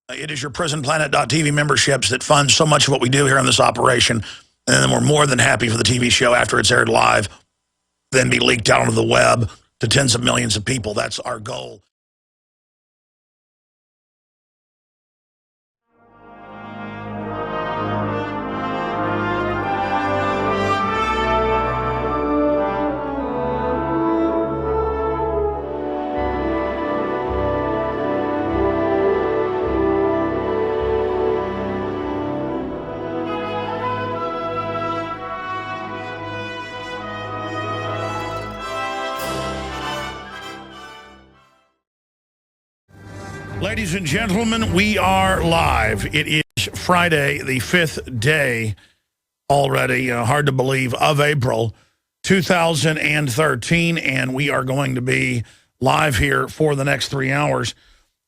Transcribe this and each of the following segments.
It is your prisonplanet.tv memberships that fund so much of what we do here on this operation. And then we're more than happy for the TV show after it's aired live, then be leaked out onto the web to tens of millions of people. That's our goal. Ladies and gentlemen, we are live. It is Friday, the 5th day already, hard to believe, of April 2013, and we are going to be live here for the next 3 hours.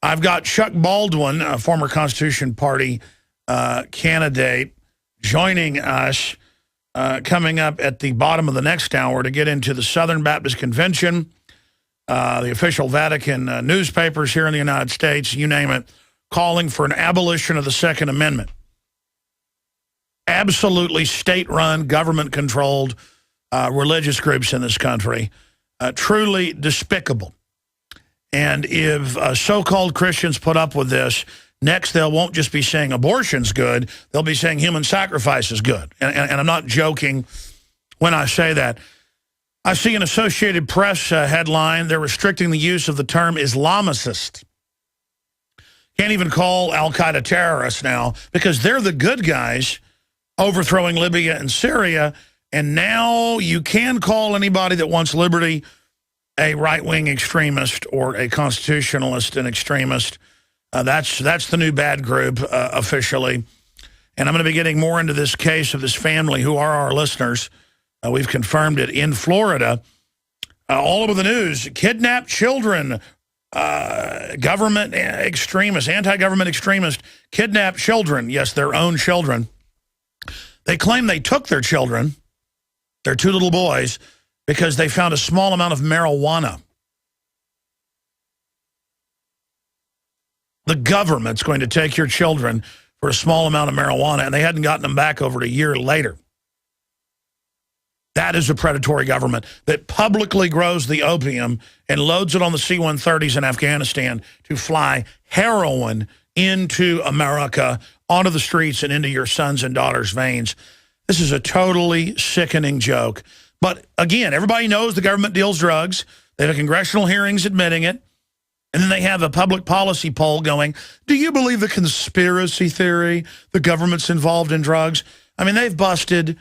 I've got Chuck Baldwin, a former Constitution Party candidate, joining us coming up at the bottom of the next hour to get into the Southern Baptist Convention, the official Vatican newspapers here in the United States, you name it, calling for an abolition of the Second Amendment. Absolutely state-run, government-controlled religious groups in this country. Truly despicable. And if so-called Christians put up with this, next they won't just be saying abortion's good, they'll be saying human sacrifice is good. And I'm not joking when I say that. I see an Associated Press headline, they're restricting the use of the term Islamicist. Can't even call al-Qaeda terrorists now because they're the good guys overthrowing Libya and Syria, and now you can call anybody that wants liberty a right-wing extremist or a constitutionalist and extremist. That's the new bad group officially. And I'm going to be getting more into this case of this family who are our listeners. We've confirmed it in Florida. All over the news, kidnapped children, government extremists, anti-government extremists, kidnapped children. Yes, their own children. They claim they took their children, their two little boys, because they found a small amount of marijuana. The government's going to take your children for a small amount of marijuana, and they hadn't gotten them back over a year later. That is a predatory government that publicly grows the opium and loads it on the C-130s in Afghanistan to fly heroin into America, onto the streets and into your sons' and daughters' veins. This is a totally sickening joke. But again, everybody knows the government deals drugs. They have congressional hearings admitting it. And then they have a public policy poll going, do you believe the conspiracy theory, the government's involved in drugs? I mean, they've busted...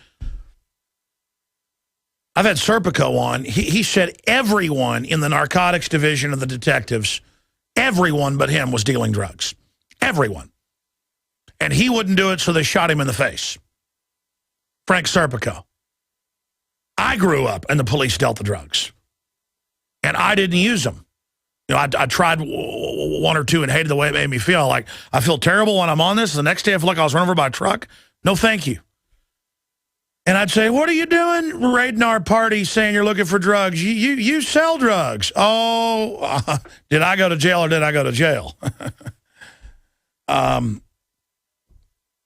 I've had Serpico on. He said everyone in the narcotics division of the detectives, everyone but him was dealing drugs. Everyone. And he wouldn't do it, so they shot him in the face. Frank Serpico. I grew up and the police dealt the drugs. And I didn't use them. You know, I tried one or two and hated the way it made me feel. Like, I feel terrible when I'm on this. The next day I feel like I was run over by a truck. No, thank you. And I'd say, what are you doing raiding our party saying you're looking for drugs? You sell drugs. Oh, did I go to jail or did I go to jail? And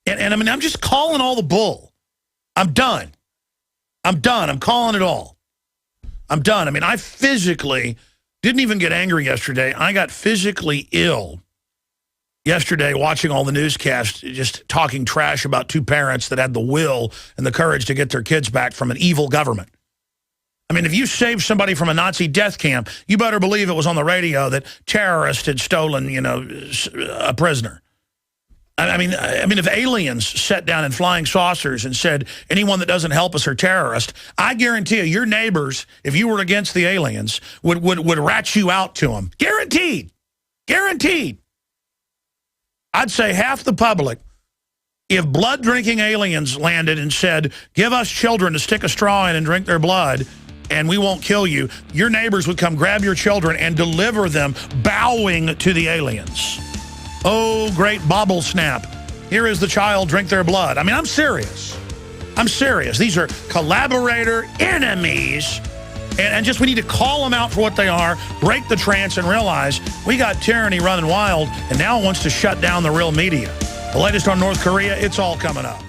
I mean, I'm just calling all the bull. I'm done. I'm calling it all. I'm done. I mean, I physically didn't even get angry yesterday. I got physically ill yesterday watching all the newscasts, just talking trash about two parents that had the will and the courage to get their kids back from an evil government. I mean, if you saved somebody from a Nazi death camp, you better believe it was on the radio that terrorists had stolen, you know, a prisoner. I mean, if aliens sat down in flying saucers and said, anyone that doesn't help us are terrorists, I guarantee you, your neighbors, if you were against the aliens, would rat you out to them. Guaranteed. Guaranteed. I'd say half the public, if blood-drinking aliens landed and said, give us children to stick a straw in and drink their blood, and we won't kill you, your neighbors would come grab your children and deliver them, bowing to the aliens. Oh, great bobble snap. Here is the child, drink their blood. I mean, I'm serious. I'm serious. These are collaborator enemies, And just we need to call them out for what they are, break the trance, and realize we got tyranny running wild, and now it wants to shut down the real media. The latest on North Korea, it's all coming up.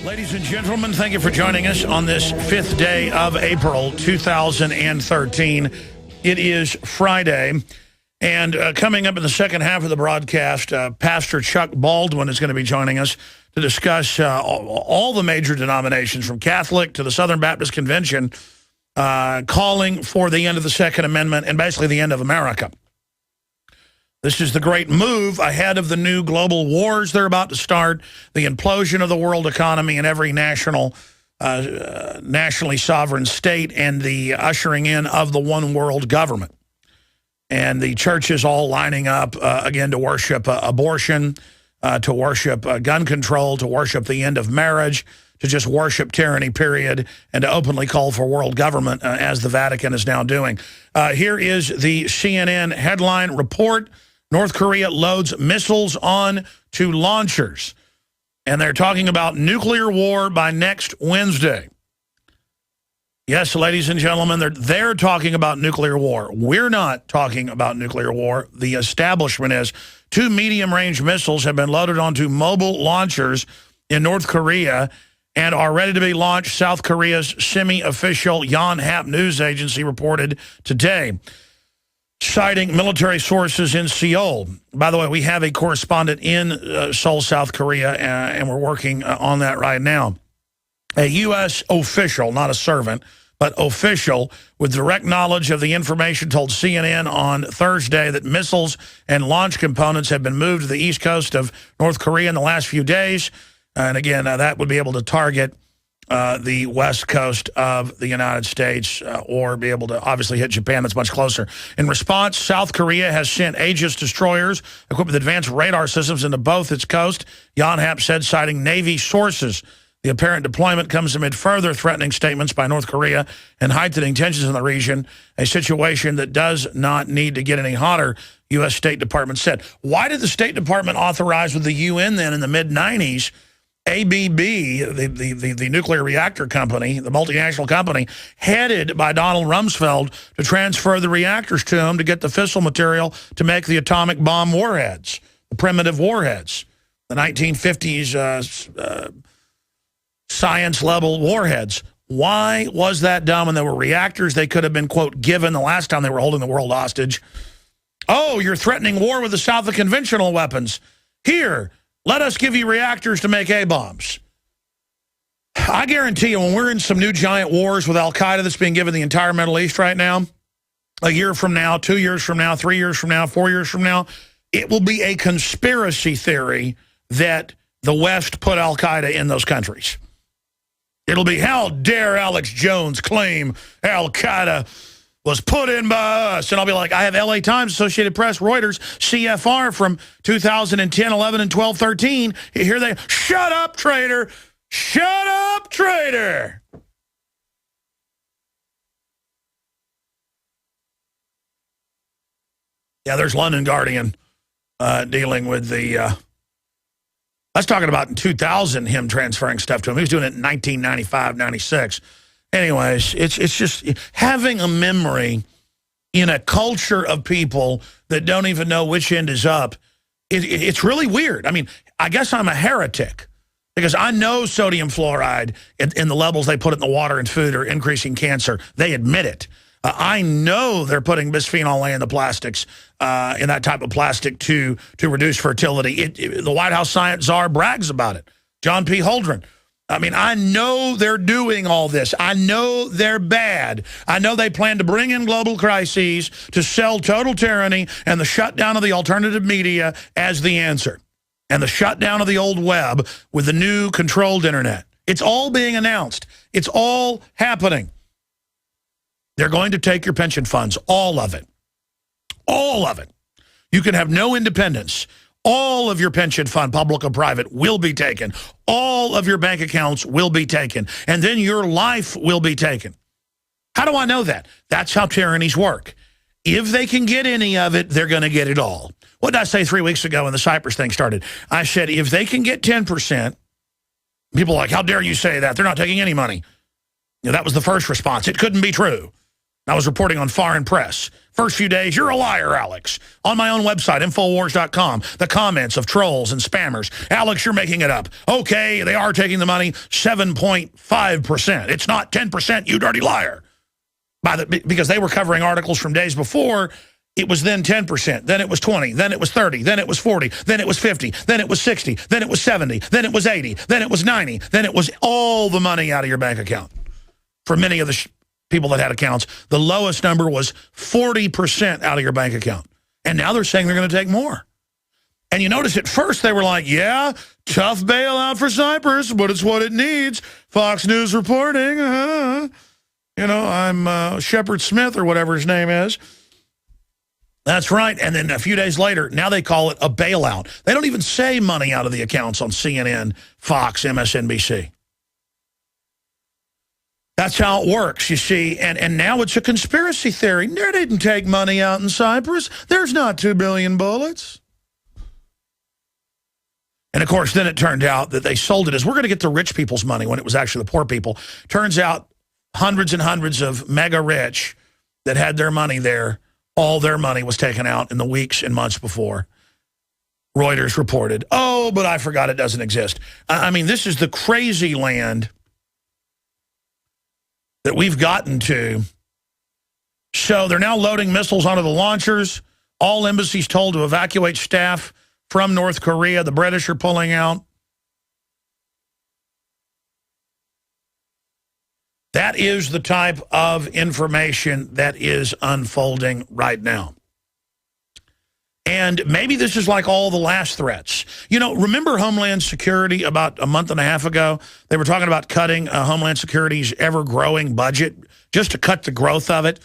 Ladies and gentlemen, thank you for joining us on this 5th day of April 2013. It is Friday, and coming up in the second half of the broadcast, Pastor Chuck Baldwin is going to be joining us to discuss all the major denominations, from Catholic to the Southern Baptist Convention, calling for the end of the Second Amendment and basically the end of America. This is the great move ahead of the new global wars they're about to start, the implosion of the world economy and every nationally sovereign state, and the ushering in of the one world government. And the churches all lining up, again, to worship abortion, to worship gun control, to worship the end of marriage, to just worship tyranny, period, and to openly call for world government, as the Vatican is now doing. Here is the CNN headline report. North Korea loads missiles on to launchers. And they're talking about nuclear war by next Wednesday. Yes, ladies and gentlemen, they're talking about nuclear war. We're not talking about nuclear war. The establishment is. 2 medium-range missiles have been loaded onto mobile launchers in North Korea and are ready to be launched, South Korea's semi-official Yonhap news agency reported today, citing military sources in Seoul. By the way, we have a correspondent in Seoul, South Korea, and we're working on that right now. A U.S. official, not a servant, but official with direct knowledge of the information told CNN on Thursday that missiles and launch components have been moved to the east coast of North Korea in the last few days. And again, that would be able to target the west coast of the United States, or be able to obviously hit Japan. That's much closer. In response, South Korea has sent Aegis destroyers equipped with advanced radar systems into both its coast, Yonhap said, citing Navy sources. The apparent deployment comes amid further threatening statements by North Korea and heightening tensions in the region, a situation that does not need to get any hotter, U.S. State Department said. Why did the State Department authorize with the UN then in the mid-90s ABB, the nuclear reactor company, the multinational company, headed by Donald Rumsfeld, to transfer the reactors to him to get the fissile material to make the atomic bomb warheads, the primitive warheads, the 1950s science-level warheads? Why was that done when there were reactors they could have been, quote, given the last time they were holding the world hostage? Oh, you're threatening war with the South with conventional weapons. Here, let us give you reactors to make A-bombs. I guarantee you, when we're in some new giant wars with al-Qaeda that's being given the entire Middle East right now, a year from now, 2 years from now, 3 years from now, 4 years from now, it will be a conspiracy theory that the West put al-Qaeda in those countries. It'll be, how dare Alex Jones claim al-Qaeda was put in by us? And I'll be like, I have LA Times, Associated Press, Reuters, CFR from 2010, 11, and 12, 13. Here they, shut up, traitor. Shut up, traitor. Yeah, there's London Guardian dealing with the... That's talking about in 2000, him transferring stuff to him. He was doing it in 1995, 96. Anyways, it's just having a memory in a culture of people that don't even know which end is up. It's really weird. I mean, I guess I'm a heretic because I know sodium fluoride in the levels they put it in the water and food are increasing cancer. They admit it. I know they're putting bisphenol A in the plastics, in that type of plastic to reduce fertility. The White House science czar brags about it. John P. Holdren. I mean, I know they're doing all this. I know they're bad. I know they plan to bring in global crises to sell total tyranny and the shutdown of the alternative media as the answer. And the shutdown of the old web with the new controlled internet. It's all being announced. It's all happening. They're going to take your pension funds, all of it. All of it. You can have no independence. All of your pension fund, public or private, will be taken. All of your bank accounts will be taken. And then your life will be taken. How do I know that? That's how tyrannies work. If they can get any of it, they're going to get it all. What did I say 3 weeks ago when the Cyprus thing started? I said, if they can get 10%, people are like, how dare you say that? They're not taking any money. That was the first response. It couldn't be true. I was reporting on foreign press. First few days, you're a liar, Alex. On my own website, Infowars.com, the comments of trolls and spammers. Alex, you're making it up. Okay, they are taking the money, 7.5%. It's not 10%, you dirty liar. Because they were covering articles from days before. It was then 10%, then it was 20, then it was 30, then it was 40, then it was 50, then it was 60, then it was 70, then it was 80, then it was 90, then it was all the money out of your bank account. For many of the people that had accounts, the lowest number was 40% out of your bank account. And now they're saying they're going to take more. And you notice at first they were like, yeah, tough bailout for Cyprus, but it's what it needs. Fox News reporting. I'm Shepard Smith or whatever his name is. That's right. And then a few days later, now they call it a bailout. They don't even say money out of the accounts on CNN, Fox, MSNBC. That's how it works, you see. And now it's a conspiracy theory. They didn't take money out in Cyprus. There's not 2 billion bullets. And, of course, then it turned out that they sold it as we're going to get the rich people's money when it was actually the poor people. Turns out hundreds and hundreds of mega rich that had their money there, all their money was taken out in the weeks and months before. Reuters reported, oh, but I forgot it doesn't exist. I mean, this is the crazy land that we've gotten to. So they're now loading missiles onto the launchers. All embassies told to evacuate staff from North Korea. The British are pulling out. That is the type of information that is unfolding right now. And maybe this is like all the last threats. Remember Homeland Security about a month and a half ago? They were talking about cutting Homeland Security's ever-growing budget just to cut the growth of it.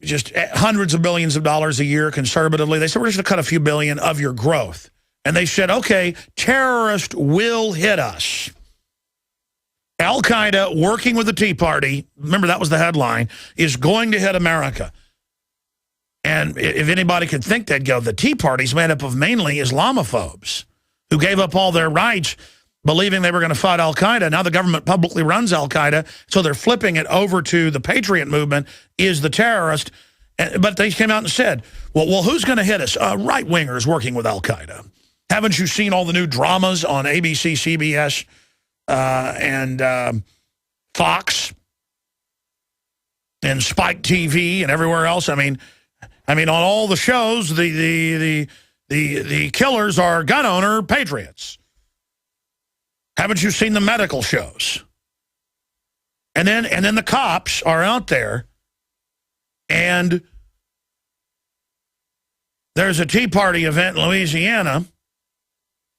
Just hundreds of billions of dollars a year conservatively. They said, we're just going to cut a few billion of your growth. And they said, okay, terrorists will hit us. Al-Qaeda, working with the Tea Party, remember that was the headline, is going to hit America. And if anybody could think they'd go, the Tea Party's made up of mainly Islamophobes who gave up all their rights believing they were going to fight Al-Qaeda. Now the government publicly runs Al-Qaeda, so they're flipping it over to the Patriot movement is the terrorist. But they came out and said, well, who's going to hit us? Right-wingers working with Al-Qaeda. Haven't you seen all the new dramas on ABC, CBS, and Fox and Spike TV and everywhere else? I mean, on all the shows, the killers are gun owner patriots. Haven't you seen the medical shows? And then the cops are out there, and there's a Tea Party event in Louisiana,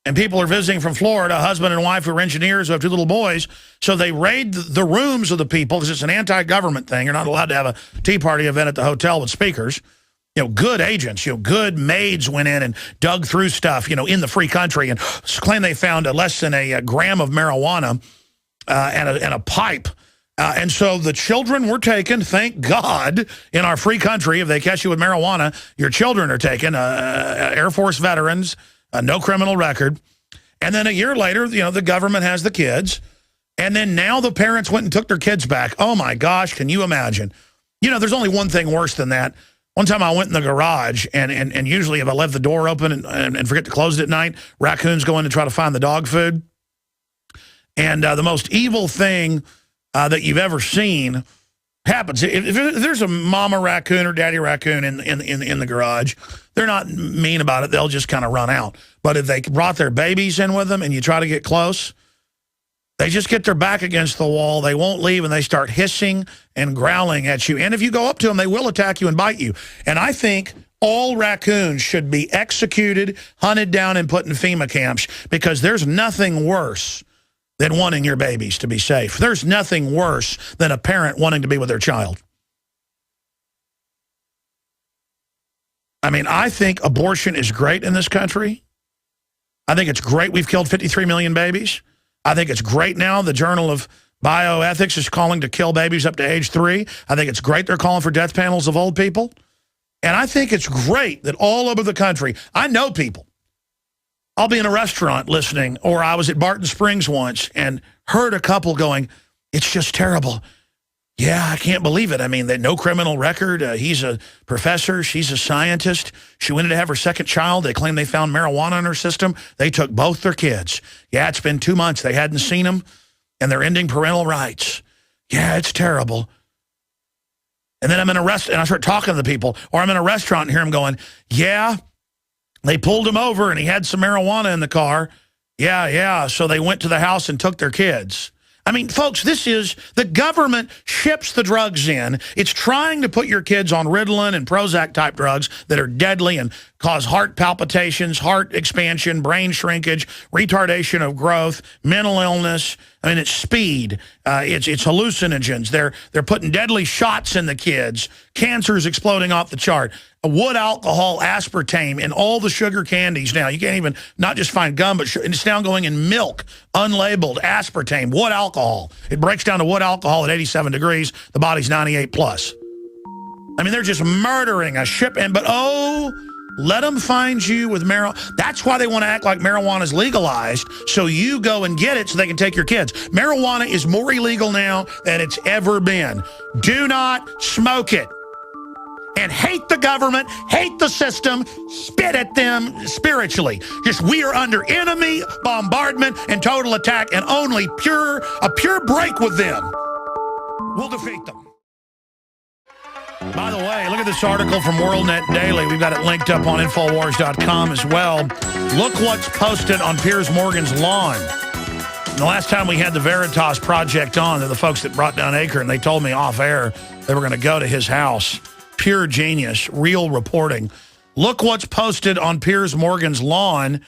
and people are visiting from Florida, a husband and wife who are engineers who have 2 little boys. So they raid the rooms of the people because it's an anti-government thing. You're not allowed to have a Tea Party event at the hotel with speakers. Good agents, good maids went in and dug through stuff, in the free country and claimed they found less than a gram of marijuana and a pipe. And so the children were taken, thank God, in our free country. If they catch you with marijuana, your children are taken, Air Force veterans, no criminal record. And then a year later, the government has the kids. And then now the parents went and took their kids back. Oh, my gosh, can you imagine? There's only one thing worse than that. One time I went in the garage, and usually if I left the door open and forget to close it at night, raccoons go in to try to find the dog food. And the most evil thing that you've ever seen happens. If there's a mama raccoon or daddy raccoon in the garage, they're not mean about it. They'll just kind of run out. But if they brought their babies in with them and you try to get close, they just get their back against the wall. They won't leave, and they start hissing and growling at you. And if you go up to them, they will attack you and bite you. And I think all raccoons should be executed, hunted down, and put in FEMA camps, because there's nothing worse than wanting your babies to be safe. There's nothing worse than a parent wanting to be with their child. I mean, I think abortion is great in this country. I think it's great we've killed 53 million babies. I think it's great now the Journal of Bioethics is calling to kill babies up to age 3. I think it's great they're calling for death panels of old people. And I think it's great that all over the country, I know people I'll be in a restaurant listening, or I was at Barton Springs once and heard a couple going, it's just terrible. Yeah, I can't believe it. I mean, no criminal record. He's a professor. She's a scientist. She went in to have her second child. They claim they found marijuana in her system. They took both their kids. Yeah, it's been 2 months. They hadn't seen them, and they're ending parental rights. Yeah, it's terrible. And then I'm in a restaurant, and I start talking to the people, or I'm in a restaurant and hear them going, yeah, they pulled him over, and he had some marijuana in the car. Yeah, so they went to the house and took their kids. I mean, folks, this is, the government ships the drugs in. It's trying to put your kids on Ritalin and Prozac-type drugs that are deadly and cause heart palpitations, heart expansion, brain shrinkage, retardation of growth, mental illness. I mean, it's speed. It's hallucinogens. They're putting deadly shots in the kids. Cancer's exploding off the chart. Wood alcohol, aspartame, and all the sugar candies now. You can't even not just find gum, but it's now going in milk, unlabeled, aspartame, wood alcohol. It breaks down to wood alcohol at 87 degrees. The body's 98 plus. I mean, they're just murdering a ship. But let them find you with marijuana. That's why they want to act like marijuana is legalized, so you go and get it so they can take your kids. Marijuana is more illegal now than it's ever been. Do not smoke it. And hate the government, hate the system, spit at them spiritually. Just we are under enemy bombardment and total attack, and only a pure break with them will defeat them. By the way, look at this article from WorldNet Daily. We've got it linked up on Infowars.com as well. Look what's posted on Piers Morgan's lawn. The last time we had the Veritas Project on, they're the folks that brought down Acre, and they told me off air they were going to go to his house. Pure genius, real reporting. Look what's posted on Piers Morgan's lawn.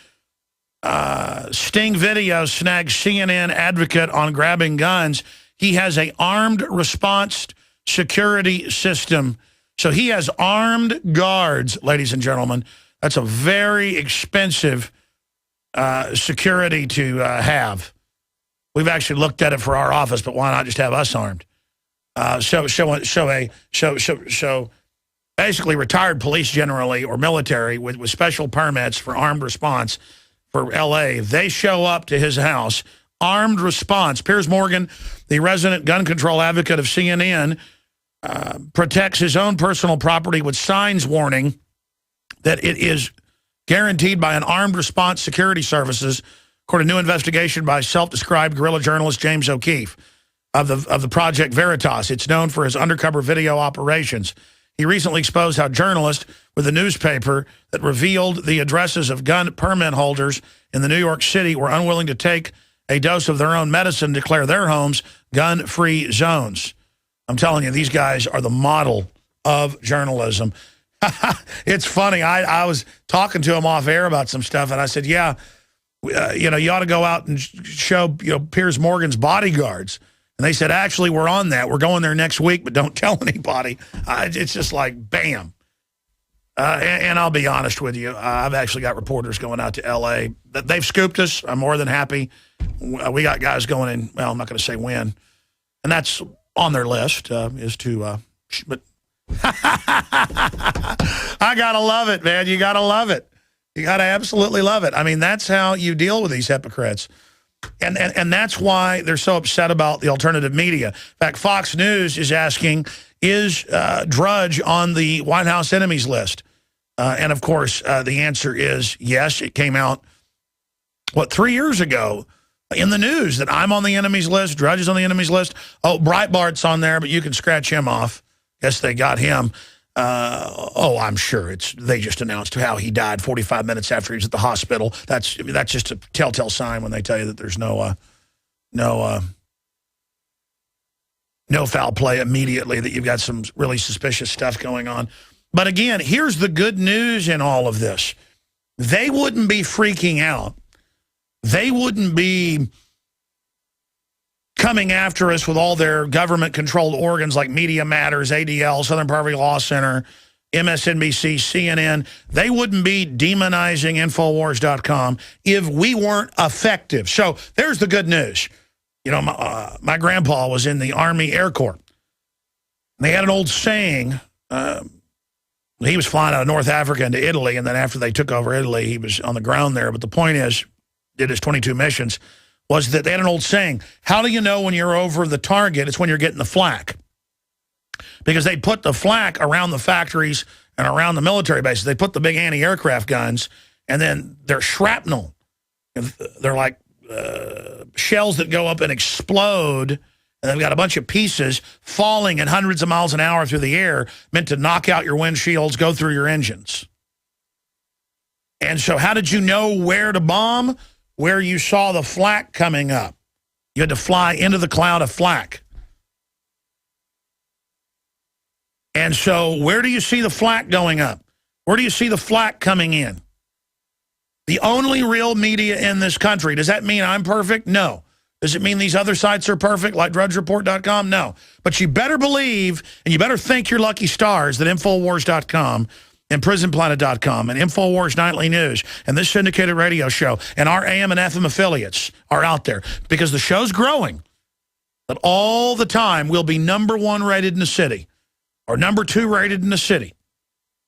Sting video snags CNN advocate on grabbing guns. He has an armed response security system. So he has armed guards, ladies and gentlemen. That's a very expensive security to have. We've actually looked at it for our office, but why not just have us armed? Show basically retired police generally or military with special permits for armed response for L.A. They show up to his house, armed response. Piers Morgan, the resident gun control advocate of CNN, protects his own personal property with signs warning that it is guaranteed by an armed response security services, according to a new investigation by self-described guerrilla journalist James O'Keefe of the Project Veritas. It's known for his undercover video operations. He recently exposed how journalists with a newspaper that revealed the addresses of gun permit holders in the New York City were unwilling to take a dose of their own medicine to declare their homes gun-free zones. I'm telling you, these guys are the model of journalism. It's funny. I was talking to him off air about some stuff, and I said, yeah, you ought to go out and show Piers Morgan's bodyguards. And they said, actually, we're on that. We're going there next week, but don't tell anybody. It's just like, bam. And I'll be honest with you. I've actually got reporters going out to L.A. They've scooped us. I'm more than happy. We got guys going in. Well, I'm not going to say when. And that's on their list is to but I got to love it, man. You got to love it. You got to absolutely love it. I mean, that's how you deal with these hypocrites. And that's why they're so upset about the alternative media. In fact, Fox News is asking, is Drudge on the White House enemies list? And, of course, the answer is yes. It came out, 3 years ago in the news that I'm on the enemies list, Drudge is on the enemies list. Oh, Breitbart's on there, but you can scratch him off. Guess they got him. I'm sure they just announced how he died 45 minutes after he was at the hospital. That's just a telltale sign when they tell you that there's no foul play immediately, that you've got some really suspicious stuff going on. But again, here's the good news in all of this. They wouldn't be freaking out. They wouldn't be coming after us with all their government-controlled organs like Media Matters, ADL, Southern Poverty Law Center, MSNBC, CNN. They wouldn't be demonizing Infowars.com if we weren't effective. So there's the good news. My grandpa was in the Army Air Corps. They had an old saying, He was flying out of North Africa into Italy, and then after they took over Italy, he was on the ground there. But the point is, did his 22 missions, was that they had an old saying, how do you know when you're over the target? It's when you're getting the flak. Because they put the flak around the factories and around the military bases. They put the big anti-aircraft guns, and then they're shrapnel. They're like shells that go up and explode, and they've got a bunch of pieces falling at hundreds of miles an hour through the air, meant to knock out your windshields, go through your engines. And so how did you know where to bomb? Where you saw the flak coming up. You had to fly into the cloud of flak. And so where do you see the flak going up? Where do you see the flak coming in? The only real media in this country. Does that mean I'm perfect? No. Does it mean these other sites are perfect, like drudgereport.com? No. But you better believe, and you better thank your lucky stars that Infowars.com and PrisonPlanet.com and InfoWars Nightly News and this syndicated radio show and our AM and FM affiliates are out there, because the show's growing. But all the time we'll be #1 rated in the city or #2 rated in the city.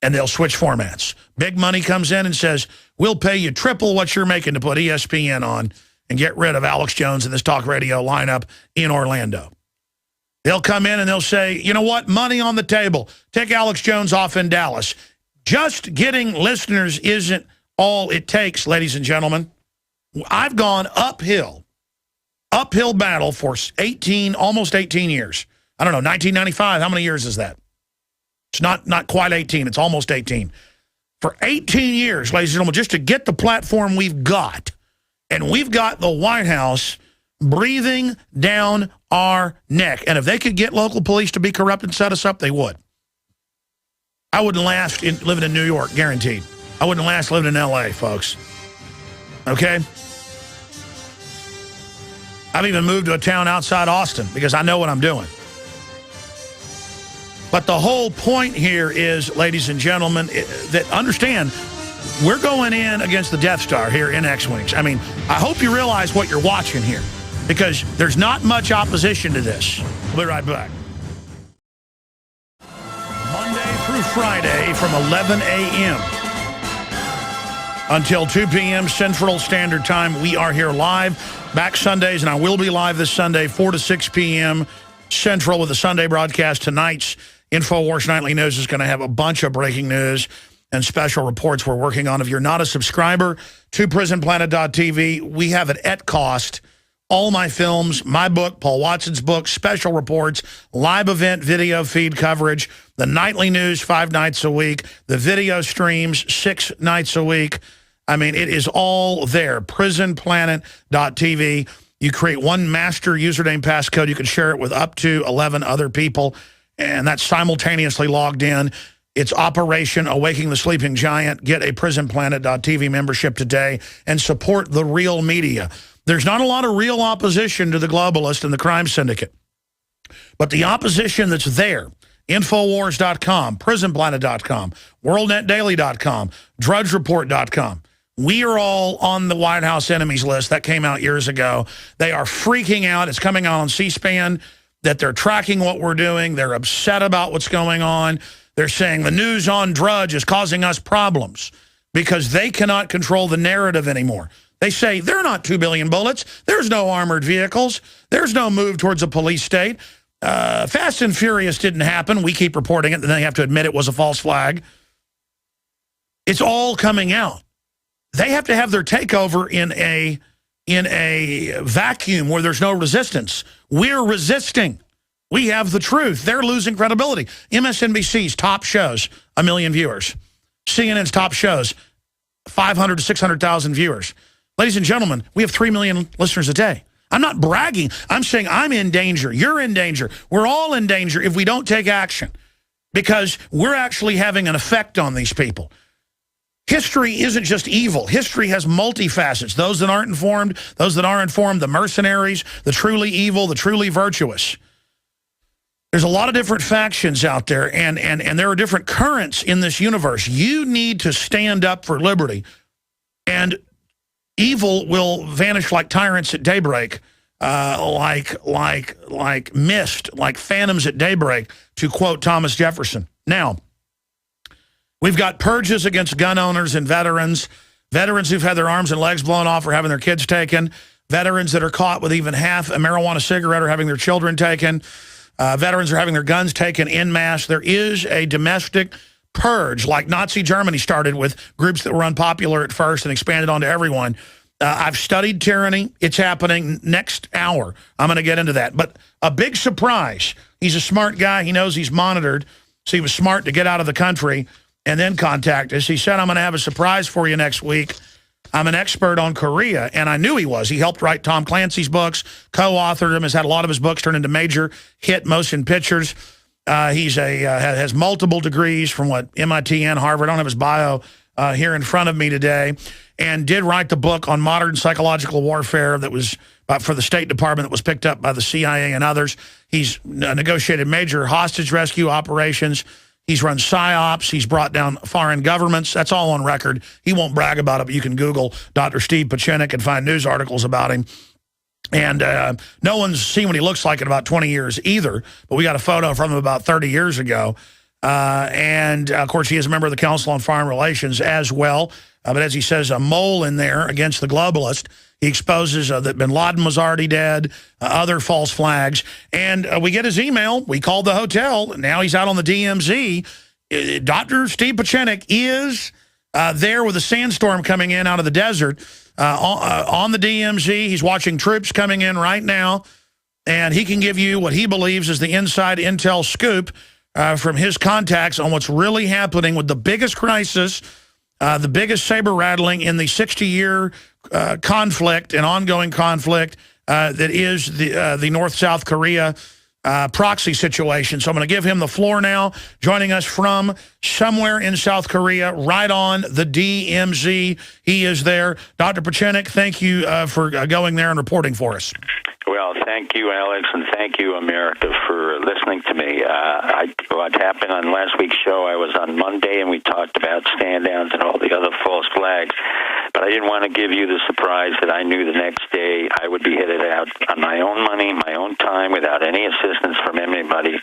And they'll switch formats. Big money comes in and says, we'll pay you triple what you're making to put ESPN on and get rid of Alex Jones and this talk radio lineup in Orlando. They'll come in and they'll say, you know what, money on the table. Take Alex Jones off in Dallas. Just getting listeners isn't all it takes, ladies and gentlemen. I've gone uphill battle for almost 18 years. I don't know, 1995, how many years is that? It's not quite 18, it's almost 18. For 18 years, ladies and gentlemen, just to get the platform we've got, and we've got the White House breathing down our neck. And if they could get local police to be corrupt and set us up, they would. I wouldn't last living in New York, guaranteed. I wouldn't last living in L.A., folks. Okay? I've even moved to a town outside Austin because I know what I'm doing. But the whole point here is, ladies and gentlemen, that understand, we're going in against the Death Star here in X-Wings. I mean, I hope you realize what you're watching here, because there's not much opposition to this. We'll be right back. Monday through Friday from 11 a.m. until 2 p.m. Central Standard Time, we are here live. Back Sundays, and I will be live this Sunday, 4 to 6 p.m. Central with the Sunday broadcast. Tonight's InfoWars Nightly News is going to have a bunch of breaking news and special reports we're working on. If you're not a subscriber to PrisonPlanet.tv, we have it at cost. All my films, my book, Paul Watson's book, special reports, live event video feed coverage, the nightly news 5 nights a week, the video streams 6 nights a week. I mean, it is all there. PrisonPlanet.tv. You create one master username passcode. You can share it with up to 11 other people, and that's simultaneously logged in. It's Operation Awakening the Sleeping Giant. Get a PrisonPlanet.tv membership today and support the real media. There's not a lot of real opposition to the globalist and the crime syndicate. But the opposition that's there, Infowars.com, PrisonPlanet.com, WorldNetDaily.com, DrudgeReport.com. We are all on the White House enemies list. That came out years ago. They are freaking out. It's coming out on C-SPAN that they're tracking what we're doing. They're upset about what's going on. They're saying the news on Drudge is causing us problems because they cannot control the narrative anymore. They say there are not 2 billion bullets. There's no armored vehicles. There's no move towards a police state. Fast and Furious didn't happen. We keep reporting it, and then they have to admit it was a false flag. It's all coming out. They have to have their takeover in a vacuum where there's no resistance. We're resisting. We have the truth. They're losing credibility. MSNBC's top shows, 1 million viewers. CNN's top shows, 500 to 600,000 viewers. Ladies and gentlemen, we have 3 million listeners a day. I'm not bragging. I'm saying I'm in danger. You're in danger. We're all in danger if we don't take action, because we're actually having an effect on these people. History isn't just evil. History has multifacets. Those that aren't informed, those that are informed, the mercenaries, the truly evil, the truly virtuous. There's a lot of different factions out there, and there are different currents in this universe. You need to stand up for liberty, and evil will vanish like tyrants at daybreak, like mist, like phantoms at daybreak, to quote Thomas Jefferson. Now, We've got purges against gun owners and veterans who've had their arms and legs blown off or having their kids taken, veterans that are caught with even half a marijuana cigarette or having their children taken, veterans are having their guns taken en masse. There is a domestic purge, like Nazi Germany started with groups that were unpopular at first and expanded onto everyone. I've studied tyranny. It's happening next hour. I'm going to get into that. But a big surprise. He's a smart guy. He knows he's monitored, so he was smart to get out of the country and then contact us. He said, I'm going to have a surprise for you next week. I'm an expert on Korea, and I knew he was. He helped write Tom Clancy's books, co-authored them, has had a lot of his books turned into major hit motion pictures. He's has multiple degrees from MIT and Harvard. I don't have his bio here in front of me today, and did write the book on modern psychological warfare that was for the State Department that was picked up by the CIA and others. He's negotiated major hostage rescue operations. He's run PSYOPs. He's brought down foreign governments. That's all on record. He won't brag about it, but you can Google Dr. Steve Pieczenik and find news articles about him. And no one's seen what he looks like in about 20 years either, but we got a photo from him about 30 years ago. And, of course, he is a member of the Council on Foreign Relations as well. But as he says, a mole in there against the globalist. He exposes that bin Laden was already dead, other false flags. And we get his email. We called the hotel. Now he's out on the DMZ. Dr. Steve Pieczenik is there with a sandstorm coming in out of the desert on the DMZ. He's watching troops coming in right now. And he can give you what he believes is the inside intel scoop from his contacts on what's really happening with the biggest crisis, the biggest saber rattling in the 60-year conflict and ongoing conflict that is the North-South Korea proxy situation. So I'm going to give him the floor now, joining us from somewhere in South Korea, right on the DMZ. He is there. Dr. Pieczenik, thank you for going there and reporting for us. Well, thank you, Alex, and thank you, America, for listening to me. What happened on last week's show, I was on Monday, and we talked about stand-downs and all the other false flags. But I didn't want to give you the surprise that I knew the next day I would be headed out on my own money, my own time, without any assistance from anybody,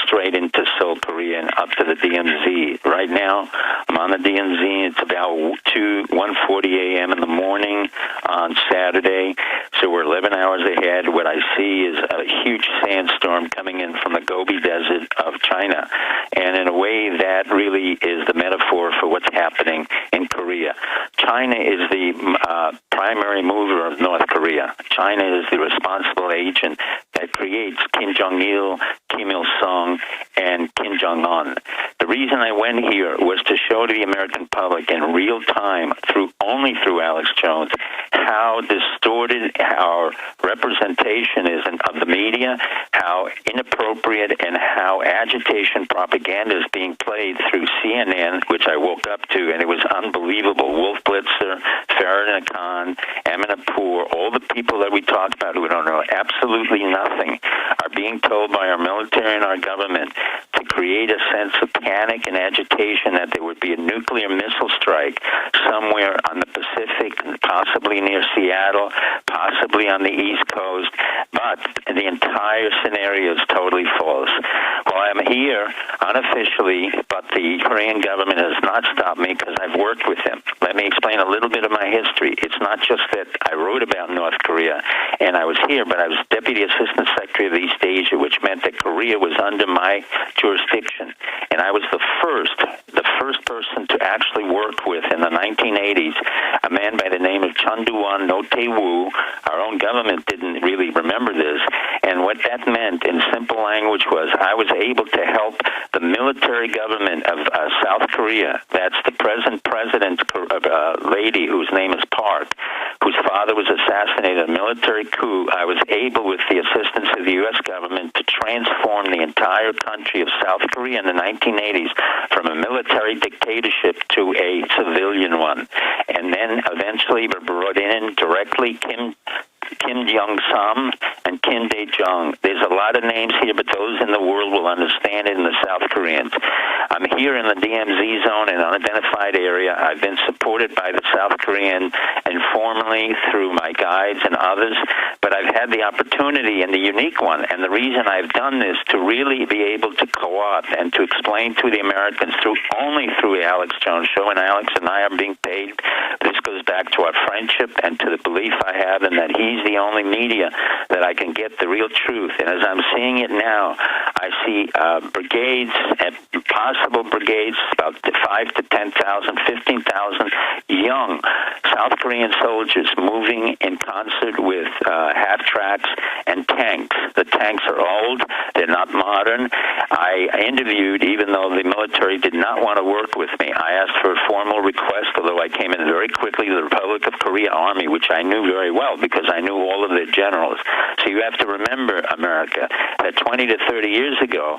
straight into Seoul, Korea, and up to the DMZ. Right now, I'm on the DMZ. It's about 1:40 a.m. in the morning on Saturday, so we're 11 hours ahead. What I see is a huge sandstorm coming in from the Gobi Desert of China, and in a way that really is the metaphor for what's happening in Korea. China is the primary mover of North Korea. China is the responsible agent that creates Kim Jong-il, Kim Il-sung, and Kim Jong-un. The reason I went here was to show to the American public in real time, only through Alex Jones, how distorted our representation is of the media, how inappropriate and how agitation propaganda is being played through CNN, which I woke up to, and it was unbelievable. Wolf Blitzer, Farah Khan, Amanapur, all the people that we talked about who don't know absolutely nothing are being told by our military and our government to create a sense of panic and agitation that there would be a nuclear missile strike somewhere on the Pacific, possibly near Seattle, possibly on the East Coast, but the entire scenario is totally false. Well, I'm here unofficially, but the Korean government has not stopped me because I've worked with them. Let me explain a little bit of my history. It's not just that I wrote about North Korea and I was here, but I was Deputy Assistant Secretary of East Asia, which meant that Korea was under my jurisdiction. And I was the first person to actually work with in the 1980s a man by the name of Chun Doo-won No Tae-woo. Our own government didn't really remember this. And what that meant in simple language was I was able to help the military government of South Korea. That's the present president's lady whose name is Park, whose father was assassinated in a military coup. I was able, with the assistance of the U.S. government, to transform the entire country of South Korea in the 1980s from a military dictatorship to a civilian one. And then eventually we brought in directly Kim Kim Jong-sam and Kim Dae-jung. There's a lot of names here, but those in the world will understand it in the South Koreans. I'm here in the DMZ zone, an unidentified area. I've been supported by the South Korean informally through my guides and others, but I've had the opportunity and the unique one, and the reason I've done this to really be able to co-opt and to explain to the Americans only through Alex Jones Show, and Alex and I are being paid. This goes back to our friendship and to the belief I have in that he's the only media that I can get the real truth. And as I'm seeing it now, I see brigades, possible brigades, about 5 to 10,000, 15,000 young South Korean soldiers moving in concert with half-tracks and tanks. The tanks are old. They're not modern. I interviewed, even though the military did not want to work with me, I asked for a formal request, although I came in very quickly to the Republic of Korea Army, which I knew very well because I knew all of their generals. So you have to remember, America, that 20 to 30 years ago,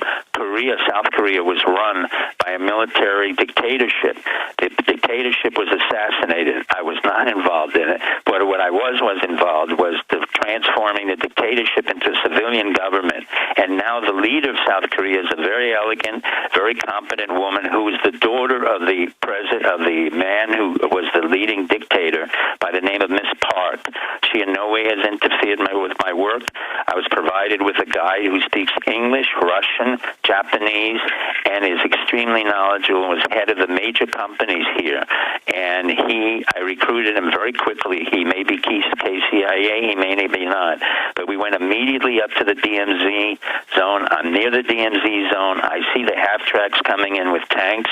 South Korea was run by a military dictatorship. The dictatorship was assassinated. I was not involved in it, but what I was involved was transforming the dictatorship into a civilian government. And now the leader of South Korea is a very elegant, very competent woman who is the daughter of the president, of the man who was the leading dictator by the name of Miss Park. She in no way has interfered with my work. I was provided with a guy who speaks English, Russian, Japanese, and is extremely knowledgeable and was head of the major companies here. And I recruited him very quickly. He may be KCIA, he may be not. But we went immediately up to the DMZ zone. I'm near the DMZ zone. I see the half-tracks coming in with tanks.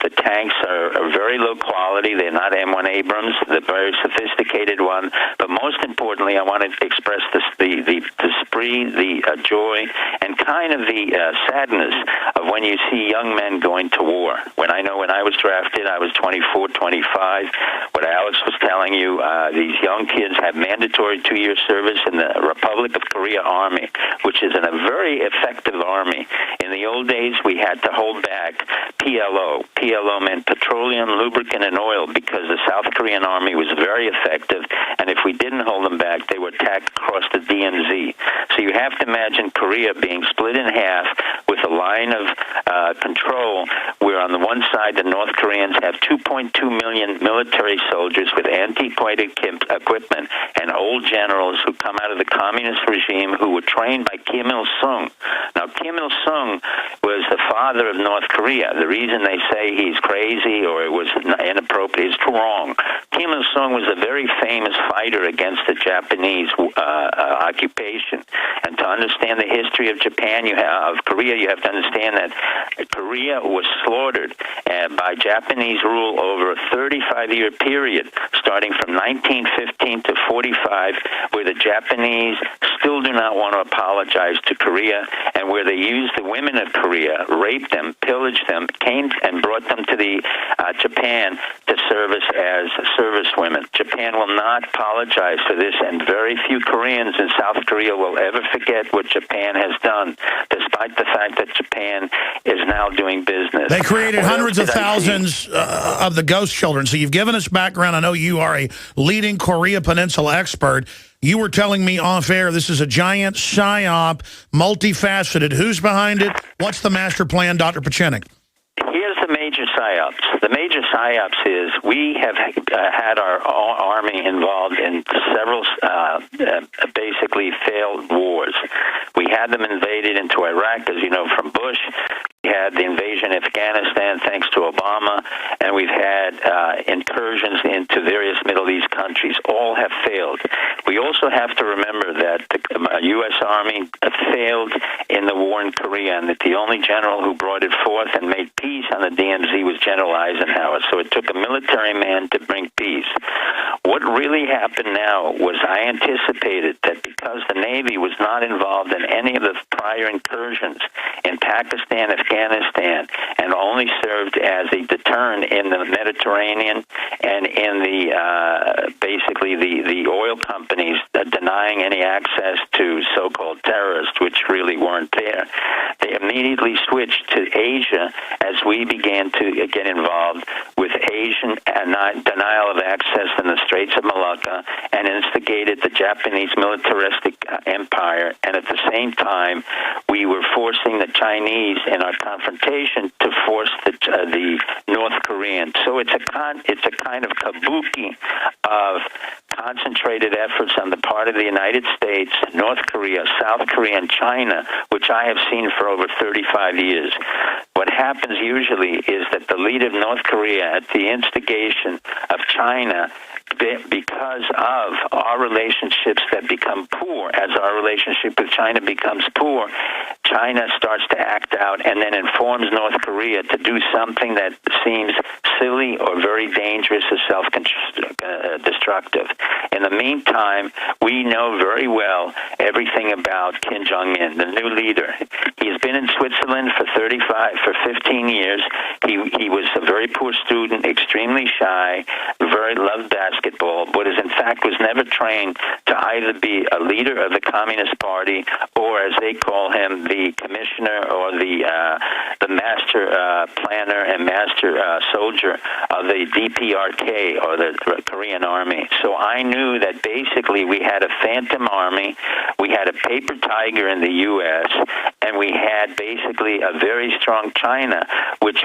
The tanks are very low quality. They're not M1 Abrams. They're very sophisticated one. But most importantly, I want to express the spree, the joy, and kind of the sadness of when you see young men going to war. When I was drafted, I was 24, 25. What Alex was telling you, these young kids have mandatory 2-year service in the Republic of Korea Army, which is a very effective army. In the old days, we had to hold back PLO. PLO meant petroleum, lubricant, and oil because the South Korean army was very effective, and if we didn't hold them back, they were attacked across the DMZ. So you have to imagine Korea being split in half with a line of control where on the one side the North Koreans have 2.2 million military soldiers with antiquated equipment and old generals who come out of the communist regime who were trained by Kim Il-sung. Now, Kim Il-sung was the father of North Korea. The reason they say he's crazy or it was inappropriate is wrong. Kim Il-sung was a very famous fighter against the Japanese occupation. And to understand the history of Korea, you have to understand that Korea was slaughtered by Japanese rule over a 35-year period, starting from 1915 to 45, where the Japanese still do not want to apologize to Korea, and where they used the women of Korea, raped them, pillaged them, came and brought them to Japan to service as service women. Japan will not apologize for this, and very few Koreans in South Korea will ever forget what Japan has done, despite the fact that Japan is now doing business. They created hundreds of thousands of the ghost children. So you've given us background. I know you are a leading Korea Peninsula expert. You were telling me off air this is a giant psyop, multifaceted. Who's behind it? What's the master plan, Dr. Pieczenik? Here's the major psyops. The major psyops is we have had our army involved in several basically failed wars. We had them invaded into Iraq, as you know, from Bush. We had the invasion of Afghanistan thanks to Obama, and we've had incursions into various Middle East countries. All have failed. We also have to remember that the U.S. Army failed in the war in Korea, and that the only general who brought it forth and made peace on the DMZ was General Eisenhower. So it took a military man to bring peace. What really happened now was I anticipated that because the Navy was not involved in any of the prior incursions in Pakistan, Afghanistan, and only served as a deterrent in the Mediterranean and in the basically the oil companies denying any access to so-called terrorists, which really weren't there. They immediately switched to Asia as we began to get involved with Asian denial of access in the Straits of Malacca and instigated the Japanese militaristic empire. And at the same time, we were forcing the Chinese in our confrontation to force the North Koreans. So it's a kind of kabuki of concentrated efforts on the part of the United States, North Korea, South Korea, and China, which I have seen for over 35 years. What happens usually is that the leader of North Korea, at the instigation of China, because of our relationships that become poor, as our relationship with China becomes poor, China starts to act out and then informs North Korea to do something that seems silly or very dangerous or self-destructive. In the meantime, we know very well everything about Kim Jong-un, the new leader. He's been in Switzerland for 15 years. He was a very poor student, extremely shy, very loved basketball, but in fact was never trained to either be a leader of the Communist Party or, as they call him, the commissioner or the master planner and master soldier of the DPRK, or the Korean Army. So I knew that basically we had a phantom army, we had a paper tiger in the U.S., and we had basically a very strong China,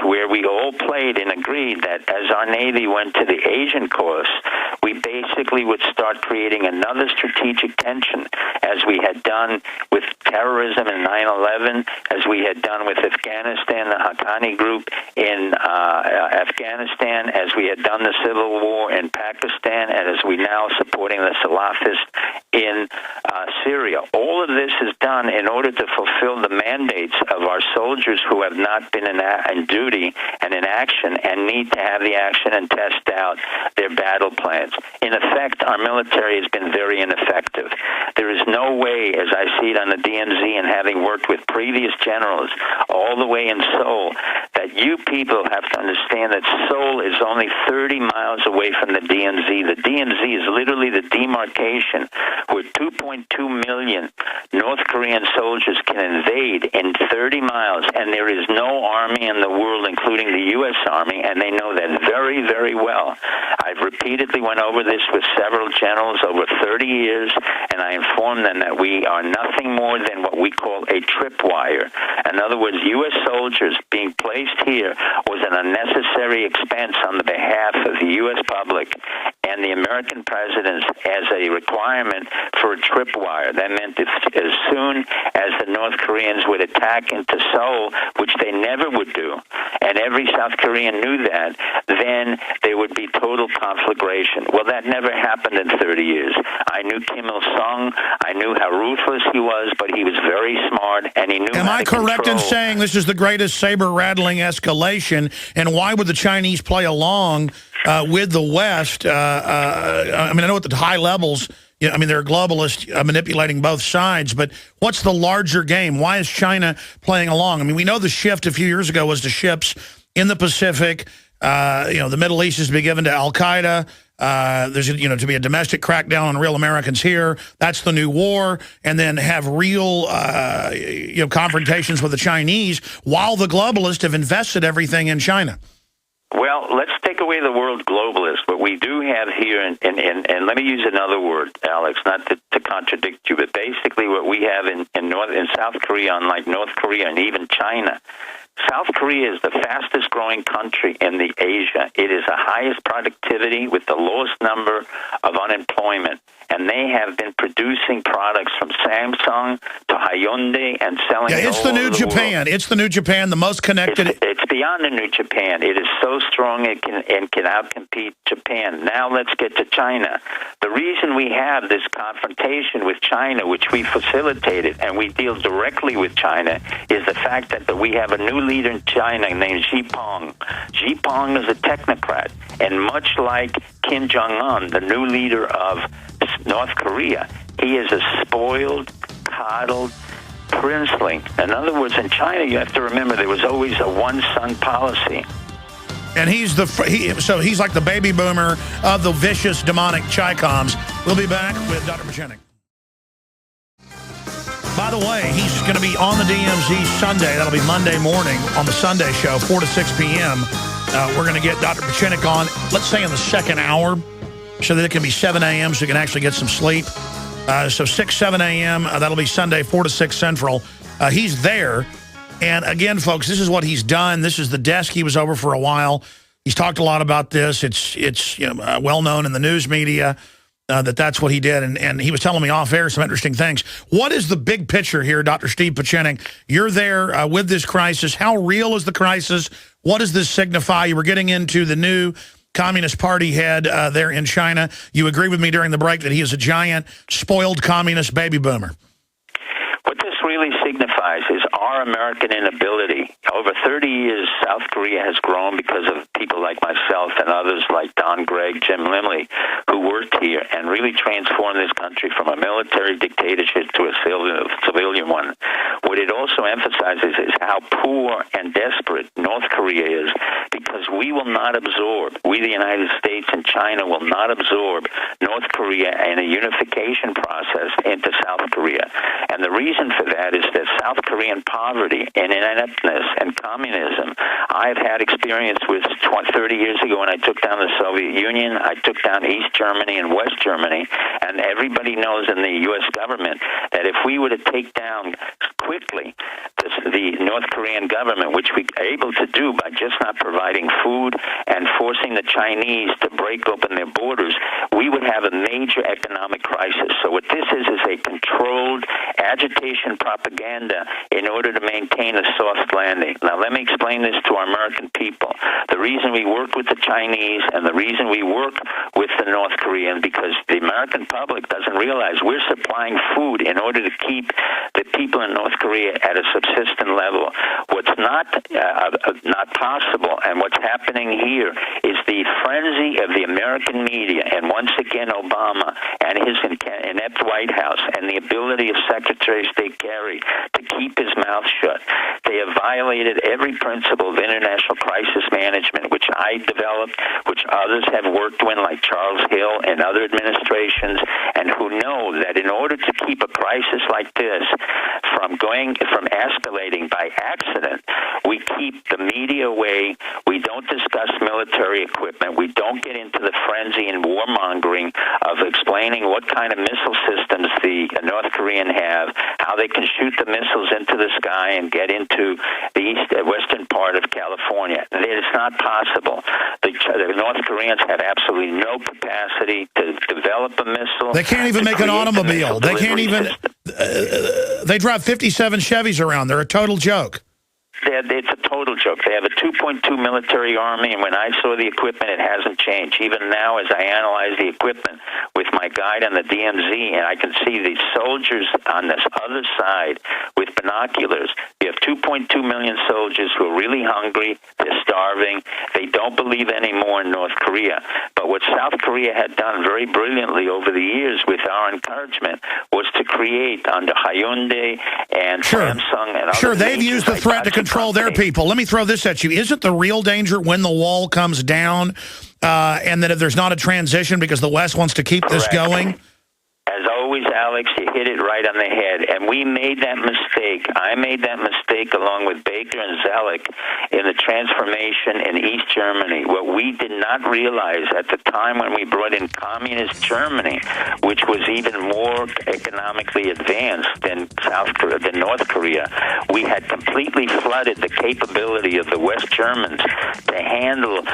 where we all played and agreed that as our Navy went to the Asian coast, we basically would start creating another strategic tension, as we had done with terrorism in 9/11, as we had done with Afghanistan, the Haqqani group in Afghanistan, as we had done the civil war in Pakistan, and as we now supporting the Salafists in Syria. All of this is done in order to fulfill the mandates of our soldiers who have not been in duty and in action and need to have the action and test out their battle plans. In effect, our military has been very ineffective. There is no way, as I see it on the DMZ and having worked with previous generals all the way in Seoul, that you people have to understand that Seoul is only 30 miles away from the DMZ. The DMZ is literally the demarcation where 2.2 million North Korean soldiers can invade in 30 miles, and there is no army in the world, including the U.S. Army, and they know that very, very well. I've repeatedly went over this with several generals over 30 years, and I informed them that we are nothing more than what we call a tripwire. In other words, U.S. soldiers being placed here was an unnecessary expense on the behalf of the U.S. public and the American presidents as a requirement for a tripwire. That meant that as soon as the North Koreans would attack into Seoul, which they never would do, and every South Korean knew that, then there would be total conflagration. Well, that never happened in 30 years. I knew Kim Il-sung. I knew how ruthless he was, but he was very smart, and he knew Am how I to correct control. in saying this is the greatest saber-rattling escalation, and why would the Chinese play along with the West? I mean, I know at the high levels, I mean, they're globalists manipulating both sides, but what's the larger game? Why is China playing along? I mean, we know the shift a few years ago was to ships in the Pacific. The Middle East is to be given to Al-Qaeda. There's, to be a domestic crackdown on real Americans here. That's the new war. And then have real, confrontations with the Chinese while the globalists have invested everything in China. Well, let's take away the word globalist. What we do have here, and let me use another word, Alex, not to contradict you, but basically what we have in South Korea, unlike North Korea and even China, South Korea is the fastest growing country in the Asia. It is the highest productivity with the lowest number of unemployment. And they have been producing products from Samsung to Hyundai and selling it it's all the new over the Japan. world. It's the new Japan, the most connected. It's beyond the new Japan. It is so strong it can outcompete Japan. Now let's get to China. The reason we have this confrontation with China, which we facilitated, and we deal directly with China, is the fact that we have a new leader in China named Xi Jinping. Xi Jinping is a technocrat, and much like Kim Jong-un, the new leader of North Korea, he is a spoiled, coddled princeling. In other words, in China, you have to remember there was always a one-son policy. And he's like the baby boomer of the vicious, demonic Chi-Coms. We'll be back with Dr. Pieczenik. By the way, he's going to be on the DMZ Sunday. That'll be Monday morning on the Sunday show, 4 to 6 p.m. We're going to get Dr. Pieczenik on, let's say in the second hour. so that it can be 7 a.m. so you can actually get some sleep. So 6, 7 a.m., that'll be Sunday, 4 to 6 Central. He's there. And again, folks, this is what he's done. This is the desk he was over for a while. He's talked a lot about this. It's well known in the news media that's what he did. And he was telling me off air some interesting things. What is the big picture here, Dr. Steve Pieczenik? You're there with this crisis. How real is the crisis? What does this signify? You were getting into the new Communist Party head there in China. You agree with me during the break that he is a giant, spoiled communist baby boomer. What this really signifies is our American inability. Over 30 years, South Korea has grown because of people like myself and others like Don Gregg, Jim Limley, who worked here and really transformed this country from a military dictatorship to a civilian one. What it also emphasizes is how poor and desperate North Korea is, because we will not absorb, we the United States and China will not absorb North Korea and a unification process into South Korea. And the reason for that is that South Korean poverty and ineptness and communism, I've had experience with 30 years ago when I took down the Soviet Union. I took down East Germany and West Germany, and everybody knows in the U.S. government that if we were to take down quickly the North Korean government, which we are able to do by just not providing food and forcing the Chinese to break open their borders, we would have a major economic crisis. So what this is a controlled agitation propaganda in order to maintain a soft landing. Now, let me explain this to our American people. The reason we work with the Chinese and the reason we work with the North Koreans, because the American public doesn't realize we're supplying food in order to keep the people in North Korea at a subsistent level. What's not possible, and what's happening here, is the frenzy of the American media, and once again Obama and his inept White House, and the ability of Secretary of State Kerry to keep his mouth shut. They have violated every principle of international crisis management, which I developed, which others have worked with, like Charles Hill and other administrations, and who know that in order to keep a crisis like this from escalating by accident, we keep the media away, we don't discuss military equipment, we don't get into the frenzy and warmongering of explaining what kind of missile systems the North Korean have, how they can shoot the missiles into the sky and get into the western part of California. It's not possible. The North Koreans have absolutely no capacity to develop a missile. They can't even make an automobile. They can't even... they drive 57 Chevys around. They're a total joke. It's a total joke. They have a 2.2 military army, and when I saw the equipment, it hasn't changed. Even now, as I analyze the equipment with my guide on the DMZ, and I can see the soldiers on this other side with binoculars. You have 2.2 million soldiers who are really hungry. They're starving. They don't believe anymore in North Korea. But what South Korea had done very brilliantly over the years with our encouragement was to create under Hyundai and Samsung and other Sure, they've used the threat to control their people. Let me throw this at you. Isn't the real danger when the wall comes down and that if there's not a transition because the West wants to keep this going? As always, Alex, you hit it right on the head. And we made that mistake. I made that mistake along with Baker and Zellick in the transformation in East Germany. What we did not realize at the time when we brought in communist Germany, which was even more economically advanced than North Korea, we had completely flooded the capability of the West Germans to handle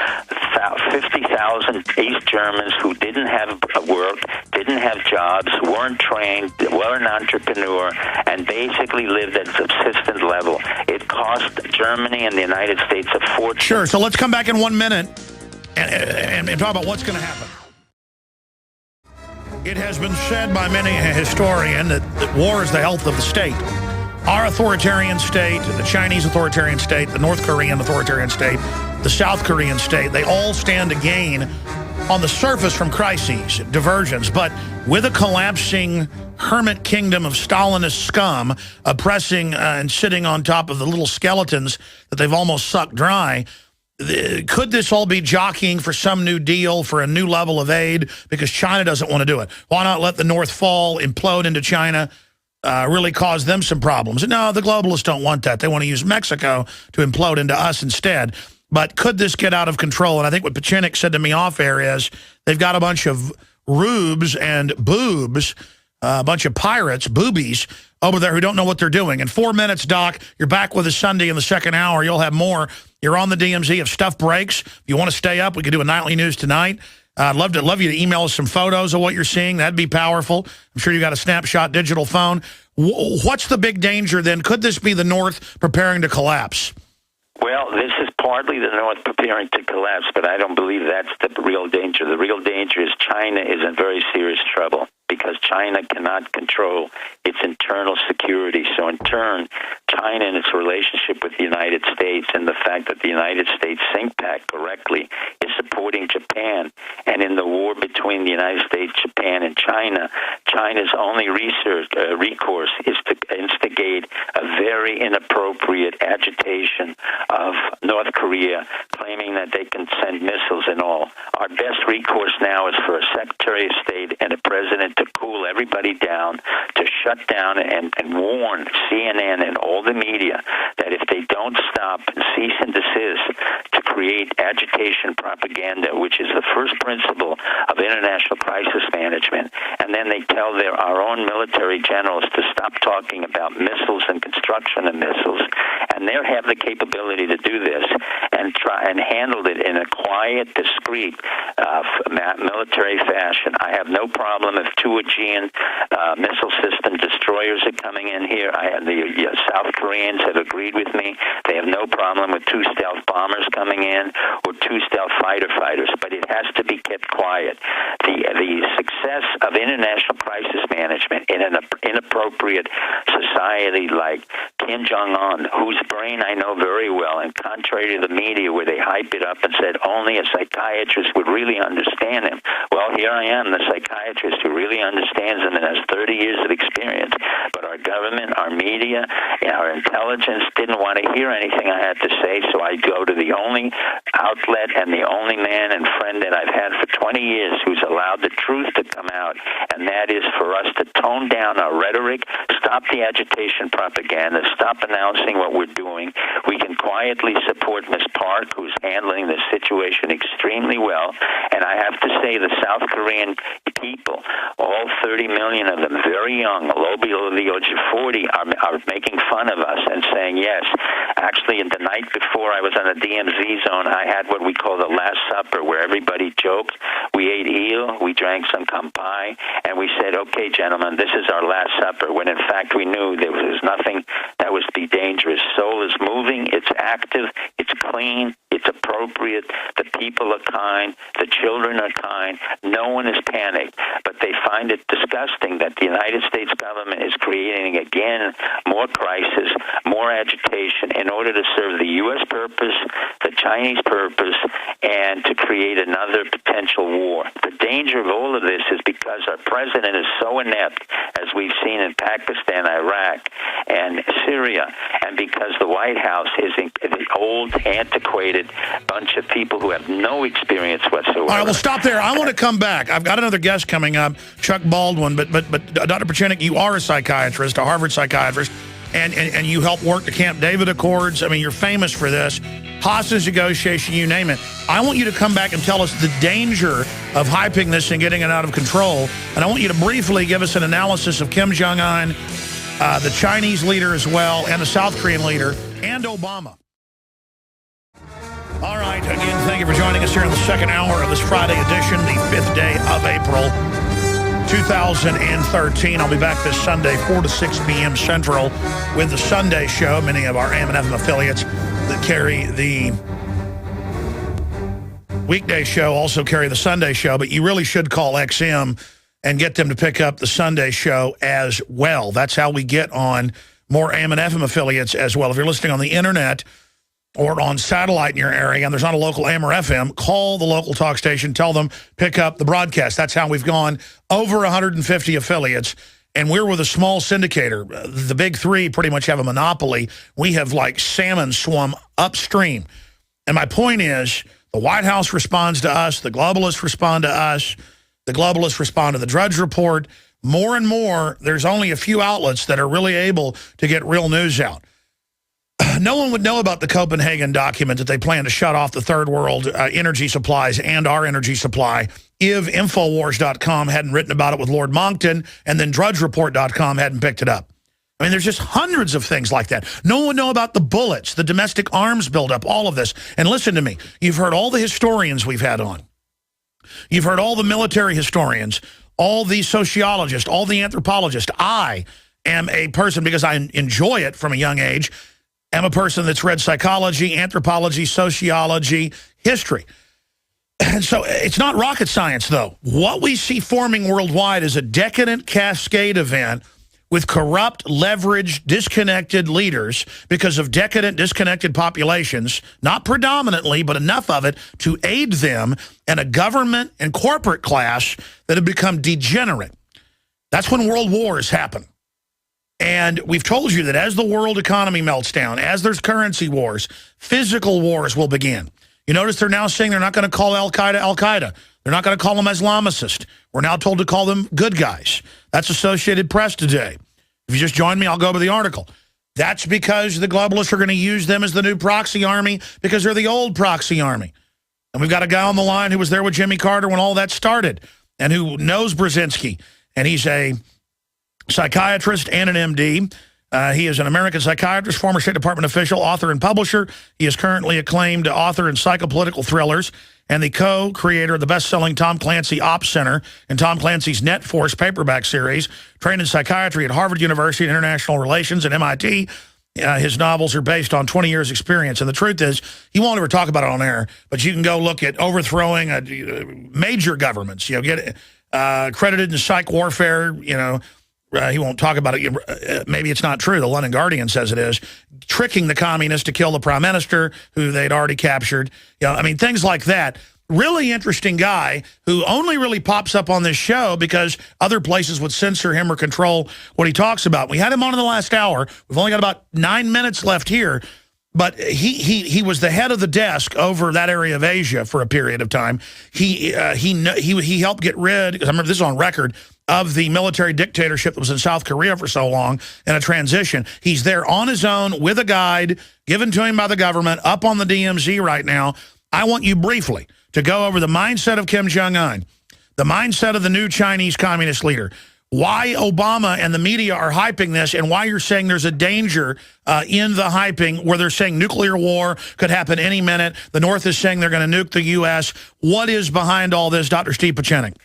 50,000 East Germans who didn't have work, didn't have jobs, weren't trained, weren't entrepreneur, and basically lived at subsistent level. It cost Germany and the United States a fortune. Sure, so let's come back in 1 minute and talk about what's going to happen. It has been said by many a historian that war is the health of the state. Our authoritarian state, the Chinese authoritarian state, the North Korean authoritarian state, the South Korean state, they all stand to gain on the surface from crises, diversions, but with a collapsing hermit kingdom of Stalinist scum oppressing and sitting on top of the little skeletons that they've almost sucked dry, could this all be jockeying for some new deal, for a new level of aid, because China doesn't want to do it? Why not let the North fall, implode into China, really cause them some problems? No, the globalists don't want that. They want to use Mexico to implode into us instead. But could this get out of control? And I think what Pieczenik said to me off air is they've got a bunch of rubes and boobs, a bunch of pirates, boobies, over there who don't know what they're doing. In 4 minutes, Doc, you're back with us Sunday in the second hour. You'll have more. You're on the DMZ. If stuff breaks, if you want to stay up, we could do a nightly news tonight. I'd love you to email us some photos of what you're seeing. That'd be powerful. I'm sure you got a snapshot digital phone. What's the big danger then? Could this be the North preparing to collapse? Well, this is partly the North preparing to collapse, but I don't believe that's the real danger. The real danger is China is in very serious trouble because China cannot control its internal security. So in turn, China and its relationship with the United States and the fact that the United States think back correctly is supporting Japan. And in the war between the United States, Japan, and China, China's only recourse is to instigate a very inappropriate agitation of North Korea, claiming that they can send missiles and all. Our best recourse now is for a Secretary of State and a president to cool everybody down, to shut down and warn CNN and all the media that if they don't stop and cease and desist to create agitation propaganda, which is the first principle of international crisis management, and then they tell our own military generals to stop talking about missiles and construction of missiles, and they have the capability to do this and try and handle it in a quiet, discreet military fashion. I have no problem if two Aegean missile system destroyers are coming in here. The South Koreans have agreed with me. They have no problem with two stealth bombers coming in or two stealth fighter fighters, but it has to be kept quiet. The success of international crisis management in an inappropriate society like Kim Jong-un, whose brain I know very well, and contrary to the media where they hype it up and said only a psychiatrist would really understand him. Well, here I am, the psychiatrist who really understands him and has 30 years of experience. But our government, our media, and our intelligence didn't want to hear anything I had to say, so I go to the only outlet and the only man and friend that I've had for 20 years who's allowed the truth to come out, and that is for us to tone down our rhetoric, stop the agitation propaganda, stop announcing what we're doing. We can quietly support Ms. Park, who's handling this situation extremely well, and I have to say the South Korean people, all 30 million of them, very young, low below the age of 40, are making fun of us and saying, yes, actually the night before I was on the DMZ zone, I had what we call the Last Supper, where everybody joked. We ate eel, we drank some kampai, and we said, okay, gentlemen, this is our Last Supper, when in fact we knew there was nothing that was to be dangerous. Seoul is moving, it's active, it's clean, it's appropriate, the people are kind, the children are kind, no one is panicked, but they find it disgusting that the United States government is creating again more crisis, more agitation in order to serve the U.S. purpose, the Chinese purpose, and to create another potential war. The danger of all of this is because our president is so inept, as we've seen in Pakistan, Iraq, and Syria, and because the White House is the old, antiquated bunch of people who have no experience whatsoever. All right, well, stop there. I want to come back. I've got another guest coming up, Chuck Baldwin, but Dr. Pieczenik, you are a psychiatrist, a Harvard psychiatrist, and you help work the Camp David Accords. I mean, you're famous for this. Hostage negotiation, you name it. I want you to come back and tell us the danger of hyping this and getting it out of control. And I want you to briefly give us an analysis of Kim Jong-un, the Chinese leader as well, and the South Korean leader, and Obama. All right, again, thank you for joining us here in the second hour of this Friday edition, the 5th day of April, 2013. I'll be back this Sunday, 4 to 6 p.m. Central, with the Sunday show. Many of our AM and FM affiliates that carry the weekday show also carry the Sunday show, but you really should call XM and get them to pick up the Sunday show as well. That's how we get on more AM and FM affiliates as well. If you're listening on the internet or on satellite in your area and there's not a local AM or FM, call the local talk station, tell them, pick up the broadcast. That's how we've gone over 150 affiliates, and we're with a small syndicator. The big three pretty much have a monopoly. We have like salmon swum upstream. And my point is, the White House responds to us, the globalists respond to us, the globalists respond to the Drudge Report. More and more, there's only a few outlets that are really able to get real news out. No one would know about the Copenhagen document that they plan to shut off the third world energy supplies and our energy supply if Infowars.com hadn't written about it with Lord Monckton and then DrudgeReport.com hadn't picked it up. I mean, there's just hundreds of things like that. No one would know about the bullets, the domestic arms buildup, all of this. And listen to me. You've heard all the historians we've had on. You've heard all the military historians, all the sociologists, all the anthropologists. I am a person, because I enjoy it from a young age, am a person that's read psychology, anthropology, sociology, history. And so it's not rocket science, though. What we see forming worldwide is a decadent cascade event with corrupt, leveraged, disconnected leaders because of decadent, disconnected populations, not predominantly, but enough of it to aid them, and a government and corporate class that have become degenerate. That's when world wars happen. And we've told you that as the world economy melts down, as there's currency wars, physical wars will begin. You notice they're now saying they're not going to call Al-Qaeda Al-Qaeda. They're not going to call them Islamicist. We're now told to call them good guys. That's Associated Press today. If you just join me, I'll go over the article. That's because the globalists are going to use them as the new proxy army because they're the old proxy army. And we've got a guy on the line who was there with Jimmy Carter when all that started and who knows Brzezinski. And he's a psychiatrist and an MD. He is an American psychiatrist, former State Department official, author, and publisher. He is currently acclaimed author in psychopolitical thrillers and the co-creator of the best-selling Tom Clancy Ops Center and Tom Clancy's Net Force paperback series, trained in psychiatry at Harvard University and International Relations at MIT. His novels are based on 20 years' experience. And the truth is, he won't ever talk about it on air, but you can go look at overthrowing major governments, get credited in psych warfare, he won't talk about it. Maybe it's not true. The London Guardian says it is. Tricking the communists to kill the prime minister, who they'd already captured. Things like that. Really interesting guy who only really pops up on this show because other places would censor him or control what he talks about. We had him on in the last hour. We've only got about 9 minutes left here. But he was the head of the desk over that area of Asia for a period of time. He helped get rid, because I remember this is on record, of the military dictatorship that was in South Korea for so long in a transition. He's there on his own with a guide given to him by the government up on the DMZ right now. I want you briefly to go over the mindset of Kim Jong-un, the mindset of the new Chinese communist leader, why Obama and the media are hyping this, and why you're saying there's a danger in the hyping where they're saying nuclear war could happen any minute. The North is saying they're going to nuke the U.S. What is behind all this, Dr. Steve Pieczenik?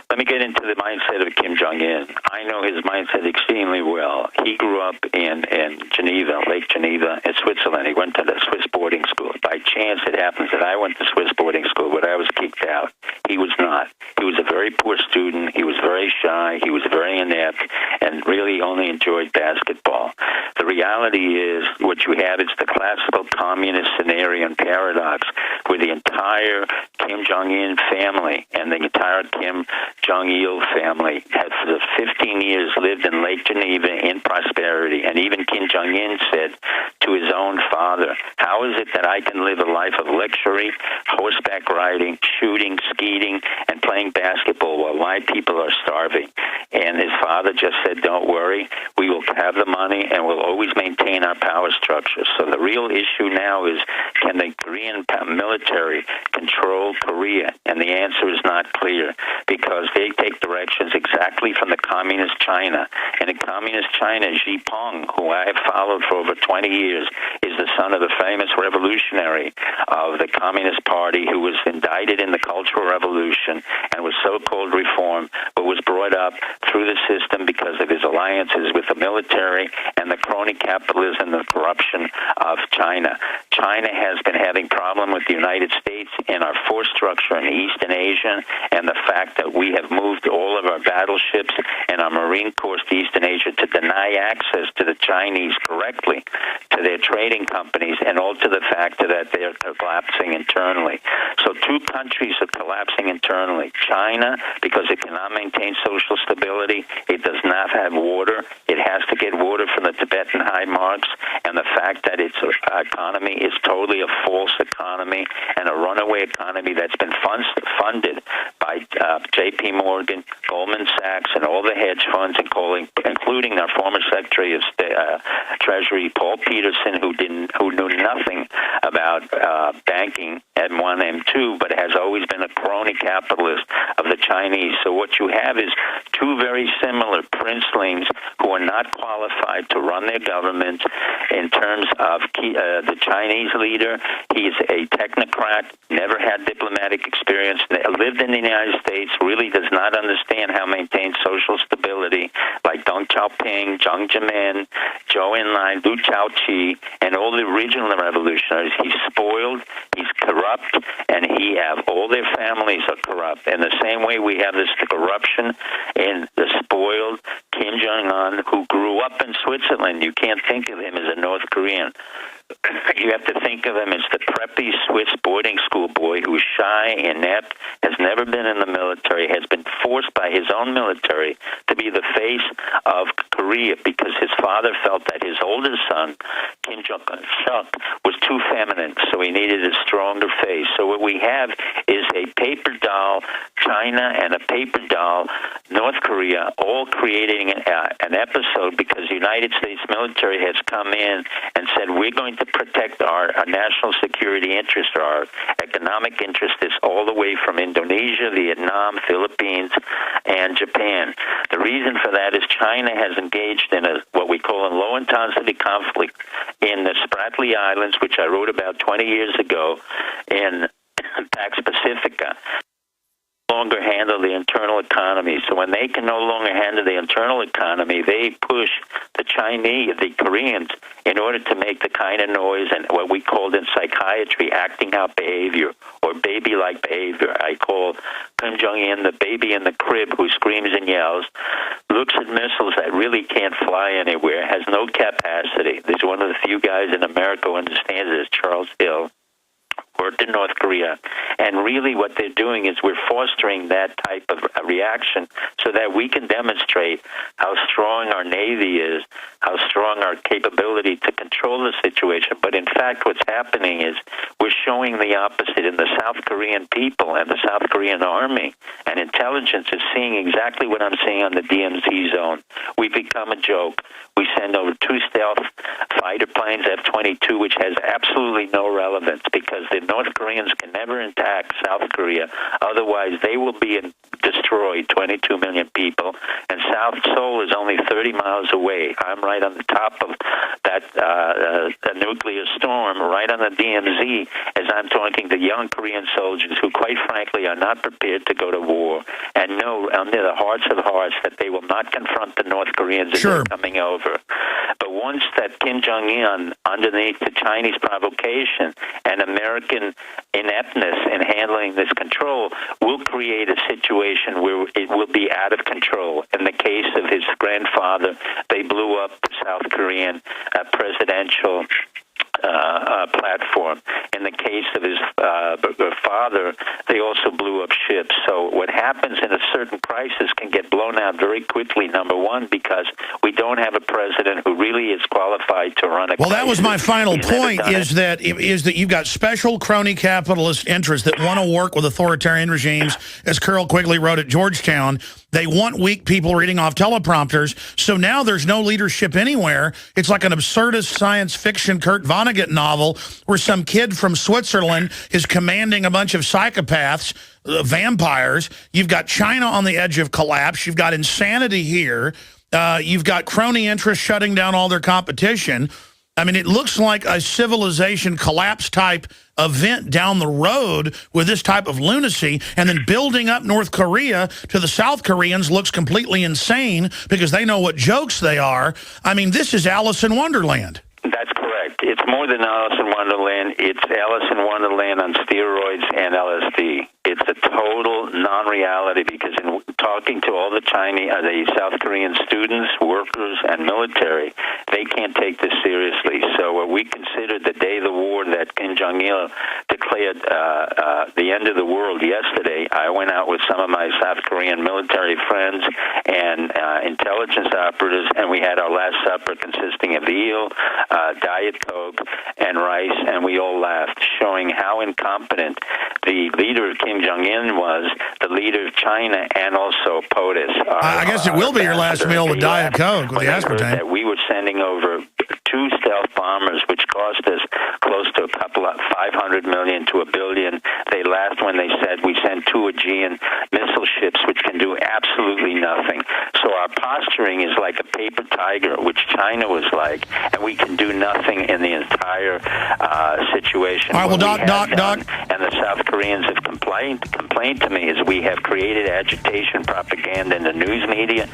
Let me get into the mindset of Kim Jong-un. I know his mindset extremely well. He grew up in Geneva, Lake Geneva, in Switzerland. He went to the Swiss boarding school. By chance, it happens that I went to Swiss boarding school, but I was kicked out. He was not. He was a very poor student. He was very shy. He was very inept and really only enjoyed basketball. The reality is what you have is the classical communist scenario and paradox where the entire Kim Jong-un family and the entire Kim Jong-il family had for the 15 years lived in Lake Geneva in prosperity. And even Kim Jong-un said to his own father, how is it that I can live a life of luxury, horseback riding, shooting, skiing, and playing basketball while my people are starving? And his father just said, don't worry, we will have the money and we'll always maintain our power structure. So the real issue now is, can the Korean military control Korea? And the answer is not clear, because they take directions exactly from the communist China. And in communist China, Xi Jinping, who I have followed for over 20 years, is the son of the famous revolutionary of the Communist Party who was indicted in the Cultural Revolution and was so-called reform, but was brought up through the system because of his alliances with the military and the crony capitalism and corruption of China. China has been having problem with the United States in our force structure in Eastern Asia, and the fact that we have moved all of our battleships and our Marine Corps to Eastern Asia to deny access to the Chinese correctly, to their trading companies, and also the fact that they are collapsing internally. So two countries are collapsing internally. China, because it cannot maintain social stability, it does not have water. It has to get water from the Tibetan high marks, and the fact that its economy is totally a false economy and a runaway economy that's been funded by J.P. Morgan, Goldman Sachs, and all the hedge funds, including our former Secretary of Treasury, Paul Peterson, who about banking, M1, M2, but has always been a crony capitalist of the Chinese. So what you have is two very similar princelings who are not qualified to run their government. In terms of the Chinese leader, he's a technocrat, never had diplomatic experience, lived in the United States, really does not understand how to maintain social stability, like Deng Xiaoping, Jiang Zemin, Zhou Enlai, Liu Shaoqi, and all the original revolutionaries. He's spoiled, he's corrupt, and all their families are corrupt. In the same way we have this corruption in the spoiled Kim Jong-un, who grew up in Switzerland. You can't think of him as a North Korean. You have to think of him as the preppy Swiss boarding school boy who's shy, inept, has never been in the military, has been forced by his own military to be the face of Korea because his father felt that his oldest son, Kim Jong-un, was too feminine, so he needed a stronger face. So what we have is a paper doll China and a paper doll North Korea, all creating an episode because the United States military has come in and said, we're going to protect our national security interests, our economic interests, all the way from Indonesia, Vietnam, Philippines, and Japan. The reason for that is China has engaged in what we call a low-intensity conflict in the Spratly Islands, which I wrote about 20 years ago, in Pax Pacifica. Longer handle the internal economy. So when they can no longer handle the internal economy, they push the Chinese, the Koreans, in order to make the kind of noise and what we called in psychiatry acting out behavior or baby-like behavior. I call Kim Jong-un the baby in the crib who screams and yells, looks at missiles that really can't fly anywhere, has no capacity. There's one of the few guys in America who understands it, Charles Hill, worked in North Korea. And really what they're doing is we're fostering that type of reaction so that we can demonstrate how strong our Navy is, how strong our capability to control the situation. But in fact, what's happening is we're showing the opposite. In the South Korean people and the South Korean Army and intelligence is seeing exactly what I'm seeing on the DMZ zone. We've become a joke. We send over 2 stealth fighter planes, F-22, which has absolutely no relevance because the North Koreans can never attack South Korea. Otherwise, they will be destroyed, 22 million people. And South Seoul is only 30 miles away. I'm right on the top of that nuclear storm, right on the DMZ, as I'm talking to young Korean soldiers who, quite frankly, are not prepared to go to war and know under the hearts of hearts that they will not confront the North Koreans as they're coming over. But once that Kim Jong-un, underneath the Chinese provocation and American ineptness in handling this control, will create a situation where it will be out of control. In the case of his grandfather, they blew up the South Korean presidential platform. In the case of his father, they also blew up ships. So what happens in a certain crisis can get blown out very quickly, number one, because we don't have a president who really is qualified to run a crisis. Well, that was my final point, is that you've got special crony capitalist interests that want to work with authoritarian regimes, as Carol Quigley wrote at Georgetown. They want weak people reading off teleprompters. So now there's no leadership anywhere. It's like an absurdist science fiction Kurt Vonnegut novel where some kid from Switzerland is commanding a bunch of psychopaths, vampires. You've got China on the edge of collapse. You've got insanity here. You've got crony interests shutting down all their competition. I mean, it looks like a civilization collapse type event down the road with this type of lunacy, and then building up North Korea to the South Koreans looks completely insane because they know what jokes they are. I mean, this is Alice in Wonderland. That's correct. It's more than Alice in Wonderland. It's Alice in Wonderland on steroids and LSD. It's a total non-reality because in talking to all the the South Korean students, workers, and military, they can't take this seriously. So we considered the day of the war that Kim Jong-il declared the end of the world yesterday. I went out with some of my South Korean military friends and intelligence operatives, and we had our last supper consisting of eel, Diet Coke, and rice, and we all laughed, showing how incompetent the leader of Kim Jong-un was, the leader of China, and also POTUS. I guess it will be your last meal with Diet Coke with the aspartame. That we were sending over 2 stealth bombers, which cost us close to $5 $500 million to $1 billion. They laughed when they said we sent 2 Aegean missile ships, which can do absolutely nothing. So our posturing is like a paper tiger, which China was like, and we can do nothing in the entire situation. All right, well, Doc, and the South Koreans have complained to me is we have created agitation propaganda in the news media.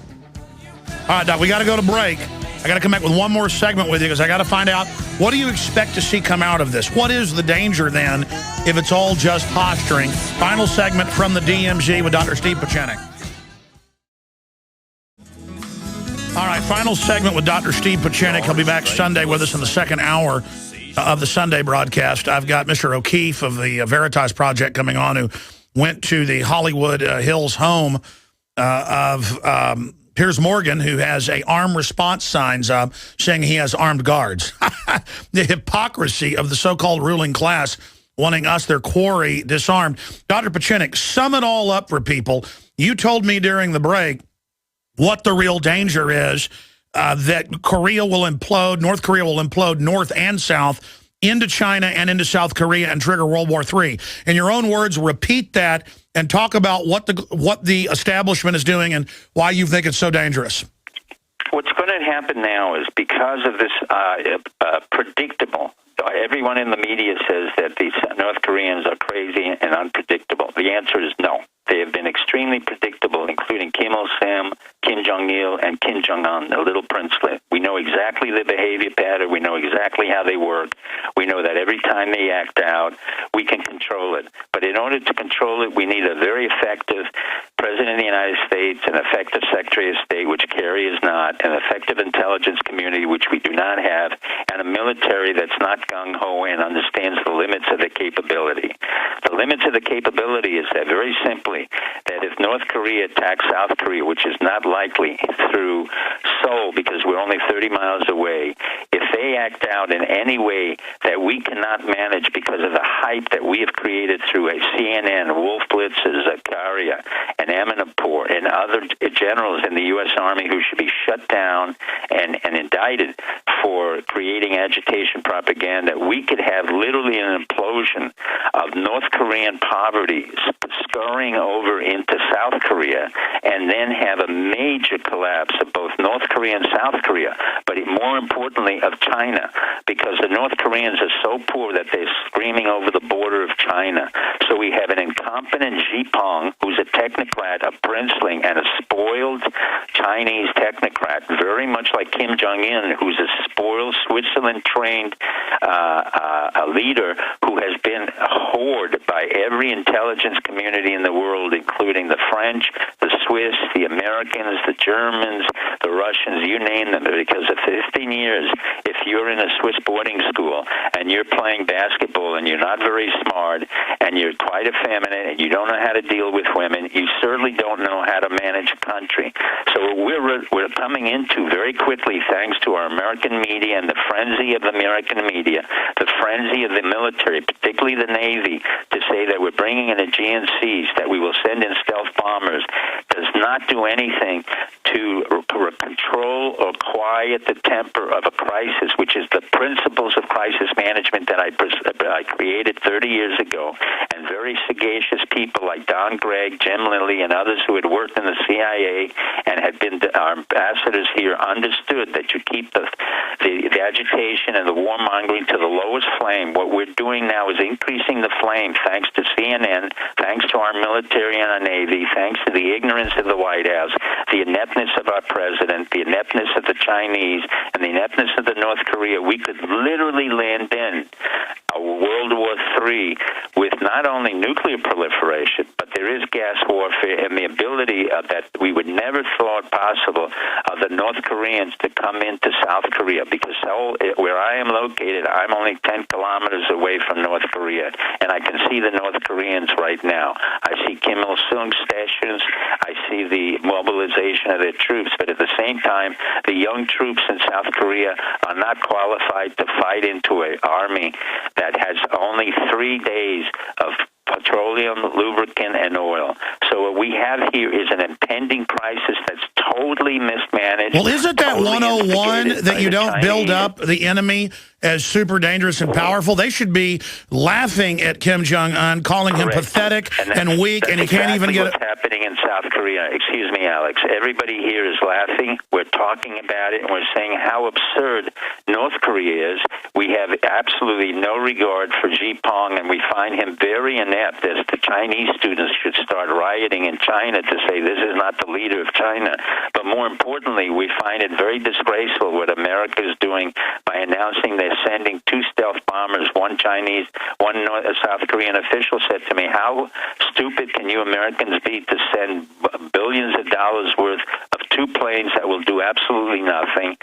All right, Doc, we got to go to break. I got to come back with one more segment with you because I got to find out, what do you expect to see come out of this? What is the danger then if it's all just posturing? Final segment from the DMZ with Dr. Steve Pieczenik. All right, final segment with Dr. Steve Pieczenik. He'll be back Sunday with us in the second hour of the Sunday broadcast. I've got Mr. O'Keefe of the Veritas Project coming on, who went to the Hollywood Hills home of Piers Morgan, who has a armed response signs up saying he has armed guards. The hypocrisy of the so-called ruling class wanting us, their quarry, disarmed. Dr. Pieczenik, sum it all up for people. You told me during the break what the real danger is, that Korea will implode, North Korea will implode north and south into China and into South Korea and trigger World War III. In your own words, repeat that and talk about what the establishment is doing and why you think it's so dangerous. What's going to happen now is because of this predictable, everyone in the media says that these North Koreans are crazy and unpredictable. The answer is no. They have been extremely predictable, including Kim Il-sung, Kim Jong-il, and Kim Jong-un, the little princelet. We know exactly the behavior pattern. We know exactly how they work. We know that every time they act out, we can control it. But in order to control it, we need a very effective President of the United States, an effective Secretary of State, which Kerry is not, an effective intelligence community, which we do not have, and a military that's not gung-ho and understands the limits of the capability. The limits of the capability is that, very simply, that if North Korea attacks South Korea, which is not likely through Seoul because we're only 30 miles away, if they act out in any way that we cannot manage because of the hype that we have created through a CNN, Wolf Blitzes, Zakaria, and Amanpour, and other generals in the U.S. Army who should be shut down and indicted for creating agitation propaganda, we could have literally an implosion of North Korean poverty scurrying over into South Korea, and then have a major collapse of both North Korea and South Korea, but more importantly of China, because the North Koreans are so poor that they're screaming over the border of China. So we have an incompetent Xipeng, who's a technocrat, a princeling, and a spoiled Chinese technocrat, very much like Kim Jong-un, who's a spoiled Switzerland-trained leader who has been whored by every intelligence community in the world, including the French, the Swiss, the Americans, the Germans, the Russians, you name them, because of 15 years, if you're in a Swiss boarding school and you're playing basketball and you're not very smart and you're quite effeminate and you don't know how to deal with women, you certainly don't know how to manage a country. So we're coming into very quickly, thanks to our American media and the frenzy of the American media, the frenzy of the military, particularly the Navy, to say that we're bringing in Aegean seas, that we will send in stealth bombers, does not do anything to control or quiet the temper of a crisis, which is the principles of crisis management that I created 30 years ago. And very sagacious people like Don Gregg, Jim Lilly, and others who had worked in the CIA and had been our ambassadors here understood that you keep the agitation and the warmongering to the lowest flame. What we're doing now is increasing the flame, thanks to CNN, thanks to our military and our Navy, thanks to the ignorance of the White House, the ineptness of our president, the ineptness of the Chinese, and the ineptness of the North Korea. We could literally land in a World War III with not only nuclear proliferation, but there is gas warfare and the ability that we would never thought possible of the North Koreans to come into South Korea, because Seoul, where I am located, I'm only 10 kilometers away from North Korea, and I can see the North Koreans right now. I see Kim Il-sung's stations. I see the mobilization of their troops, but at the same time, the young troops in South Korea are not qualified to fight into an army that has only 3 days of petroleum, lubricant, and oil. So what we have here is an impending crisis that's totally mismanaged. Well, isn't that totally 101 instigated that by you the don't build Chinese. up the enemy as super dangerous and powerful? They should be laughing at Kim Jong-un, calling him Correct. pathetic and weak, and he can't even get what's happening in South Korea. Excuse me, Alex. Everybody here is laughing. We're talking about it, and we're saying how absurd North Korea is. We have absolutely no regard for Xi Peng, and we find him very inept, as the Chinese students should start rioting in China to say this is not the leader of China. But more importantly, we find it very disgraceful what America is doing by announcing they're sending 2 stealth bombers, one Chinese, one South Korean official said to me, how stupid can you Americans be to send billions of dollars worth of 2 planes that will do absolutely nothing,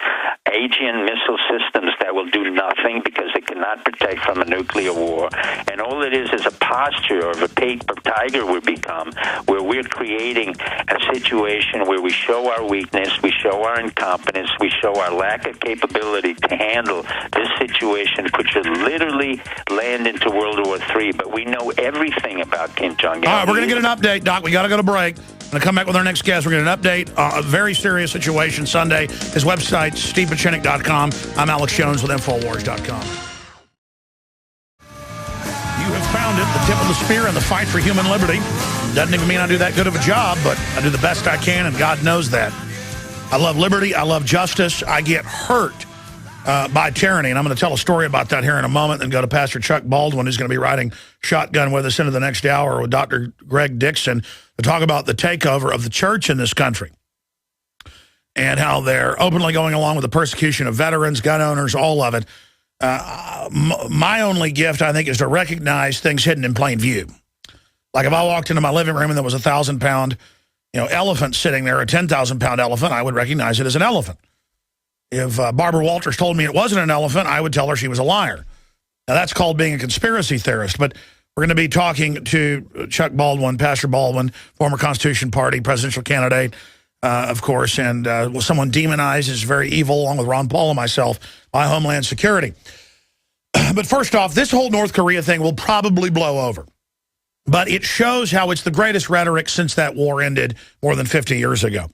Aegean missile systems that will do nothing because it cannot protect from a nuclear war, and all it is a posture of a paper tiger would become, where we're creating a situation where we show our weakness, we show our incompetence, we show our lack of capability to handle this situation, which should literally land into World War III. But we know everything about Kim Jong-un. All right, we're going to get an update, Doc. We got to go to break. I'm going to come back with our next guest. We're going to get an update. A very serious situation Sunday. His website, stevepieczenik.com. I'm Alex Jones with Infowars.com. You have found it, the tip of the spear in the fight for human liberty. Doesn't even mean I do that good of a job, but I do the best I can, and God knows that. I love liberty. I love justice. I get hurt by tyranny, and I'm going to tell a story about that here in a moment, and go to Pastor Chuck Baldwin, who's going to be riding shotgun with us into the next hour with Dr. Greg Dixon to talk about the takeover of the church in this country and how they're openly going along with the persecution of veterans, gun owners, all of it. My only gift, I think, is to recognize things hidden in plain view. Like if I walked into my living room and there was a 1,000-pound, elephant sitting there, a 10,000-pound elephant, I would recognize it as an elephant. If Barbara Walters told me it wasn't an elephant, I would tell her she was a liar. Now, that's called being a conspiracy theorist. But we're going to be talking to Chuck Baldwin, Pastor Baldwin, former Constitution Party presidential candidate, of course, and someone demonized as very evil, along with Ron Paul and myself, by Homeland Security. But first off, this whole North Korea thing will probably blow over. But it shows how it's the greatest rhetoric since that war ended more than 50 years ago.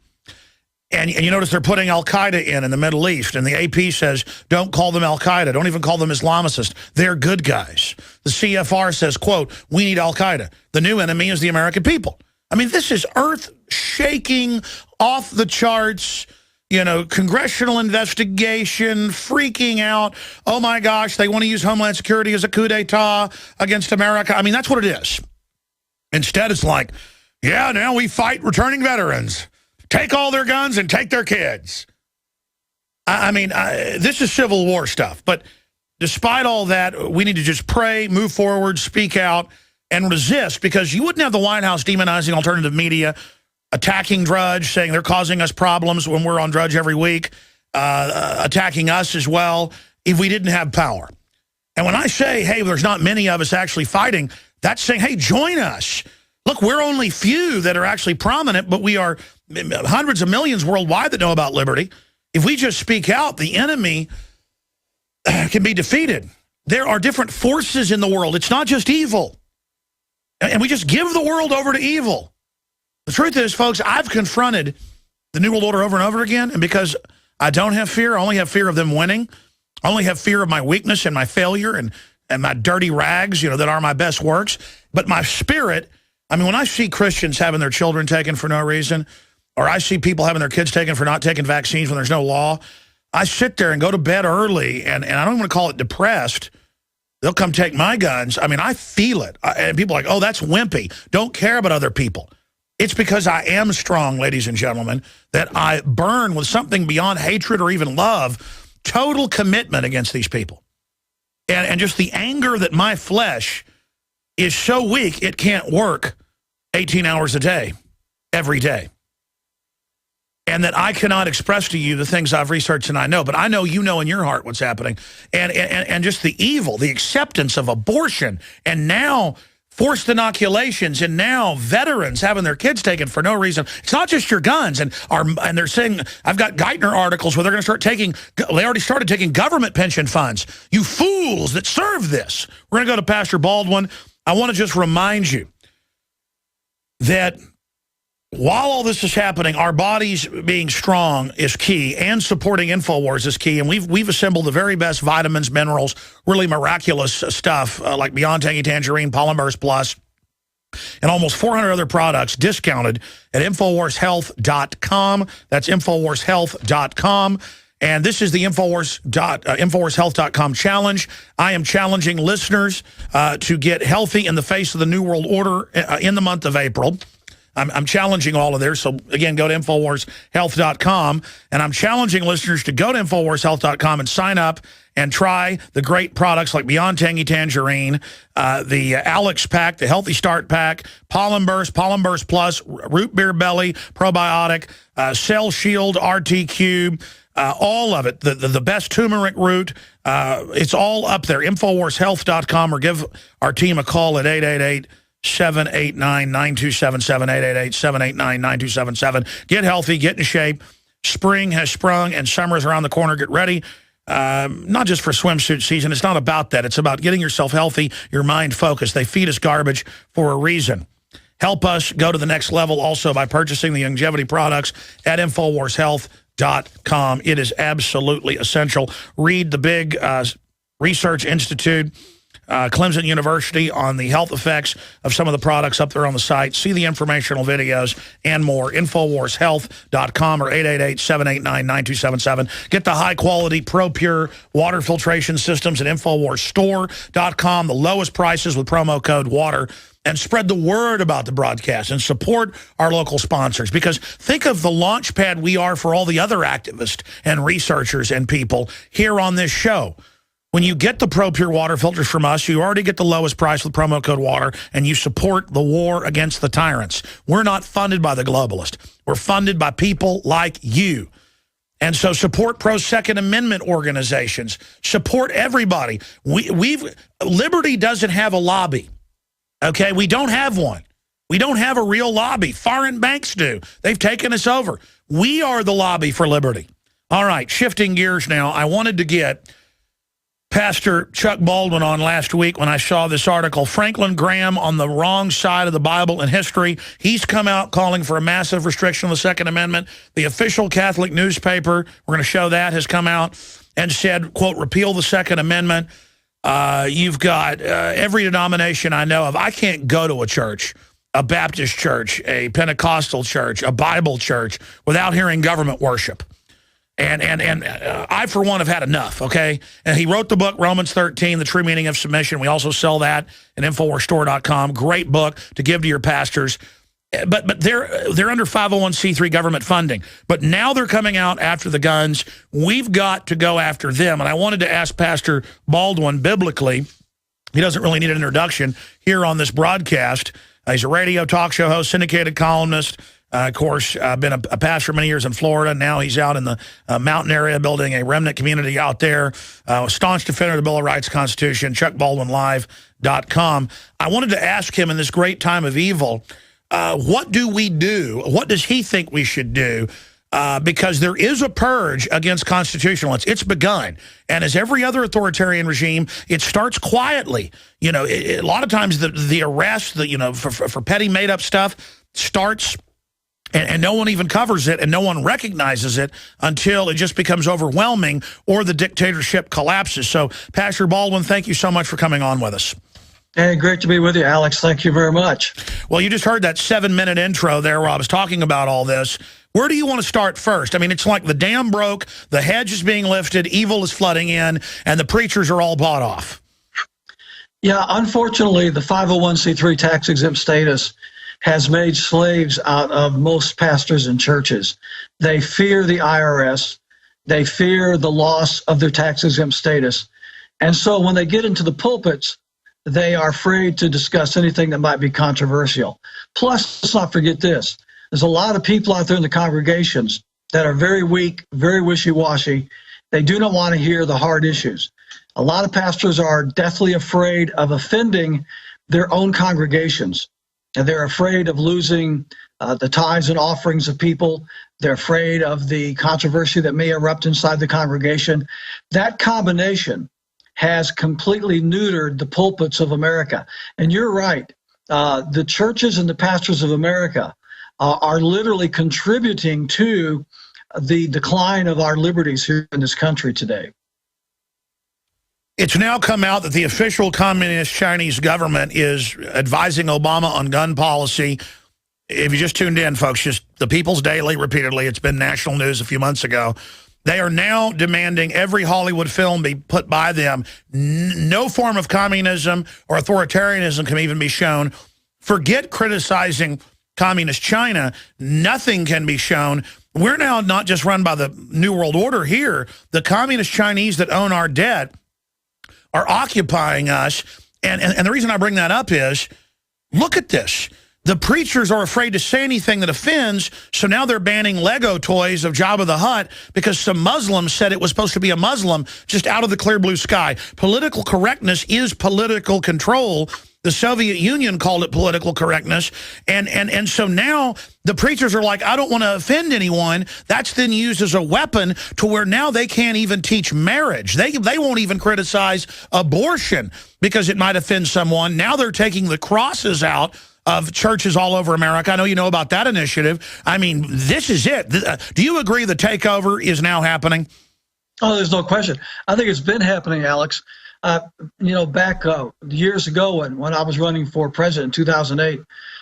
And you notice they're putting al-Qaeda in the Middle East, and the AP says, don't call them al-Qaeda, don't even call them Islamicists. They're good guys. The CFR says, quote, we need al-Qaeda. The new enemy is the American people. I mean, this is earth-shaking, off-the-charts, congressional investigation, freaking out. Oh, my gosh, they want to use Homeland Security as a coup d'etat against America. I mean, that's what it is. Instead, it's like, yeah, now we fight returning veterans. Take all their guns and take their kids. I mean, this is Civil War stuff. But despite all that, we need to just pray, move forward, speak out, and resist, because you wouldn't have the White House demonizing alternative media, attacking Drudge, saying they're causing us problems when we're on Drudge every week, attacking us as well, if we didn't have power. And when I say, hey, there's not many of us actually fighting, that's saying, hey, join us. Look, we're only few that are actually prominent, but we are hundreds of millions worldwide that know about liberty. If we just speak out, the enemy can be defeated. There are different forces in the world. It's not just evil. And we just give the world over to evil. The truth is, folks, I've confronted the New World Order over and over again, and because I don't have fear, I only have fear of them winning. I only have fear of my weakness and my failure and my dirty rags, that are my best works. But my spirit, I mean, when I see Christians having their children taken for no reason, or I see people having their kids taken for not taking vaccines when there's no law, I sit there and go to bed early, and I don't want to call it depressed. They'll come take my guns. I mean, I feel it. And people are like, oh, that's wimpy. Don't care about other people. It's because I am strong, ladies and gentlemen, that I burn with something beyond hatred or even love, total commitment against these people. And just the anger that my flesh is so weak, it can't work 18 hours a day, every day. And that I cannot express to you the things I've researched and I know, but I know you know in your heart what's happening. And just the evil, the acceptance of abortion, and now forced inoculations, and now veterans having their kids taken for no reason. It's not just your guns. And they're saying, I've got Geithner articles where they're going to start taking, they already started taking government pension funds. You fools that serve this. We're going to go to Pastor Baldwin. I want to just remind you that while all this is happening, our bodies being strong is key, and supporting InfoWars is key. And we've assembled the very best vitamins, minerals, really miraculous stuff like Beyond Tangy Tangerine, Polymers Plus, and almost 400 other products discounted at InfoWarsHealth.com. That's InfoWarsHealth.com. And this is the InfoWarsHealth.com challenge. I am challenging listeners to get healthy in the face of the New World Order in the month of April. I'm challenging all of this. So, again, go to InfoWarsHealth.com. And I'm challenging listeners to go to InfoWarsHealth.com and sign up and try the great products like Beyond Tangy Tangerine, the Alex Pack, the Healthy Start Pack, Pollen Burst Plus, Root Beer Belly, Probiotic, Cell Shield, RT Cube, all of it, the best turmeric root. It's all up there, InfoWarsHealth.com, or give our team a call at 888-789-9277, 888-789-9277. Get healthy, get in shape. Spring has sprung and summer is around the corner. Get ready, not just for swimsuit season. It's not about that. It's about getting yourself healthy, your mind focused. They feed us garbage for a reason. Help us go to the next level also by purchasing the longevity products at InfoWarsHealth.com. It is absolutely essential. Read the big Research Institute, Clemson University, on the health effects of some of the products up there on the site. See the informational videos and more. InfoWarsHealth.com or 888-789-9277. Get the high-quality ProPure water filtration systems at InfoWarsStore.com. The lowest prices with promo code WATER. And spread the word about the broadcast and support our local sponsors. Because think of the launch pad we are for all the other activists and researchers and people here on this show. When you get the ProPure water filters from us, you already get the lowest price with promo code WATER, and you support the war against the tyrants. We're not funded by the globalists. We're funded by people like you. And so support pro-Second Amendment organizations. Support everybody. Liberty doesn't have a lobby. Okay, we don't have one. We don't have a real lobby. Foreign banks do. They've taken us over. We are the lobby for liberty. All right, shifting gears now. I wanted to get Pastor Chuck Baldwin on last week when I saw this article, Franklin Graham on the wrong side of the Bible and history. He's come out calling for a massive restriction of the Second Amendment. The official Catholic newspaper, we're going to show that, has come out and said, quote, repeal the Second Amendment. You've got every denomination I know of. I can't go to a church, a Baptist church, a Pentecostal church, a Bible church, without hearing government worship. And I, for one, have had enough, okay? And he wrote the book, Romans 13, The True Meaning of Submission. We also sell that at InfoWarsStore.com. Great book to give to your pastors. But they're under 501c3 government funding. But now they're coming out after the guns. We've got to go after them. And I wanted to ask Pastor Baldwin biblically. He doesn't really need an introduction here on this broadcast. He's a radio talk show host, syndicated columnist. Of course, been a pastor many years in Florida. Now he's out in the mountain area building a remnant community out there. Staunch defender of the Bill of Rights, Constitution, ChuckBaldwinLive.com. I wanted to ask him in this great time of evil, what do we do? What does he think we should do? Because there is a purge against constitutionalists. It's begun. And as every other authoritarian regime, it starts quietly. You know, a lot of times the arrest, for petty made-up stuff starts, and no one even covers it, and no one recognizes it until it just becomes overwhelming or the dictatorship collapses. So, Pastor Baldwin, thank you so much for coming on with us. Hey, great to be with you, Alex. Thank you very much. Well, you just heard that 7-minute intro there where I was talking about all this. Where do you want to start first? I mean, it's like the dam broke, the hedge is being lifted, evil is flooding in, and the preachers are all bought off. Yeah, unfortunately, the 501c3 tax-exempt status has made slaves out of most pastors and churches. They fear the IRS. They fear the loss of their tax-exempt status. And so when they get into the pulpits, they are afraid to discuss anything that might be controversial. Plus, let's not forget this. There's a lot of people out there in the congregations that are very weak, very wishy-washy. They do not want to hear the hard issues. A lot of pastors are deathly afraid of offending their own congregations. And they're afraid of losing the tithes and offerings of people. They're afraid of the controversy that may erupt inside the congregation. That combination has completely neutered the pulpits of America. And you're right. The churches and the pastors of America are literally contributing to the decline of our liberties here in this country today. It's now come out that the official communist Chinese government is advising Obama on gun policy. If you just tuned in, folks, just the People's Daily repeatedly, it's been national news a few months ago. They are now demanding every Hollywood film be put by them. No form of communism or authoritarianism can even be shown. Forget criticizing communist China. Nothing can be shown. We're now not just run by the New World Order here. The communist Chinese that own our debt are occupying us. And the reason I bring that up is, look at this. The preachers are afraid to say anything that offends, so now they're banning Lego toys of Jabba the Hutt because some Muslims said it was supposed to be a Muslim just out of the clear blue sky. Political correctness is political control. The Soviet Union called it political correctness. And so now the preachers are like, I don't want to offend anyone. That's then used as a weapon to where now they can't even teach marriage. They won't even criticize abortion because it might offend someone. Now they're taking the crosses out of churches all over America. I know you know about that initiative. I mean, this is it. Do you agree the takeover is now happening? Oh, there's no question. I think it's been happening, Alex. Back years ago when I was running for president in 2008,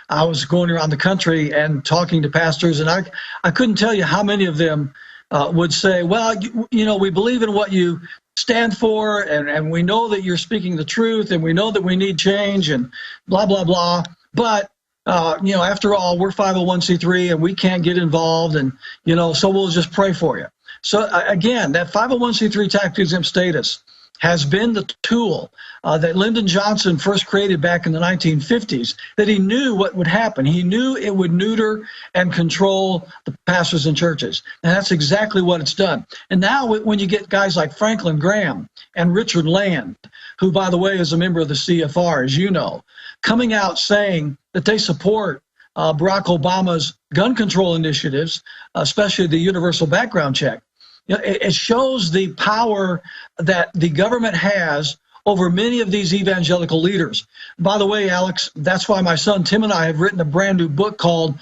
I was going around the country and talking to pastors, and I couldn't tell you how many of them would say, well, we believe in what you stand for, and we know that you're speaking the truth, and we know that we need change, and blah, blah, blah. But, after all, we're 501c3 and we can't get involved, and, so we'll just pray for you. So, again, that 501c3 tax-exempt status has been the tool that Lyndon Johnson first created back in the 1950s, that he knew what would happen. He knew it would neuter and control the pastors and churches. And that's exactly what it's done. And now when you get guys like Franklin Graham and Richard Land, who, by the way, is a member of the CFR, as you know, coming out saying that they support Barack Obama's gun control initiatives, especially the universal background check, it shows the power that the government has over many of these evangelical leaders. By the way, Alex, that's why my son Tim and I have written a brand new book called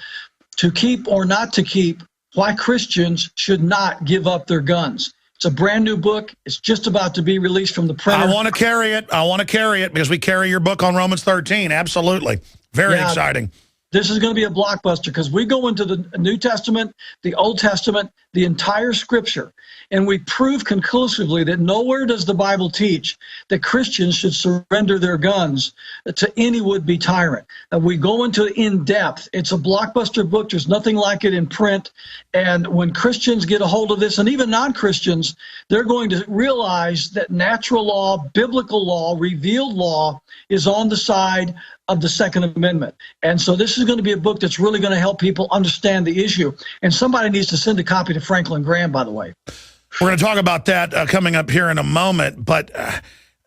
To Keep or Not to Keep, Why Christians Should Not Give Up Their Guns. It's a brand new book. It's just about to be released from the printer. I want to carry it. I want to carry it because we carry your book on Romans 13. Absolutely. Very exciting. This is going to be a blockbuster because we go into the New Testament, the Old Testament, the entire Scripture, and we prove conclusively that nowhere does the Bible teach that Christians should surrender their guns to any would-be tyrant. We go into it in depth. It's a blockbuster book. There's nothing like it in print. And when Christians get a hold of this, and even non-Christians, they're going to realize that natural law, biblical law, revealed law is on the side of the Second Amendment. And so this is going to be a book that's really going to help people understand the issue. And somebody needs to send a copy to Franklin Graham, by the way. We're going to talk about that coming up here in a moment, but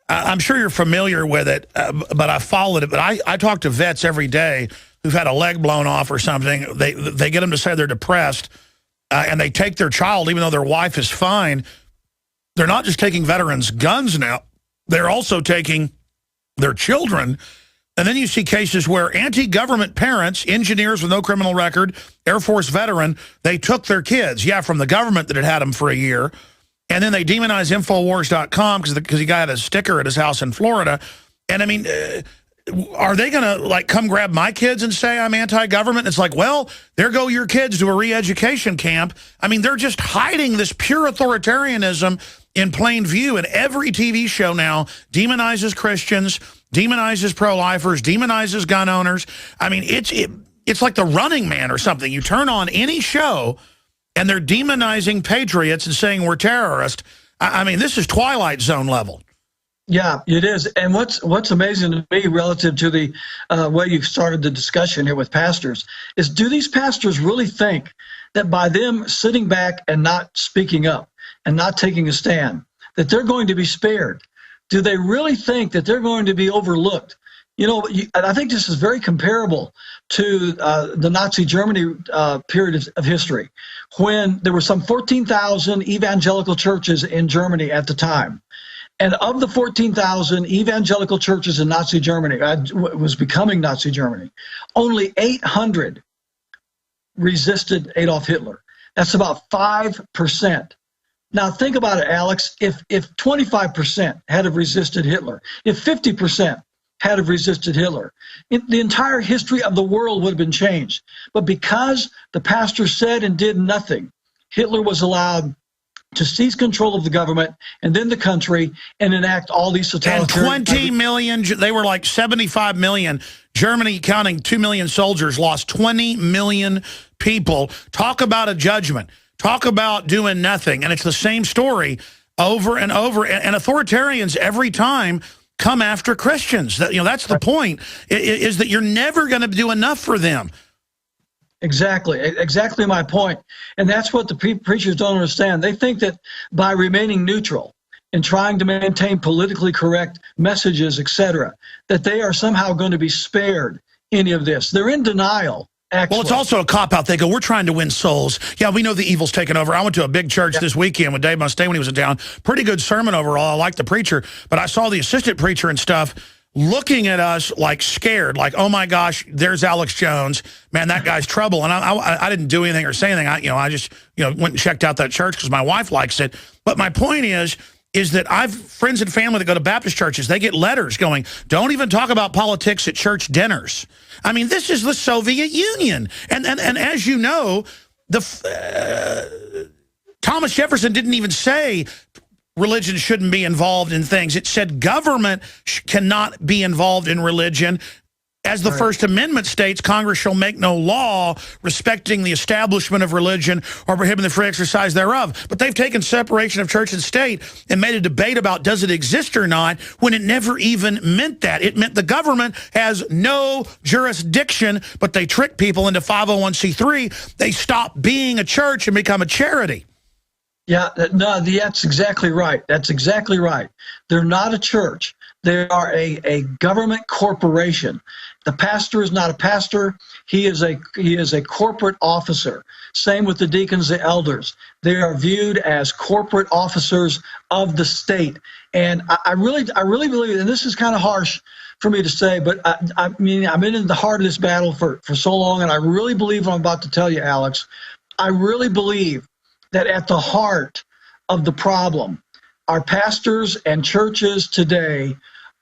I'm sure you're familiar with it, but I followed it. But I talk to vets every day who've had a leg blown off or something. They get them to say they're depressed, and they take their child, even though their wife is fine. They're not just taking veterans' guns now. They're also taking their children. And then you see cases where anti-government parents, engineers with no criminal record, Air Force veteran, they took their kids, from the government that had them for a year, and then they demonize Infowars.com because the guy had a sticker at his house in Florida. And I mean, are they going to come grab my kids and say I'm anti-government? It's like, well, there go your kids to a re-education camp. I mean, they're just hiding this pure authoritarianism in plain view, and every TV show now demonizes Christians, demonizes pro-lifers, demonizes gun owners. I mean, it's like The Running Man or something. You turn on any show, and they're demonizing patriots and saying we're terrorists. I mean, this is Twilight Zone level. Yeah, it is. And what's amazing to me relative to the way you started the discussion here with pastors is, do these pastors really think that by them sitting back and not speaking up and not taking a stand, that they're going to be spared? Do they really think that they're going to be overlooked? I think this is very comparable to the Nazi Germany period of history, when there were some 14,000 evangelical churches in Germany at the time. And of the 14,000 evangelical churches in Nazi Germany, was becoming Nazi Germany, only 800 resisted Adolf Hitler. That's about 5%. Now think about it, Alex. If 25% had have resisted Hitler, if 50% had have resisted Hitler, the entire history of the world would have been changed. But because the pastor said and did nothing, Hitler was allowed to seize control of the government and then the country and enact all these totalitarian... And 20 million, they were like 75 million. Germany, counting 2 million soldiers, lost 20 million people. Talk about a judgment. Talk about doing nothing. And it's the same story over and over. And authoritarians every time come after Christians. That's the point, is that you're never going to do enough for them. Exactly my point. And that's what the preachers don't understand. They think that by remaining neutral and trying to maintain politically correct messages, etc., that they are somehow going to be spared any of this. They're in denial. Excellent. Well, it's also a cop-out. They go, we're trying to win souls. Yeah, we know the evil's taken over. I went to a big church this weekend with Dave Mustaine when he was in town. Pretty good sermon overall. I like the preacher. But I saw the assistant preacher and stuff looking at us like scared, like, oh, my gosh, there's Alex Jones. Man, that guy's trouble. And I didn't do anything or say anything. I just went and checked out that church because my wife likes it. But my point is that I've friends and family that go to Baptist churches. They get letters going, don't even talk about politics at church dinners. I mean, this is the Soviet Union. And as you know, Thomas Jefferson didn't even say religion shouldn't be involved in things. It said government cannot be involved in religion. As the First Amendment states, Congress shall make no law respecting the establishment of religion or prohibiting the free exercise thereof. But they've taken separation of church and state and made a debate about does it exist or not, when it never even meant that. It meant the government has no jurisdiction, but they trick people into 501c3. They stop being a church and become a charity. Yeah, no, that's exactly right. That's exactly right. They're not a church. They are a government corporation. The pastor is not a pastor. He is a corporate officer. Same with the deacons, the elders. They are viewed as corporate officers of the state. And I really believe, and this is kind of harsh for me to say, but I mean, I've been in the heart of this battle for so long, and I really believe what I'm about to tell you, Alex. I really believe that at the heart of the problem, our pastors and churches today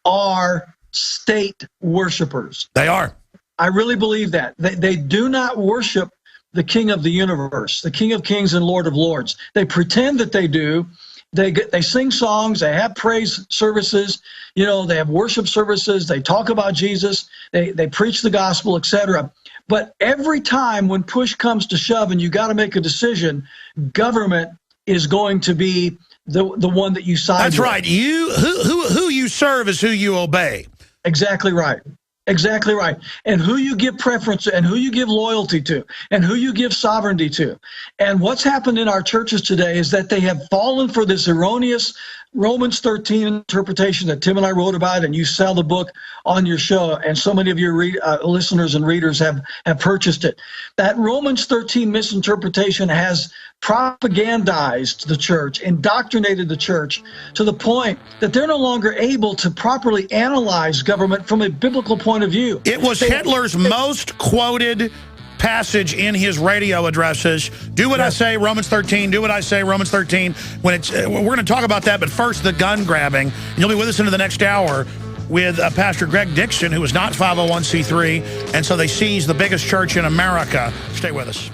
are state worshipers. They are. I really believe that. They do not worship the King of the universe, the King of kings and Lord of lords. They pretend that they do. They sing songs, they have praise services, they have worship services, they talk about Jesus, they preach the gospel, etc. But every time when push comes to shove and you got to make a decision, government is going to be the one that you side with. That's right. Who you serve is who you obey. Exactly right. Exactly right. And who you give preference to, and who you give loyalty to, and who you give sovereignty to. And what's happened in our churches today is that they have fallen for this erroneous Romans 13 interpretation that Tim and I wrote about, and you sell the book on your show, and so many of your listeners and readers have purchased it. That Romans 13 misinterpretation has propagandized the church, indoctrinated the church to the point that they're no longer able to properly analyze government from a biblical point of view. It was Hitler's most quoted passage in his radio addresses. Do what I say, Romans 13. Do what I say, Romans 13. When we're going to talk about that, but first, the gun grabbing. You'll be with us into the next hour with Pastor Greg Dixon, who is not 501c3, and so they seized the biggest church in America. Stay with us.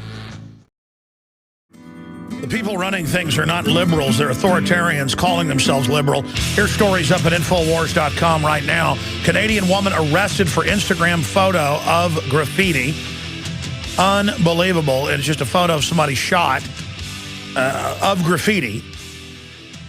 The people running things are not liberals. They're authoritarians calling themselves liberal. Here's stories up at Infowars.com right now. Canadian woman arrested for Instagram photo of graffiti. Unbelievable. It's just a photo of somebody shot of graffiti.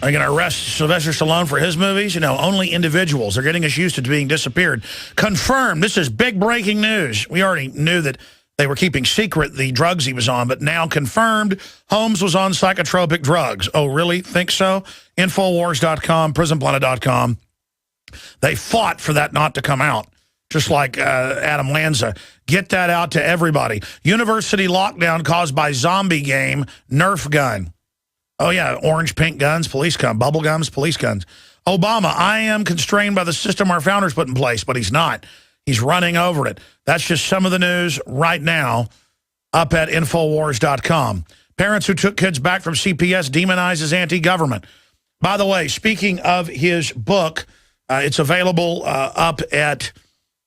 Are you going to arrest Sylvester Stallone for his movies? Only individuals. They're getting us used to being disappeared. Confirmed. This is big breaking news. We already knew that they were keeping secret the drugs he was on, but now confirmed Holmes was on psychotropic drugs. Oh, really? Think so? Infowars.com, prisonplanet.com. They fought for that not to come out. Just like Adam Lanza. Get that out to everybody. University lockdown caused by zombie game, Nerf gun. Oh, yeah, orange, pink guns, police gun, bubble guns, police guns. Obama, I am constrained by the system our founders put in place, but he's not. He's running over it. That's just some of the news right now. up at Infowars.com. Parents who took kids back from CPS demonizes anti-government. By the way, speaking of his book, it's available up at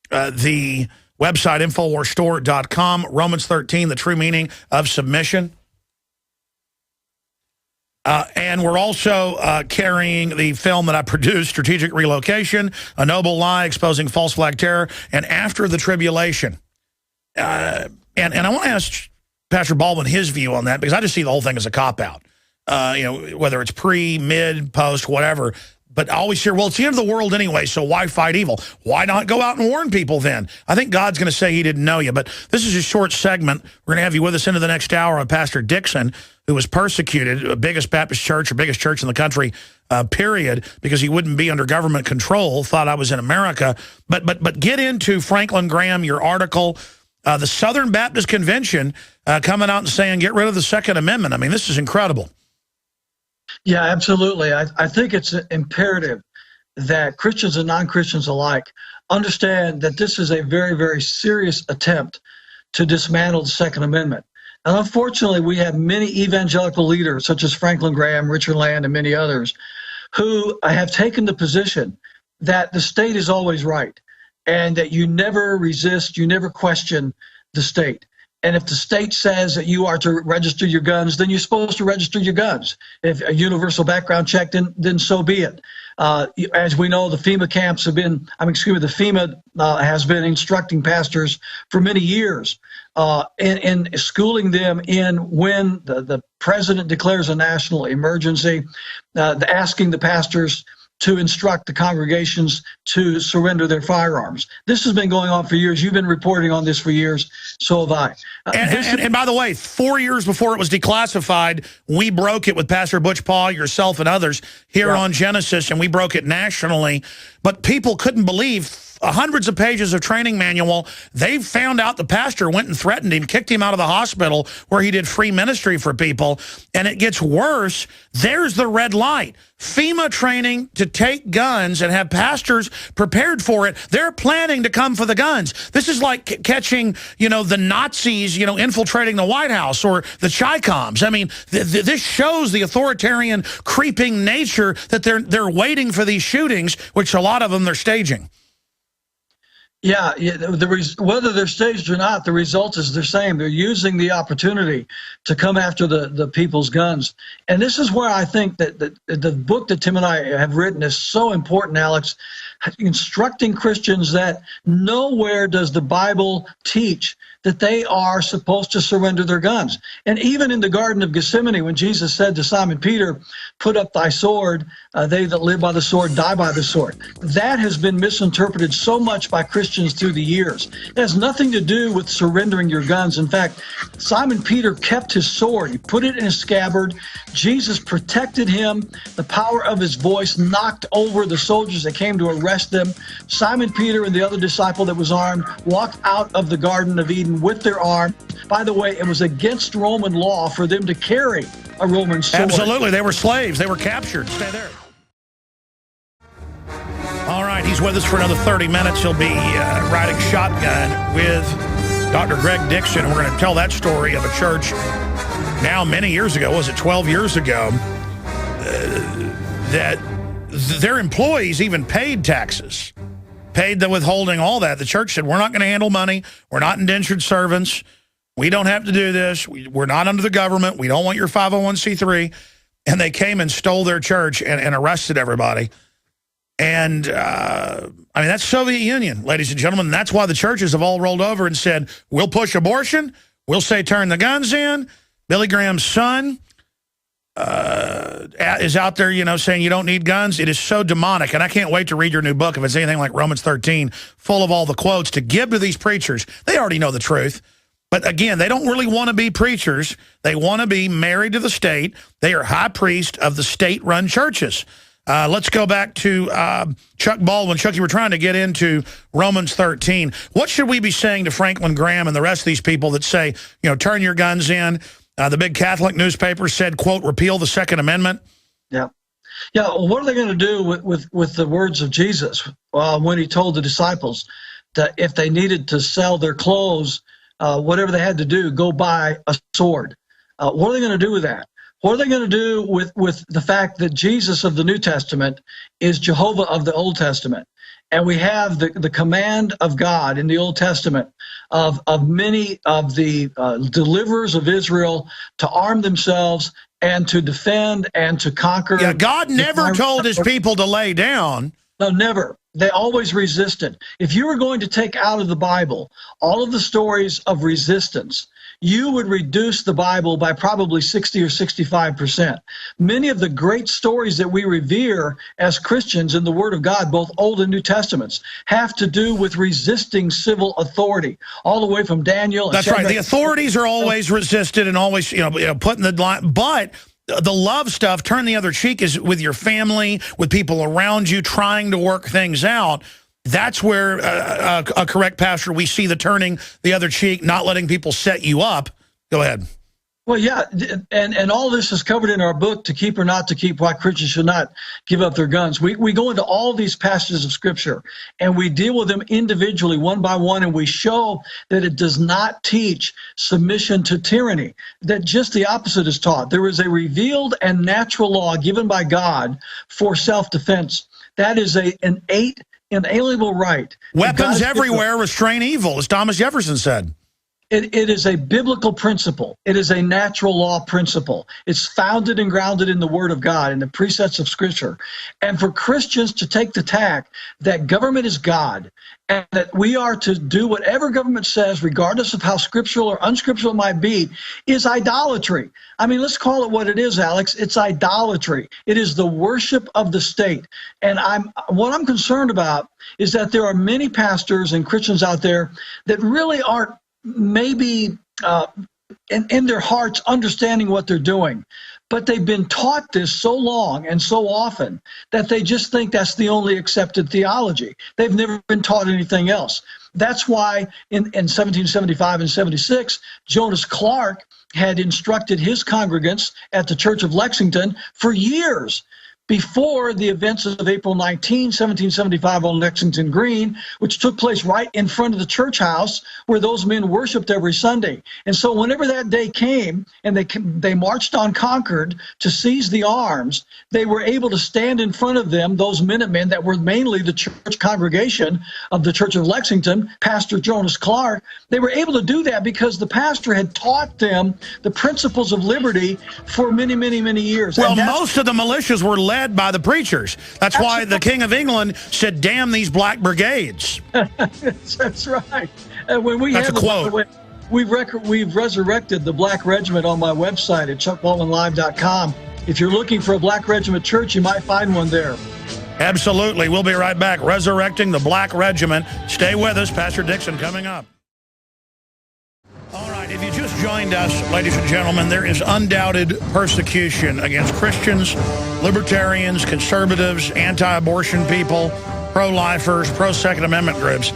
the website InfoWarsStore.com, Romans 13, The True Meaning of Submission. And we're also carrying the film that I produced, Strategic Relocation, A Noble Lie, Exposing False Flag Terror, and After the Tribulation. And I want to ask Pastor Baldwin his view on that, because I just see the whole thing as a cop-out. Whether it's pre, mid, post, whatever. But I always hear, well, it's the end of the world anyway, so why fight evil? Why not go out and warn people then? I think God's going to say he didn't know you. But this is a short segment. We're going to have you with us into the next hour of Pastor Dixon, who was persecuted, biggest Baptist church or biggest church in the country, period, because he wouldn't be under government control, thought I was in America. But get into Franklin Graham, your article, the Southern Baptist Convention coming out and saying, get rid of the Second Amendment. I mean, this is incredible. Yeah, absolutely. I think it's imperative that Christians and non-Christians alike understand that this is a very, very serious attempt to dismantle the Second Amendment. And unfortunately, we have many evangelical leaders, such as Franklin Graham, Richard Land, and many others, who have taken the position that the state is always right and that you never resist, you never question the state. And if the state says that you are to register your guns, then you're supposed to register your guns. If a universal background check, then so be it. As we know, the FEMA camps have been, the FEMA has been instructing pastors for many years in schooling them in when the president declares a national emergency, asking the pastors to instruct the congregations to surrender their firearms. This has been going on for years. You've been reporting on this for years, so have I. And by the way, 4 years before it was declassified, we broke it with Pastor Butch Paul, yourself, and others here on Genesis, and we broke it nationally. But people couldn't believe hundreds of pages of training manual. They found out the pastor went and threatened him, kicked him out of the hospital where he did free ministry for people. And it gets worse. There's the red light. FEMA training to take guns and have pastors prepared for it. They're planning to come for the guns. This is like catching, the Nazis, infiltrating the White House, or the Chi-Coms. I mean, this shows the authoritarian, creeping nature that they're waiting for these shootings, which a lot of them they're staging. Yeah, whether they're staged or not, the result is the same. They're using the opportunity to come after the people's guns. And this is where I think that the book that Tim and I have written is so important, Alex, instructing Christians that nowhere does the Bible teach that they are supposed to surrender their guns. And even in the Garden of Gethsemane, when Jesus said to Simon Peter, put up thy sword, they that live by the sword die by the sword. That has been misinterpreted so much by Christians through the years. It has nothing to do with surrendering your guns. In fact, Simon Peter kept his sword. He put it in his scabbard. Jesus protected him. The power of his voice knocked over the soldiers that came to arrest them. Simon Peter and the other disciple that was armed walked out of the Garden of Eden with their arm. By the way, it was against Roman law for them to carry a Roman sword. Absolutely. They were slaves. They were captured. Stay there. All right. He's with us for another 30 minutes. He'll be riding shotgun with Dr. Greg Dixon. We're going to tell that story of a church now many years ago. Was it 12 years ago? That their employees even paid taxes. Paid the withholding, all that. The church said, we're not going to handle money. We're not indentured servants. We don't have to do this. We're not under the government. We don't want your 501c3. And they came and stole their church and arrested everybody. And, that's Soviet Union, ladies and gentlemen. And that's why the churches have all rolled over and said, we'll push abortion. We'll say turn the guns in. Billy Graham's son is out there, saying you don't need guns. It is so demonic, and I can't wait to read your new book if it's anything like Romans 13, full of all the quotes to give to these preachers. They already know the truth, but again, they don't really want to be preachers. They want to be married to the state. They are high priest of the state-run churches. Let's go back to Chuck Baldwin. Chuck, you were trying to get into Romans 13. What should we be saying to Franklin Graham and the rest of these people that say, turn your guns in? The big Catholic newspaper said, quote, repeal the Second Amendment. Yeah. Yeah. Well, what are they going to do with the words of Jesus when he told the disciples that if they needed to sell their clothes whatever they had to do, go buy a sword. What are they going to do with that? What are they going to do with the fact that Jesus of the New Testament is Jehovah of the Old Testament? And we have the command of God in the Old Testament of many of the deliverers of Israel to arm themselves and to defend and to conquer. Yeah, God never told his people to lay down. No, never. They always resisted. If you were going to take out of the Bible all of the stories of resistance, you would reduce the Bible by probably 60 or 65%. Many of the great stories that we revere as Christians in the Word of God, both Old and New Testaments, have to do with resisting civil authority, all the way from Daniel. That's right. The authorities are always resisted and always, put in the line. But the love stuff, turn the other cheek, is with your family, with people around you, trying to work things out. That's where a correct pastor, we see the turning the other cheek, not letting people set you up. Go ahead. Well, yeah, and all this is covered in our book, To Keep or Not to Keep, Why Christians Should Not Give Up Their Guns. We go into all these passages of Scripture, and we deal with them individually, one by one, and we show that it does not teach submission to tyranny, that just the opposite is taught. There is a revealed and natural law given by God for self-defense. That is an innate, inalienable right. Weapons everywhere restrain evil, as Thomas Jefferson said. It is a biblical principle. It is a natural law principle. It's founded and grounded in the Word of God, in the precepts of Scripture. And for Christians to take the tack that government is God, and that we are to do whatever government says, regardless of how scriptural or unscriptural it might be, is idolatry. I mean, let's call it what it is, Alex. It's idolatry. It is the worship of the state. And what I'm concerned about is that there are many pastors and Christians out there that really aren't maybe in their hearts understanding what they're doing, but they've been taught this so long and so often that they just think that's the only accepted theology. They've never been taught anything else. That's why in 1775 and 76, Jonas Clark had instructed his congregants at the Church of Lexington for years before the events of April 19, 1775 on Lexington Green, which took place right in front of the church house where those men worshiped every Sunday. And so whenever that day came and they marched on Concord to seize the arms, they were able to stand in front of them, those Minutemen that were mainly the church congregation of the Church of Lexington, Pastor Jonas Clark. They were able to do that because the pastor had taught them the principles of liberty for many, many, many years. Well, most of the militias were led by the preachers. That's why the King of England said, "Damn these black brigades." That's right. And when we That's a quote. We've resurrected the Black Regiment on my website at chuckbaldwinlive.com. If you're looking for a Black Regiment church, you might find one there. Absolutely. We'll be right back. Resurrecting the Black Regiment. Stay with us. Pastor Dixon coming up. All right, if you just joined us, ladies and gentlemen, there is undoubted persecution against Christians, libertarians, conservatives, anti-abortion people, pro-lifers, pro-Second Amendment groups.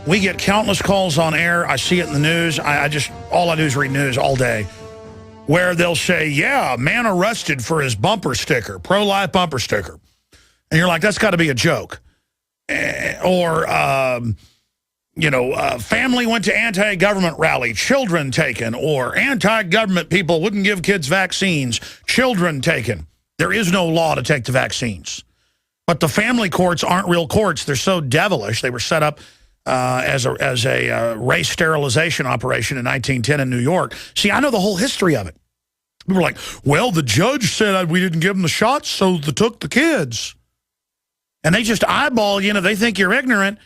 We get countless calls on air. I see it in the news. All I do is read news all day, where they'll say, yeah, man arrested for his bumper sticker, pro-life bumper sticker. And you're like, that's got to be a joke. Family went to anti-government rally, children taken, or anti-government people wouldn't give kids vaccines, children taken. There is no law to take the vaccines. But the family courts aren't real courts. They're so devilish. They were set up as a race sterilization operation in 1910 in New York. See, I know the whole history of it. People were like, well, the judge said we didn't give them the shots, so they took the kids. And they just eyeball you, they think you're ignorant,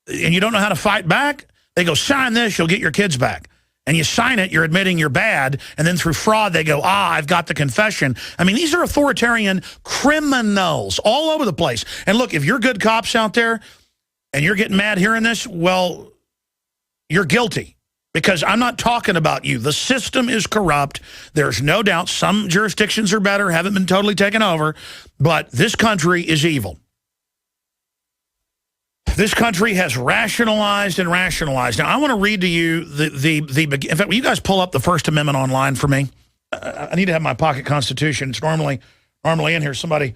and you don't know how to fight back. They go, sign this, you'll get your kids back. And you sign it, you're admitting you're bad, and then through fraud they go, I've got the confession. I mean, these are authoritarian criminals all over the place. And look, if you're good cops out there and you're getting mad hearing this, well, you're guilty, because I'm not talking about you. The system is corrupt. There's no doubt some jurisdictions are better, haven't been totally taken over, but this country is evil. This country has rationalized and rationalized. Now, I want to read to you in fact, will you guys pull up the First Amendment online for me? I need to have my pocket constitution. It's normally in here. Somebody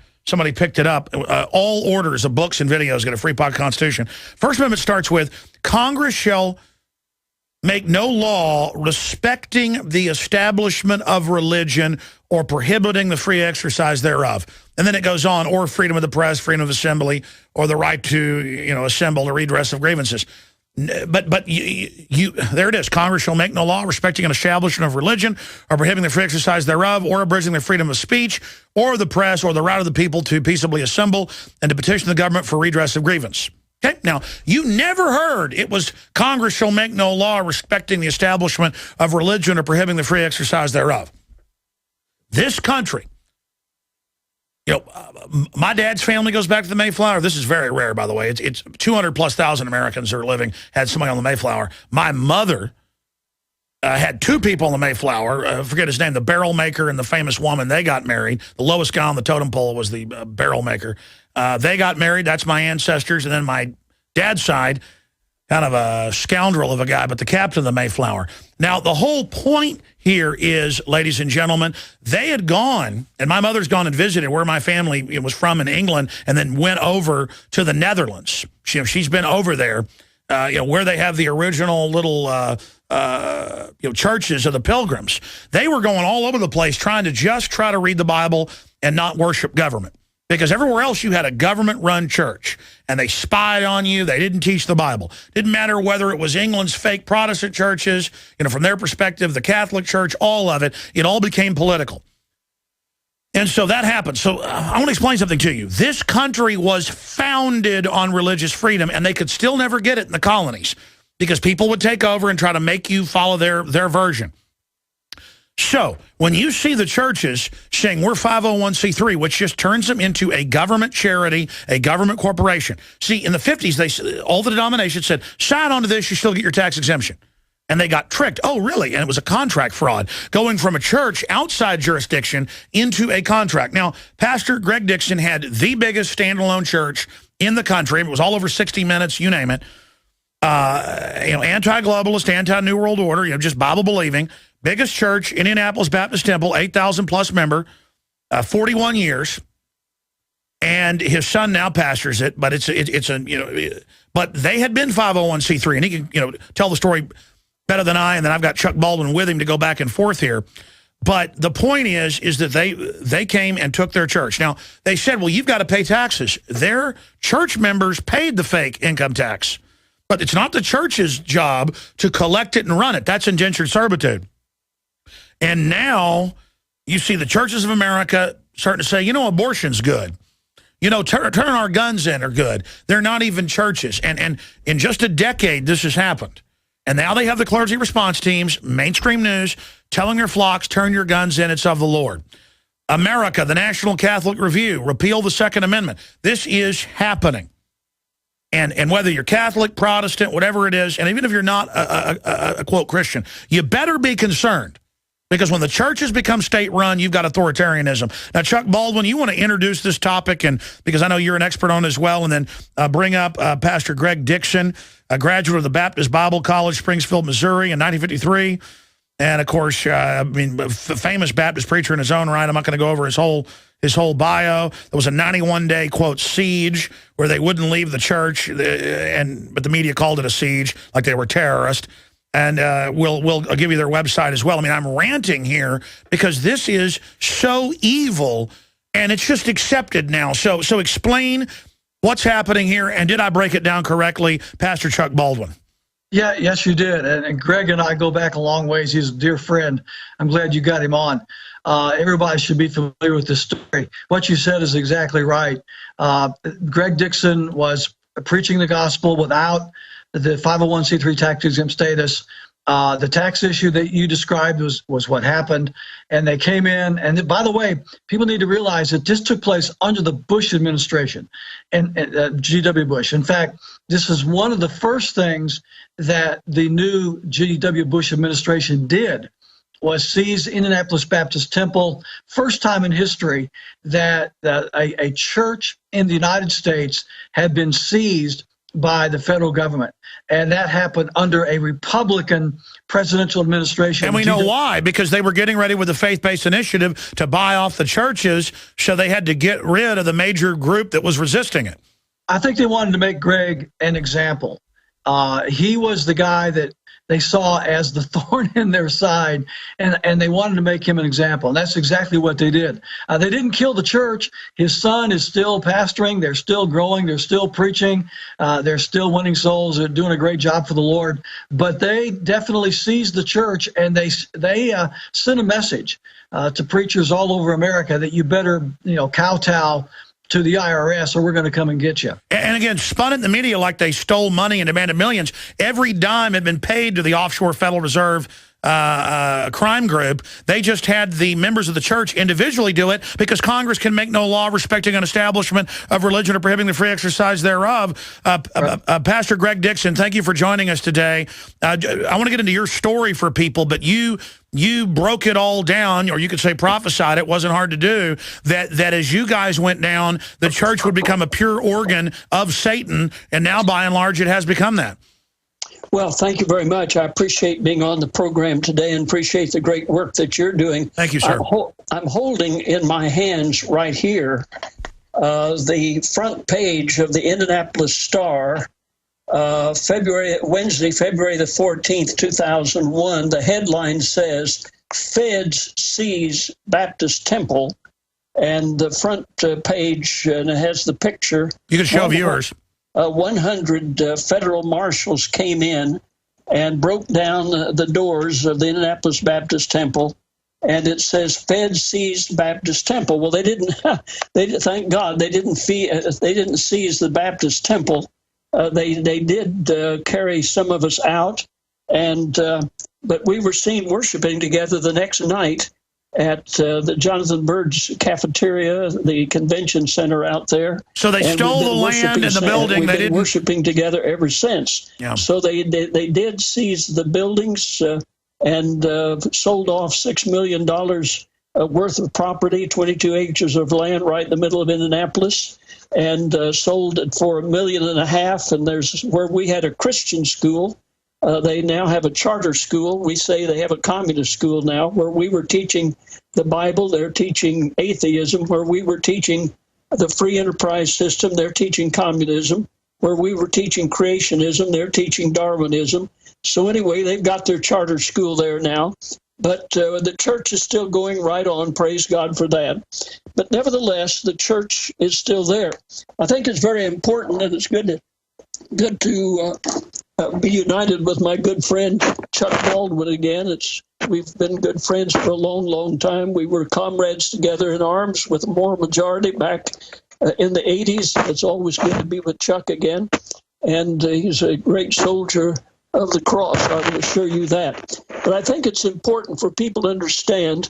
picked it up. All orders of books and videos get a free pocket constitution. First Amendment starts with, Congress shall make no law respecting the establishment of religion or prohibiting the free exercise thereof. And then it goes on, or freedom of the press, freedom of assembly, or the right to, assemble or redress of grievances. But there it is. Congress shall make no law respecting an establishment of religion or prohibiting the free exercise thereof or abridging the freedom of speech or the press or the right of the people to peaceably assemble and to petition the government for redress of grievance. Okay, now, you never heard it was Congress shall make no law respecting the establishment of religion or prohibiting the free exercise thereof. This country, my dad's family goes back to the Mayflower. This is very rare, by the way. It's 200,000+ Americans are living, had somebody on the Mayflower. My mother had two people on the Mayflower. I forget his name, the barrel maker and the famous woman. They got married. The lowest guy on the totem pole was the barrel maker. They got married. That's my ancestors. And then my dad's side, kind of a scoundrel of a guy, but the captain of the Mayflower. Now, the whole point here is, ladies and gentlemen, they had gone, and my mother's gone and visited where my family was from in England and then went over to the Netherlands. She's been over there, where they have the original little churches of the Pilgrims. They were going all over the place trying to read the Bible and not worship government. Because everywhere else you had a government-run church, and they spied on you. They didn't teach the Bible. Didn't matter whether it was England's fake Protestant churches, from their perspective, the Catholic Church, all of it. It all became political. And so that happened. So I want to explain something to you. This country was founded on religious freedom, and they could still never get it in the colonies because people would take over and try to make you follow their version. So when you see the churches saying we're 501c3, which just turns them into a government charity, a government corporation. See, in the 50s, all the denominations said, sign on to this, you still get your tax exemption. And they got tricked. Oh, really? And it was a contract fraud, going from a church outside jurisdiction into a contract. Now, Pastor Greg Dixon had the biggest standalone church in the country. It was all over 60 Minutes, you name it. Anti-globalist, anti-New World Order, just Bible-believing. Biggest church, Indianapolis Baptist Temple, 8,000+ member, 41 years, and his son now pastors it. But but they had been 501c3, and he can tell the story better than I. And then I've got Chuck Baldwin with him to go back and forth here. But the point is that they came and took their church. Now they said, well, you've got to pay taxes. Their church members paid the fake income tax, but it's not the church's job to collect it and run it. That's indentured servitude. And now you see the churches of America starting to say, abortion's good. Turn our guns in are good. They're not even churches. And in just a decade, this has happened. And now they have the clergy response teams, mainstream news, telling their flocks, turn your guns in, it's of the Lord. America, the National Catholic Review, repeal the Second Amendment. This is happening. And whether you're Catholic, Protestant, whatever it is, and even if you're not a quote, Christian, you better be concerned. Because when the churches become state-run, you've got authoritarianism. Now, Chuck Baldwin, you want to introduce this topic, and because I know you're an expert on it as well, and then bring up Pastor Greg Dixon, a graduate of the Baptist Bible College, Springfield, Missouri, in 1953. And, of course, famous Baptist preacher in his own right. I'm not going to go over his whole bio. There was a 91-day, quote, siege where they wouldn't leave the church, but the media called it a siege, like they were terrorists. And we'll give you their website as well. I'm ranting here because this is so evil, and it's just accepted now. So explain what's happening here, and did I break it down correctly, Pastor Chuck Baldwin? Yeah, yes, you did. And Greg and I go back a long ways. He's a dear friend. I'm glad you got him on. Everybody should be familiar with this story. What you said is exactly right. Greg Dixon was preaching the gospel without the 501c3 tax exempt status. The tax issue that you described was what happened, and they came in. And by the way, people need to realize that this took place under the Bush administration, and G.W. Bush. In fact, this is one of the first things that the new G.W. Bush administration did, was seize Indianapolis Baptist Temple. First time in history that a church in the United States had been seized by the federal government. And that happened under a Republican presidential administration. And we know why, because they were getting ready with the faith-based initiative to buy off the churches, so they had to get rid of the major group that was resisting it. I think they wanted to make Greg an example. He was the guy that they saw as the thorn in their side, and they wanted to make him an example. And that's exactly what they did. They didn't kill the church. His son is still pastoring. They're still growing. They're still preaching. They're still winning souls. They're doing a great job for the Lord. But they definitely seized the church, and they sent a message to preachers all over America that you better, kowtow to the IRS or we're going to come and get you. And again, spun it in the media like they stole money and demanded millions. Every dime had been paid to the offshore Federal Reserve crime group. They just had the members of the church individually do it because Congress can make no law respecting an establishment of religion or prohibiting the free exercise thereof. Pastor Greg Dixon, thank you for joining us today. I want to get into your story for people, but you broke it all down, or you could say prophesied, it wasn't hard to do, that as you guys went down, the church would become a pure organ of Satan, and now by and large it has become that. Well, thank you very much. I appreciate being on the program today and appreciate the great work that you're doing. Thank you, sir. I'm holding in my hands right here the front page of the Indianapolis Star, Wednesday, February the 14th, 2001. The headline says, Feds Seize Baptist Temple, and the front page, and it has the picture. You can show viewers. 100 federal marshals came in and broke down the doors of the Indianapolis Baptist Temple, and it says Feds seized Baptist Temple. Well, they didn't. Thank God they didn't seize the Baptist Temple. They did carry some of us out, and but we were seen worshiping together the next night at the Jonathan Bird's cafeteria, the convention center out there. So they stole the land and the building. We've been worshiping together ever since. Yeah. So they did seize the buildings and sold off $6 million worth of property, 22 acres of land right in the middle of Indianapolis, and sold it for $1.5 million. And there's where we had a Christian school. They now have a charter school. We say they have a communist school now, where we were teaching the Bible. They're teaching atheism. Where we were teaching the free enterprise system, they're teaching communism. Where we were teaching creationism, they're teaching Darwinism. So anyway, they've got their charter school there now. But the church is still going right on. Praise God for that. But nevertheless, the church is still there. I think it's very important, and it's good to be united with my good friend Chuck Baldwin again. We've been good friends for a long, long time. We were comrades together in arms with the Moral Majority back in the 80s. It's always good to be with Chuck again. And he's a great soldier of the cross, I will assure you that. But I think it's important for people to understand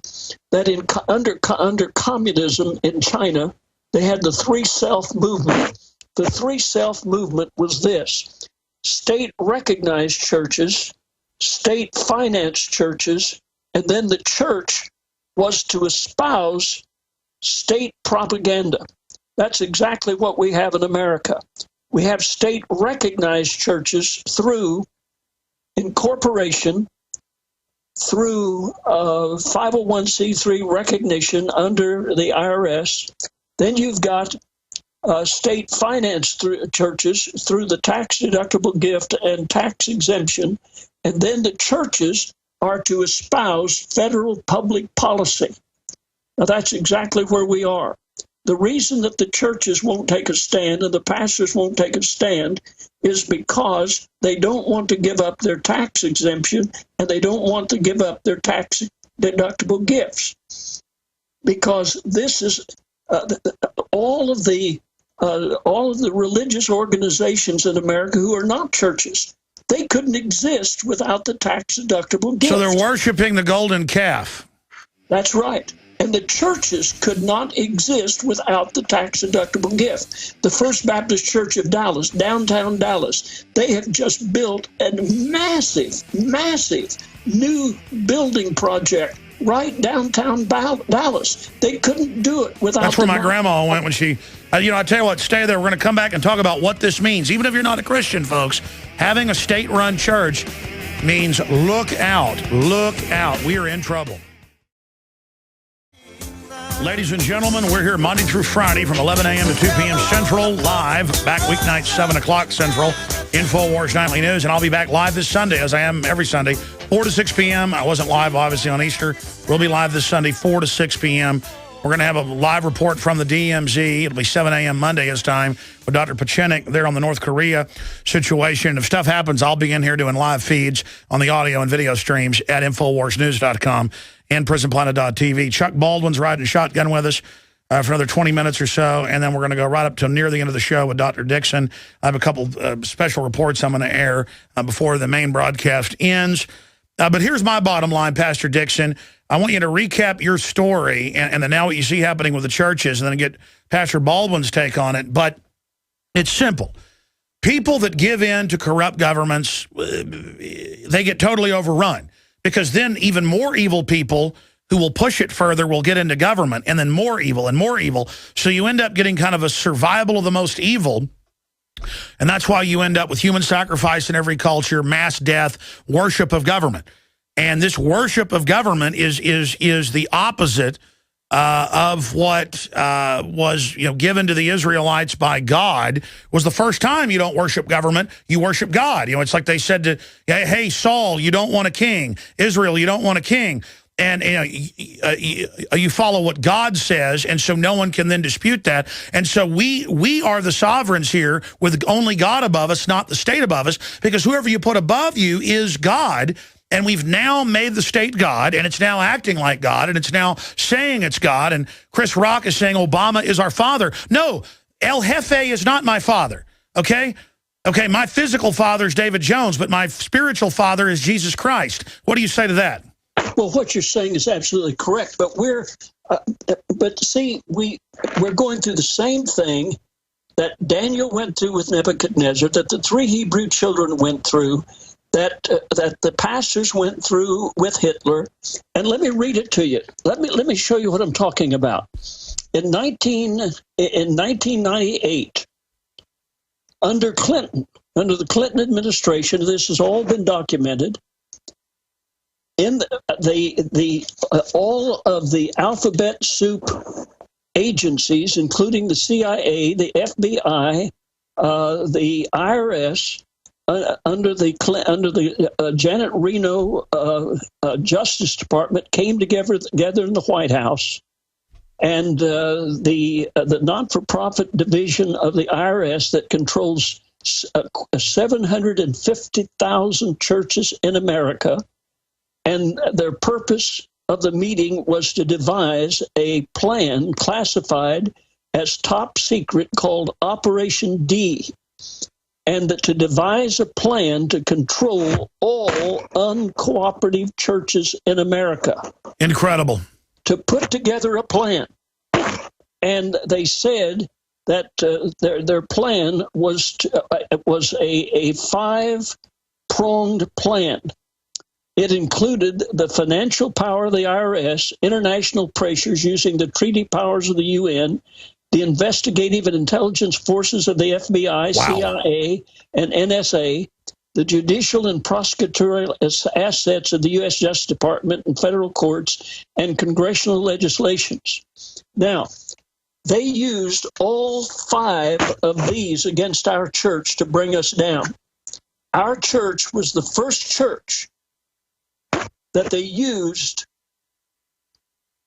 that under communism in China, they had the Three Self movement. The Three Self movement was this: state-recognized churches, state-financed churches, and then the church was to espouse state propaganda. That's exactly what we have in America. We have state-recognized churches through incorporation, through 501c3 recognition under the IRS. Then you've got state-financed churches through the tax-deductible gift and tax exemption, and then the churches are to espouse federal public policy. Now, that's exactly where we are. The reason that the churches won't take a stand and the pastors won't take a stand is because they don't want to give up their tax exemption and they don't want to give up their tax-deductible gifts. Because this is all of the religious organizations in America who are not churches. They couldn't exist without the tax-deductible gift. So they're worshiping the golden calf. That's right. And the churches could not exist without the tax-deductible gift. The First Baptist Church of Dallas, downtown Dallas, they have just built a massive, massive new building project right downtown Dallas. They couldn't do it without. That's where my grandma went when she, I tell you what, stay there. We're going to come back and talk about what this means. Even if you're not a Christian, folks, having a state-run church means look out, look out. We are in trouble. Ladies and gentlemen, we're here Monday through Friday from 11 a.m. to 2 p.m. Central, live, back weeknights, 7 o'clock Central. InfoWars Nightly News, and I'll be back live this Sunday, as I am every Sunday, 4 to 6 p.m. I wasn't live, obviously, on Easter. We'll be live this Sunday, 4 to 6 p.m. We're going to have a live report from the DMZ. It'll be 7 a.m. Monday his time with Dr. Pieczenik there on the North Korea situation. If stuff happens, I'll be in here doing live feeds on the audio and video streams at InfoWarsNews.com and PrisonPlanet.tv. Chuck Baldwin's riding shotgun with us for another 20 minutes or so, and then we're going to go right up to near the end of the show with Dr. Dixon. I have a couple special reports I'm going to air before the main broadcast ends. But here's my bottom line, Pastor Dixon. I want you to recap your story and then now what you see happening with the churches, and then get Pastor Baldwin's take on it. But it's simple. People that give in to corrupt governments, they get totally overrun, because then even more evil people who will push it further will get into government, and then more evil and more evil. So you end up getting kind of a survival of the most evil. And that's why you end up with human sacrifice in every culture, mass death, worship of government. And this worship of government is the opposite of what was given to the Israelites by God. Was the first time you don't worship government, you worship God. It's like they said to, hey, Saul, you don't want a king. Israel, you don't want a king. And you follow what God says, and so no one can then dispute that. And so we are the sovereigns here, with only God above us, not the state above us, because whoever you put above you is God. And we've now made the state God, and it's now acting like God, and it's now saying it's God. And Chris Rock is saying Obama is our father. No, El Jefe is not my father, okay? Okay, my physical father is David Jones, but my spiritual father is Jesus Christ. What do you say to that? Well, what you're saying is absolutely correct, but we're going through the same thing that Daniel went through with Nebuchadnezzar, that the three Hebrew children went through, that the pastors went through with Hitler. And let me read it to you. Let me show you what I'm talking about. In 1998, under the Clinton administration, this has all been documented. In all of the alphabet soup agencies, including the CIA, the FBI, the IRS, under the Janet Reno Justice Department, came together in the White House, and the not-for-profit division of the IRS that controls 750,000 churches in America. And their purpose of the meeting was to devise a plan classified as top secret called Operation D, and to devise a plan to control all uncooperative churches in America. Incredible. To put together a plan. And they said that their plan was a five-pronged plan. It included the financial power of the IRS, international pressures using the treaty powers of the UN, the investigative and intelligence forces of the FBI, CIA, and NSA, the judicial and prosecutorial assets of the U.S. Justice Department and federal courts, and congressional legislations. Now, they used all five of these against our church to bring us down. Our church was the first church that they used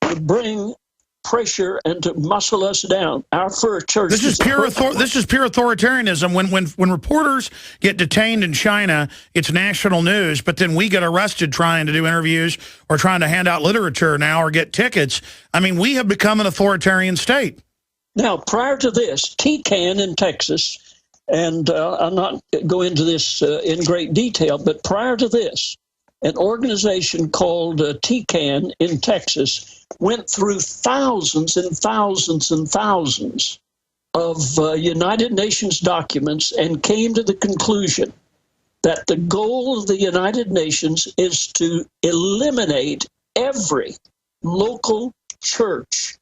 to bring pressure and to muscle us down. Our first church. This is pure authoritarianism. When reporters get detained in China, it's national news. But then we get arrested trying to do interviews or trying to hand out literature now or get tickets. I mean, we have become an authoritarian state. Now, prior to this, TCAN in Texas, and I'll not go into this in great detail, but prior to this, an organization called TCAN in Texas went through thousands and thousands and thousands of United Nations documents and came to the conclusion that the goal of the United Nations is to eliminate every local church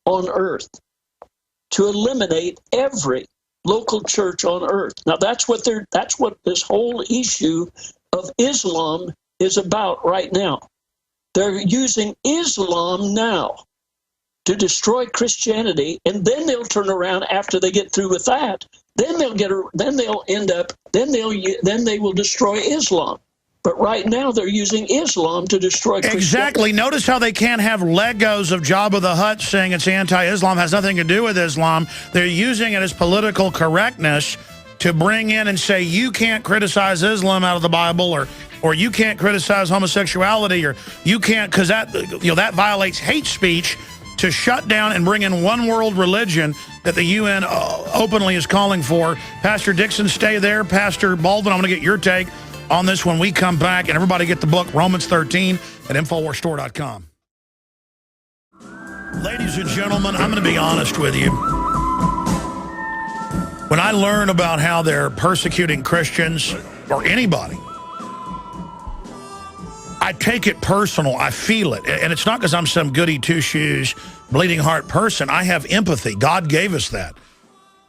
on earth. To eliminate every local church on earth. Now that's what this whole issue of Islam is about right now. They're using Islam now to destroy Christianity, and then they'll turn around after they get through with that. Then they will destroy Islam. But right now they're using Islam to destroy Christianity. Exactly. Notice how they can't have Legos of Jabba the Hutt saying it's anti-Islam, has nothing to do with Islam. They're using it as political correctness to bring in and say you can't criticize Islam out of the Bible, or you can't criticize homosexuality, or you can't, because that violates hate speech, to shut down and bring in one world religion that the UN openly is calling for. Pastor Dixon, stay there. Pastor Baldwin, I'm going to get your take on this when we come back. And everybody get the book, Romans 13, at InfoWarsStore.com. Ladies and gentlemen, I'm going to be honest with you. When I learn about how they're persecuting Christians, or anybody, I take it personal. I feel it. And it's not because I'm some goody two-shoes, bleeding heart person. I have empathy. God gave us that.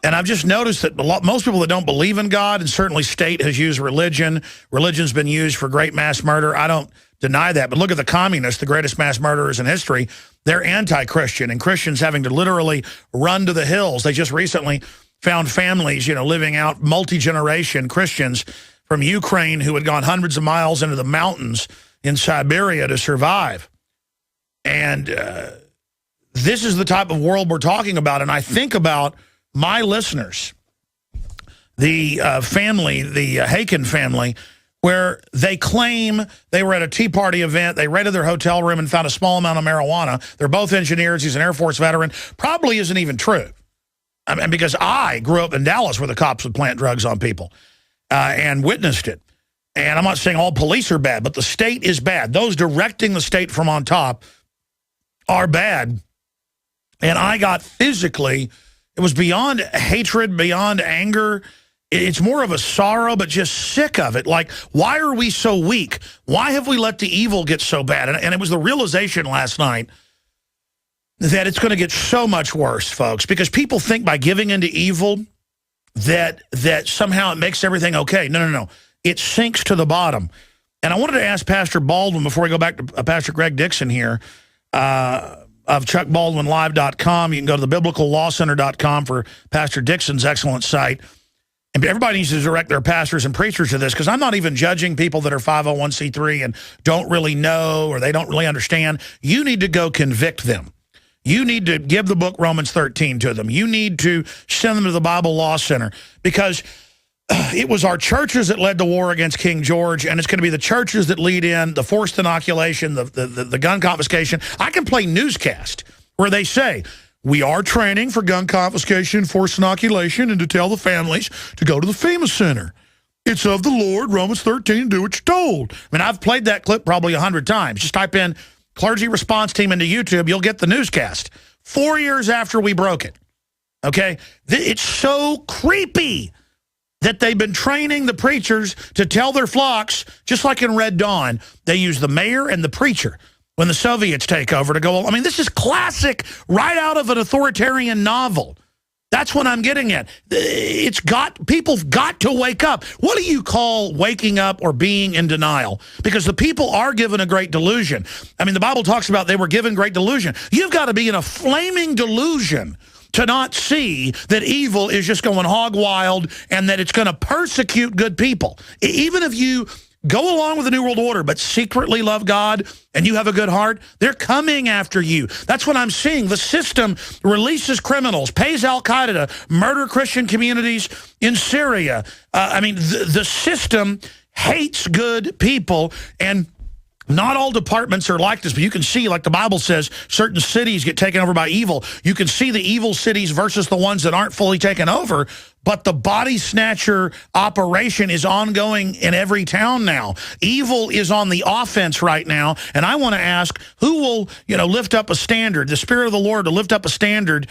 And I've just noticed that most people that don't believe in God, and certainly state has used religion. Religion's been used for great mass murder. I don't deny that. But look at the communists, the greatest mass murderers in history. They're anti-Christian, and Christians having to literally run to the hills. They just recently found families, living out multi-generation Christians from Ukraine who had gone hundreds of miles into the mountains in Siberia to survive. And this is the type of world we're talking about. And I think about my listeners, the family, the Haken family, where they claim they were at a Tea Party event. They raided their hotel room and found a small amount of marijuana. They're both engineers. He's an Air Force veteran. Probably isn't even true. I mean, because I grew up in Dallas where the cops would plant drugs on people and witnessed it. And I'm not saying all police are bad, but the state is bad. Those directing the state from on top are bad. And I got physically, it was beyond hatred, beyond anger. It's more of a sorrow, but just sick of it. Like, why are we so weak? Why have we let the evil get so bad? And it was the realization last night that it's going to get so much worse, folks, because people think by giving into evil that somehow it makes everything okay. No. It sinks to the bottom. And I wanted to ask Pastor Baldwin, before we go back to Pastor Greg Dixon here, of ChuckBaldwinLive.com. You can go to the BiblicalLawCenter.com for Pastor Dixon's excellent site. And everybody needs to direct their pastors and preachers to this, because I'm not even judging people that are 501c3 and don't really know, or they don't really understand. You need to go convict them. You need to give the book Romans 13 to them. You need to send them to the Bible Law Center, because it was our churches that led the war against King George, and it's going to be the churches that lead in the forced inoculation, the gun confiscation. I can play newscast where they say, we are training for gun confiscation, forced inoculation, and to tell the families to go to the FEMA Center. It's of the Lord, Romans 13, do what you're told. I mean, I've played that clip probably 100 times. Just type in Clergy Response Team into YouTube, you'll get the newscast. 4 years after we broke it, okay? It's so creepy that they've been training the preachers to tell their flocks, just like in Red Dawn, they use the mayor and the preacher when the Soviets take over to go, I mean, this is classic, right out of an authoritarian novel. That's what I'm getting at. People've got to wake up. What do you call waking up or being in denial? Because the people are given a great delusion. I mean, the Bible talks about they were given great delusion. You've got to be in a flaming delusion to not see that evil is just going hog wild and that it's going to persecute good people. Even if you go along with the New World Order but secretly love God and you have a good heart, they're coming after you. That's what I'm seeing. The system releases criminals, pays Al-Qaeda to murder Christian communities in Syria. I mean, the system hates good people, and not all departments are like this, but you can see, like the Bible says, certain cities get taken over by evil. You can see the evil cities versus the ones that aren't fully taken over, but the body snatcher operation is ongoing in every town now. Evil is on the offense right now, and I want to ask, who will, lift up a standard, the Spirit of the Lord to lift up a standard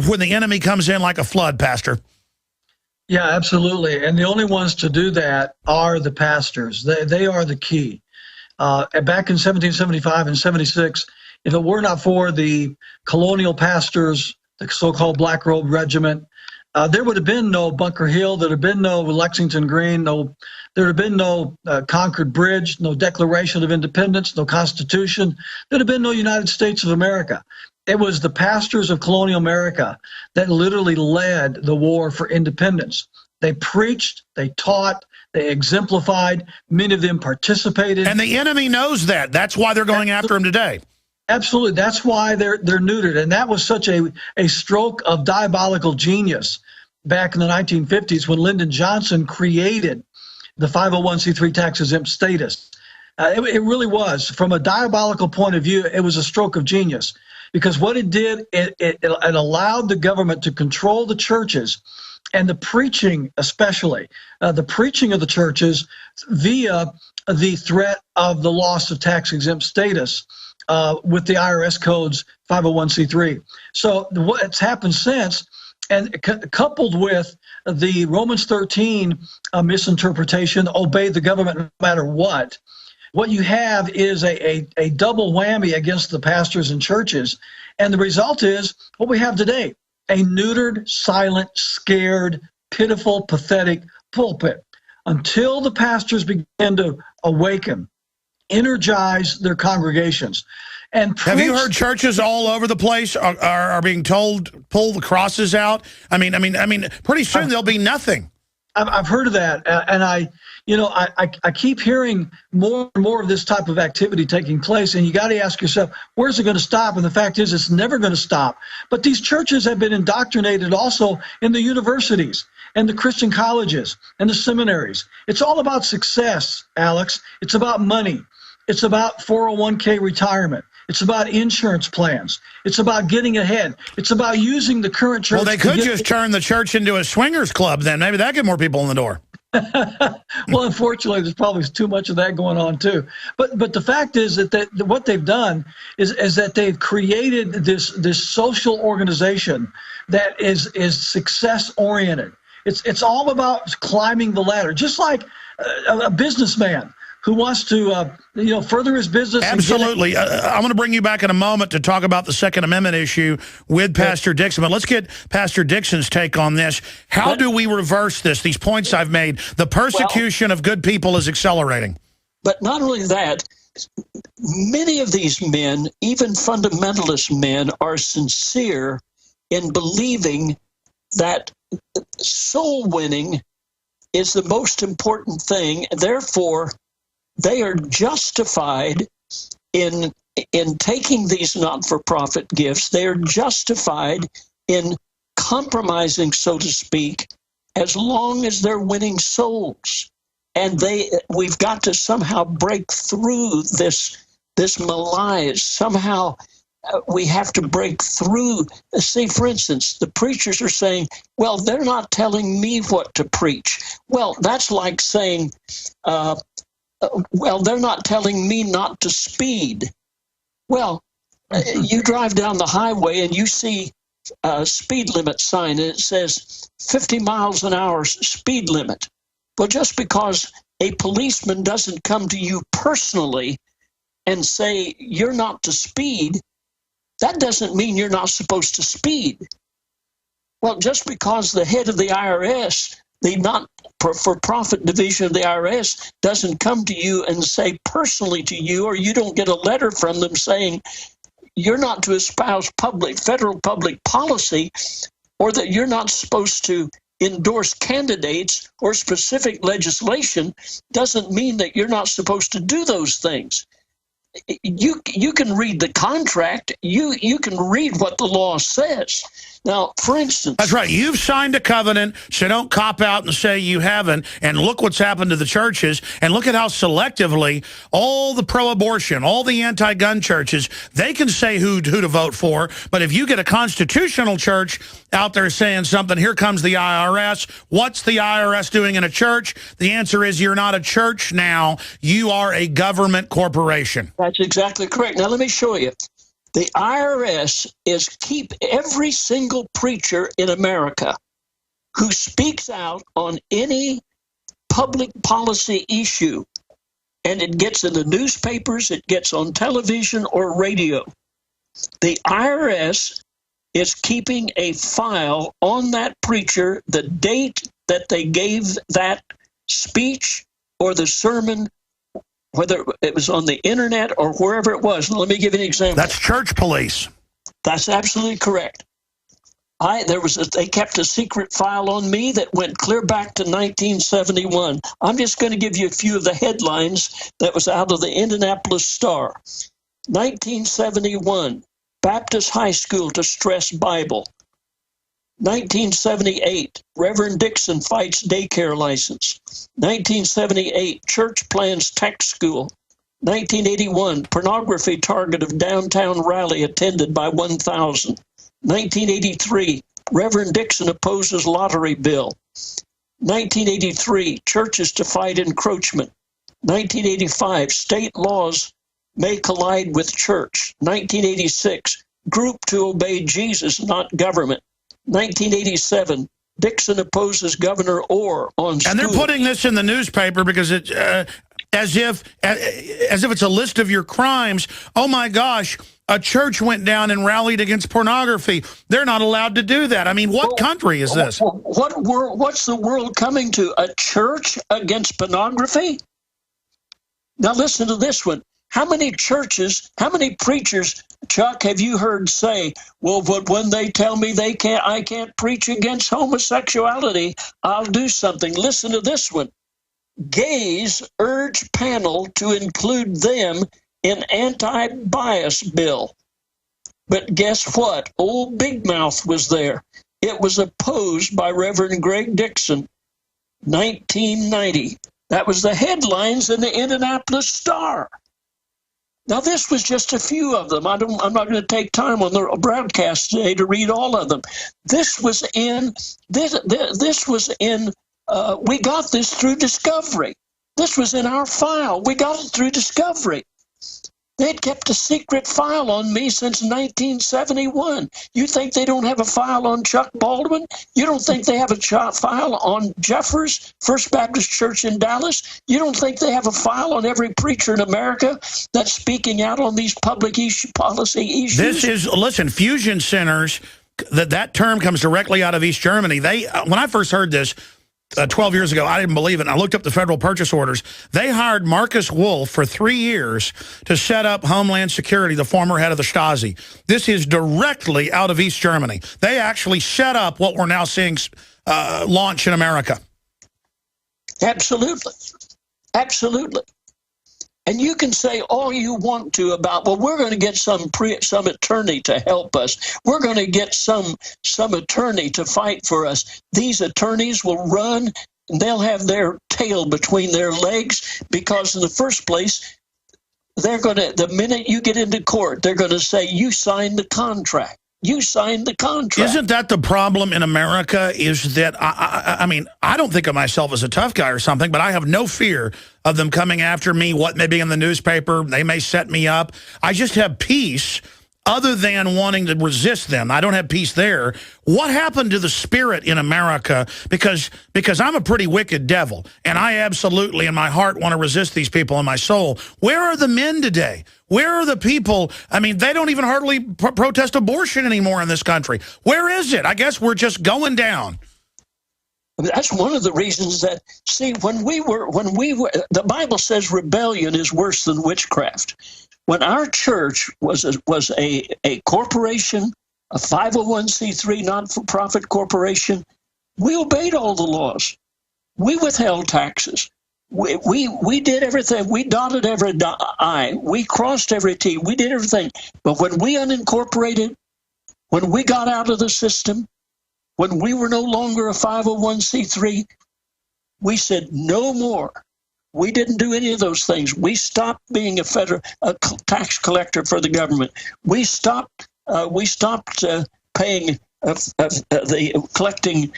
when the enemy comes in like a flood, Pastor? Yeah, absolutely. And the only ones to do that are the pastors. They are the key. Back in 1775 and 76, if it were not for the colonial pastors, the so-called Black Robe Regiment, there would have been no Bunker Hill, there would have been no Lexington Green, there would have been no Concord Bridge, no Declaration of Independence, no Constitution, there would have been no United States of America. It was the pastors of colonial America that literally led the war for independence. They preached, they taught, they exemplified. Many of them participated. And the enemy knows that. That's why they're going after him today. Absolutely. That's why they're neutered. And that was such a stroke of diabolical genius back in the 1950s when Lyndon Johnson created the 501c3 tax-exempt status. It really was. From a diabolical point of view, it was a stroke of genius. Because what it did, it allowed the government to control the churches and the preaching, especially the preaching of the churches via the threat of the loss of tax-exempt status with the IRS codes 501c3. So what's happened since, and coupled with the Romans 13 misinterpretation, obey the government no matter what you have is a double whammy against the pastors and churches. And the result is what we have today, a neutered, silent, scared, pitiful, pathetic pulpit. Until the pastors begin to awaken, energize their congregations. And have you heard churches all over the place are being told, pull the crosses out? I mean, pretty soon there'll be nothing. I've heard of that, and I keep hearing more and more of this type of activity taking place, and you got to ask yourself, where's it going to stop? And the fact is, it's never going to stop. But these churches have been indoctrinated also in the universities and the Christian colleges and the seminaries. It's all about success, Alex. It's about money. It's about 401k retirement. It's about insurance plans. It's about getting ahead. It's about using the current church. Well, they could just turn the church into a swingers club then. Maybe that get more people in the door. Well, unfortunately, there's probably too much of that going on too. But the fact is that what they've done is that they've created this social organization that is success oriented. It's all about climbing the ladder, just like a businessman who wants to further his business. Absolutely. I'm going to bring you back in a moment to talk about the Second Amendment issue with Pastor Dixon. But let's get Pastor Dixon's take on this. How do we reverse this? These points I've made. The persecution of good people is accelerating. But not only that, many of these men, even fundamentalist men, are sincere in believing that soul winning is the most important thing. Therefore, they are justified in taking these not-for-profit gifts. They are justified in compromising, so to speak, as long as they're winning souls. And we've got to somehow break through this malaise. Somehow we have to break through. See, for instance, the preachers are saying, well, they're not telling me what to preach. Well, that's like saying, well, they're not telling me not to speed. Well, you drive down the highway and you see a speed limit sign and it says 50 miles an hour speed limit. Well, just because a policeman doesn't come to you personally and say you're not to speed, that doesn't mean you're not supposed to speed. Well, just because the head of the IRS, the not-for-profit division of the IRS, doesn't come to you and say personally to you, or you don't get a letter from them saying you're not to espouse federal public policy, or that you're not supposed to endorse candidates or specific legislation, doesn't mean that you're not supposed to do those things. You can read the contract. You can read what the law says. Now, for instance... That's right. You've signed a covenant, so don't cop out and say you haven't. And look what's happened to the churches. And look at how selectively all the pro-abortion, all the anti-gun churches, they can say who to vote for. But if you get a constitutional church out there saying something, here comes the IRS. What's the IRS doing in a church? The answer is you're not a church now. You are a government corporation. That's exactly correct. Now, let me show you. The IRS keep every single preacher in America who speaks out on any public policy issue, and it gets in the newspapers, it gets on television or radio. The IRS is keeping a file on that preacher, the date that they gave that speech or the sermon, whether it was on the internet or wherever it was. Let me give you an example. That's church police. That's absolutely correct. They kept a secret file on me that went clear back to 1971. I'm just going to give you a few of the headlines that was out of the Indianapolis Star. 1971, Baptist High School to stress Bible. 1978, Reverend Dixon fights daycare license. 1978, church plans tech school. 1981, pornography target of downtown rally attended by 1,000. 1983, Reverend Dixon opposes lottery bill. 1983, churches to fight encroachment. 1985, state laws may collide with church. 1986, group to obey Jesus, not government. 1987, Dixon opposes Governor Orr on school. And they're putting this in the newspaper because it's as if it's a list of your crimes. Oh my gosh, a church went down and rallied against pornography. They're not allowed to do that. I mean, what country is this? What's the world coming to? A church against pornography? Now listen to this one. How many churches, how many preachers, Chuck, have you heard say, well, but when they tell me I can't preach against homosexuality, I'll do something. Listen to this one. Gays urge panel to include them in anti-bias bill. But guess what? Old Big Mouth was there. It was opposed by Reverend Greg Dixon, 1990. That was the headlines in the Indianapolis Star. Now, this was just a few of them. I'm not going to take time on the broadcast today to read all of them. This was in. We got this through discovery. This was in our file. We got it through discovery. They'd kept a secret file on me since 1971. You think they don't have a file on Chuck Baldwin? You don't think they have a file on Jeffers, First Baptist Church in Dallas? You don't think they have a file on every preacher in America that's speaking out on these public policy issues? Listen, fusion centers, that term comes directly out of East Germany. When I first heard this, 12 years ago, I didn't believe it. And I looked up the federal purchase orders. They hired Marcus Wolf for 3 years to set up Homeland Security, the former head of the Stasi. This is directly out of East Germany. They actually set up what we're now seeing launch in America. Absolutely. Absolutely. And you can say all you want to about, well, we're going to get some attorney to help us. We're going to get some attorney to fight for us. These attorneys will run, and they'll have their tail between their legs because in the first place, the minute you get into court, they're going to say, you signed the contract. You signed the contract. Isn't that the problem in America is that, I mean, I don't think of myself as a tough guy or something, but I have no fear of them coming after me, what may be in the newspaper. They may set me up. I just have peace other than wanting to resist them. I don't have peace there. What happened to the spirit in America? Because I'm a pretty wicked devil, and I absolutely in my heart want to resist these people in my soul. Where are the men today? Where are the people? I mean, they don't even hardly protest abortion anymore in this country. Where is it? I guess we're just going down. That's one of the reasons that, see, when we were, the Bible says rebellion is worse than witchcraft. When our church was a corporation, a 501c3 not-for-profit corporation, we obeyed all the laws. We withheld taxes. We did everything. We dotted every I. We crossed every T. We did everything. But when we unincorporated, when we got out of the system, when we were no longer a 501c3, we said no more. We didn't do any of those things. We stopped being a tax collector for the government. We stopped paying collecting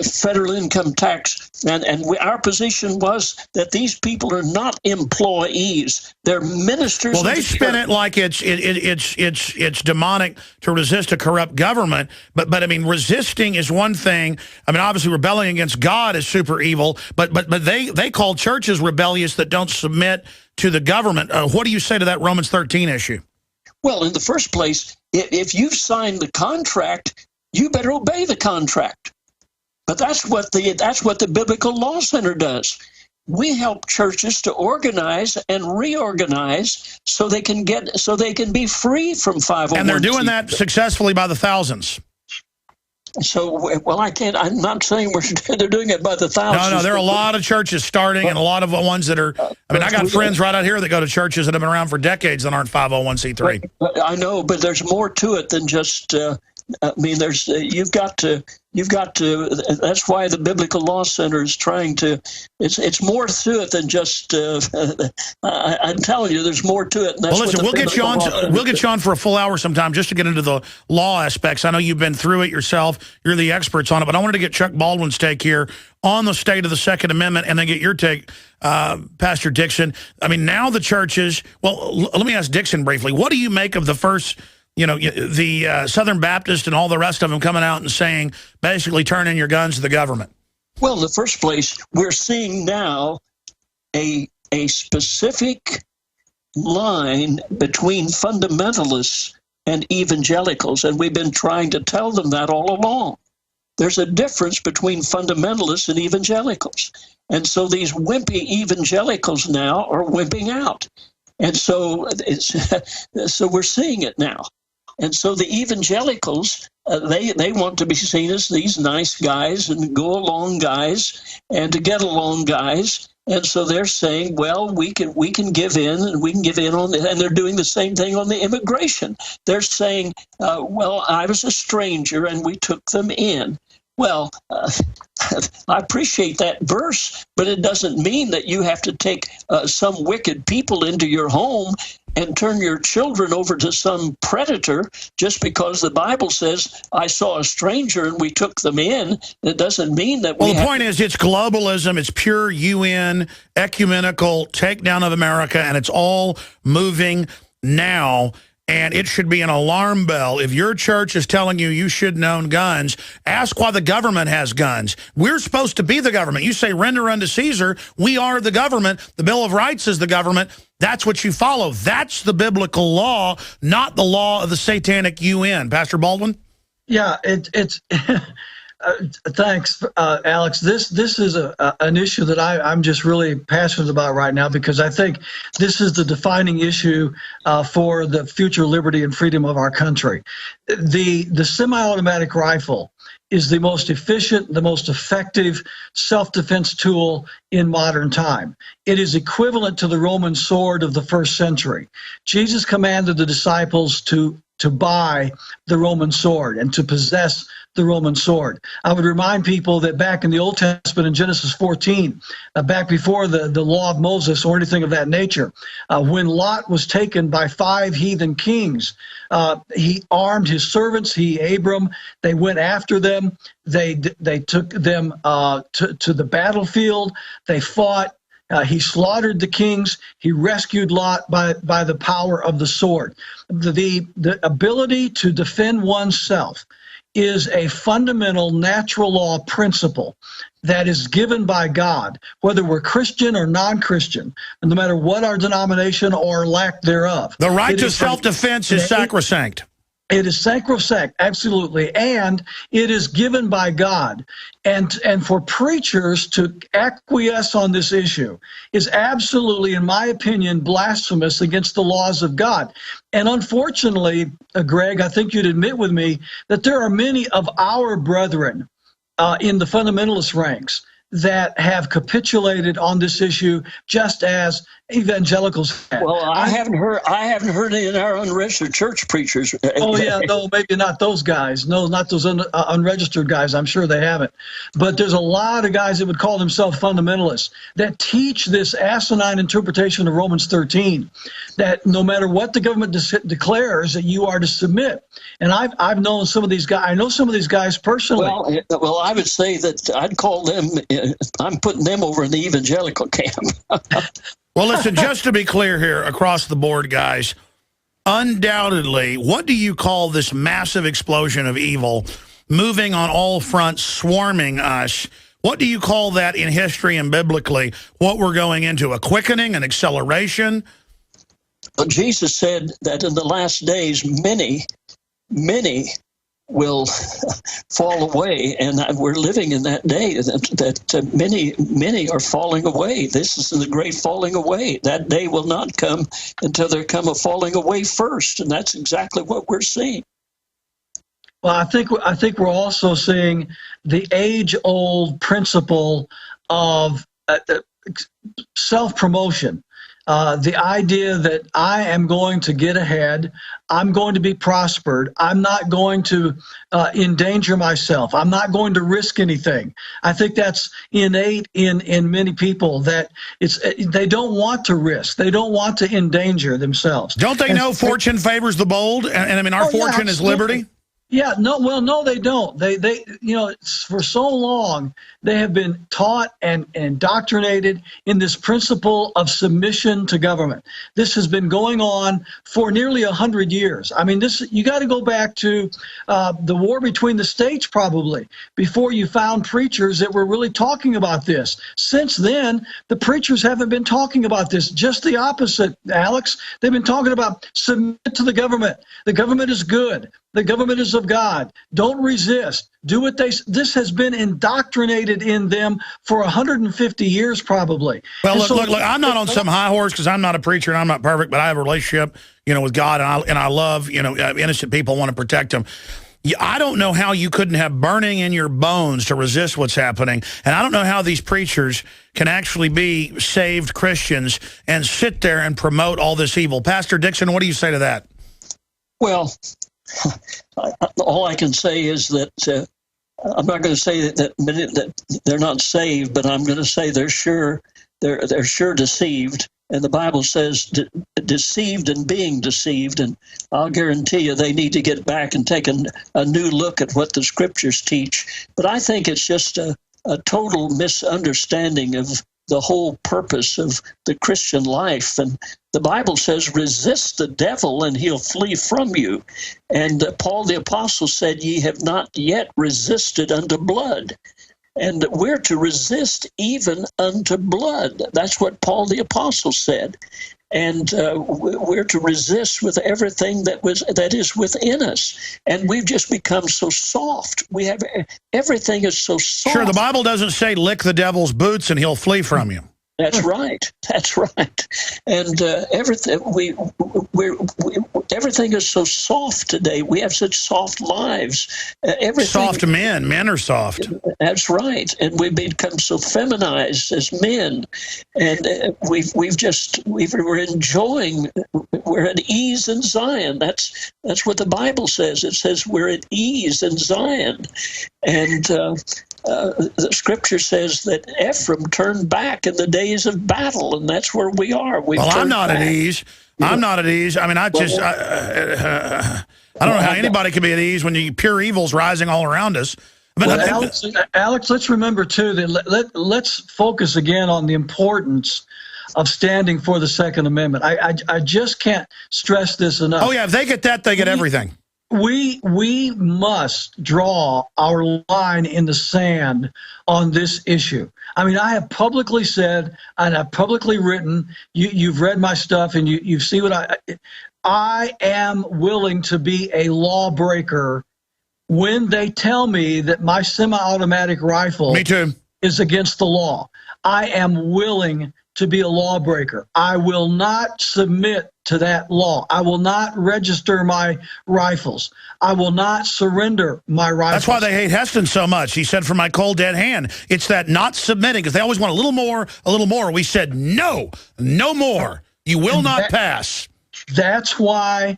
federal income tax, and our position was that these people are not employees; they're ministers. Well, they spin it like it's demonic to resist a corrupt government, but I mean, resisting is one thing. I mean, obviously, rebelling against God is super evil, but they call churches rebellious that don't submit to the government. What do you say to that Romans 13 issue? Well, in the first place, if you've signed the contract, you better obey the contract. But that's what the Biblical Law Center does. we help churches to organize and reorganize so they can be free from 501c3. And they're doing that successfully by the thousands. So, well, I'm not saying they're doing it by the thousands. No, there are a lot of churches starting and a lot of ones that are, I mean, I got friends right out here that go to churches that have been around for decades that aren't 501c3. I know, but there's more to it than just, I mean, there's, you've got to, that's why the Biblical Law Center is trying to, it's more to it than just, I'm telling you, there's more to it. And that's well, listen, we'll get you on for a full hour sometime just to get into the law aspects. I know you've been through it yourself. You're the experts on it, but I wanted to get Chuck Baldwin's take here on the state of the Second Amendment and then get your take, Pastor Dixon. I mean, now the churches, well, let me ask Dixon briefly. What do you make of the first, the Southern Baptist and all the rest of them coming out and saying, basically, turn in your guns to the government? Well, in the first place, we're seeing now a specific line between fundamentalists and evangelicals, and we've been trying to tell them that all along. There's a difference between fundamentalists and evangelicals. And so these wimpy evangelicals now are wimping out. And so so we're seeing it now. And so the evangelicals, they want to be seen as these nice guys and go along guys and to get along guys. And so they're saying, well, we can give in and we can give in on it. And they're doing the same thing on the immigration. They're saying, well, I was a stranger and we took them in. Well, I appreciate that verse, but it doesn't mean that you have to take some wicked people into your home and turn your children over to some predator just because the Bible says, I saw a stranger and we took them in. It doesn't mean that Well, the point is it's globalism, it's pure UN, ecumenical takedown of America, and it's all moving now. And it should be an alarm bell. If your church is telling you you shouldn't own guns, ask why the government has guns. We're supposed to be the government. You say render unto Caesar. We are the government. The Bill of Rights is the government. That's what you follow. That's the biblical law, not the law of the satanic UN. Pastor Baldwin? Yeah, it's thanks, Alex. This is an issue that I'm just really passionate about right now because I think this is the defining issue for the future liberty and freedom of our country. The semi-automatic rifle is the most efficient, the most effective self-defense tool in modern time. It is equivalent to the Roman sword of the first century. Jesus commanded the disciples to buy the Roman sword and to possess the Roman sword. I would remind people that back in the Old Testament in Genesis 14, back before the law of Moses or anything of that nature, when Lot was taken by 5 heathen kings, he armed his servants, Abram, they went after them, they took them to the battlefield, they fought. He slaughtered the kings. He rescued Lot by the power of the sword. The ability to defend oneself is a fundamental natural law principle that is given by God, whether we're Christian or non-Christian, no matter what our denomination or lack thereof. The right to self-defense is sacrosanct. It is sacrosanct, absolutely, and it is given by God. And for preachers to acquiesce on this issue is absolutely, in my opinion, blasphemous against the laws of God. And unfortunately, Greg, I think you'd admit with me that there are many of our brethren in the fundamentalist ranks that have capitulated on this issue, just as evangelicals have. Well, I haven't heard any of our unregistered church preachers. Oh yeah, no, maybe not those guys. No, not those unregistered guys. I'm sure they haven't. But there's a lot of guys that would call themselves fundamentalists that teach this asinine interpretation of Romans 13, that no matter what the government declares, that you are to submit. And I've known some of these guys. I know some of these guys personally. Well, I would say that I'd call them. I'm putting them over in the evangelical camp. Well, listen, just to be clear here, across the board, guys, undoubtedly, what do you call this massive explosion of evil moving on all fronts, swarming us? What do you call that in history and biblically, what we're going into? A quickening, an acceleration? Well, Jesus said that in the last days, many will fall away, and we're living in that day that many are falling away. This is the great falling away. That day will not come until there come a falling away first, and that's exactly what we're seeing. Well, I think we're also seeing the age-old principle of self-promotion. The idea that I am going to get ahead, I'm going to be prospered, I'm not going to endanger myself, I'm not going to risk anything. I think that's innate in many people, that they don't want to risk, they don't want to endanger themselves. Don't they know fortune favors the bold? And I mean, our fortune is liberty. Yeah, no, they don't. They for so long they have been taught and indoctrinated in this principle of submission to government. This has been going on for nearly 100 years. I mean, you got to go back to the war between the states probably before you found preachers that were really talking about this. Since then, the preachers haven't been talking about this. Just the opposite, Alex. They've been talking about submit to the government. The government is good. The government is of God. Don't resist. Do what this has been indoctrinated in them for 150 years probably. Well, look, I'm not on some high horse because I'm not a preacher and I'm not perfect, but I have a relationship, with God, and I love, innocent people, want to protect them. I don't know how you couldn't have burning in your bones to resist what's happening, and I don't know how these preachers can actually be saved Christians and sit there and promote all this evil. Pastor Dixon, what do you say to that? Well, all I can say is that I'm not going to say that they're not saved, but I'm going to say they're sure deceived. And the Bible says deceived and being deceived. And I'll guarantee you they need to get back and take a new look at what the Scriptures teach. But I think it's just a total misunderstanding of the whole purpose of the Christian life. And the Bible says, resist the devil and he'll flee from you. And Paul the Apostle said, ye have not yet resisted unto blood. And we're to resist even unto blood. That's what Paul the Apostle said. And we're to resist with everything that is within us. And we've just become so soft. Everything is so soft. Sure, the Bible doesn't say lick the devil's boots and he'll flee from you. That's right. That's right. And everything is so soft today. We have such soft lives. Soft men. Men are soft. That's right. And we've become so feminized as men. And we're enjoying. We're at ease in Zion. That's what the Bible says. It says we're at ease in Zion. And the Scripture says that Ephraim turned back in the days of battle, and that's where we are. I'm not at ease. I'm not at ease. I mean, I don't know how anybody can be at ease when pure evil's rising all around us. But Alex, let's remember, too, that let's focus again on the importance of standing for the Second Amendment. I just can't stress this enough. Oh, yeah, if they get that, they get everything. We must draw our line in the sand on this issue. I mean, I have publicly said, and I've publicly written, you've read my stuff, and you see what I am willing to be a lawbreaker when they tell me that my semi-automatic rifle is against the law. I am willing to be a lawbreaker. I will not submit to that law. I will not register my rifles. I will not surrender my rifles. That's why they hate Heston so much. He said, for my cold, dead hand. It's that not submitting, because they always want a little more, a little more. We said, no more. You will not pass. That's why,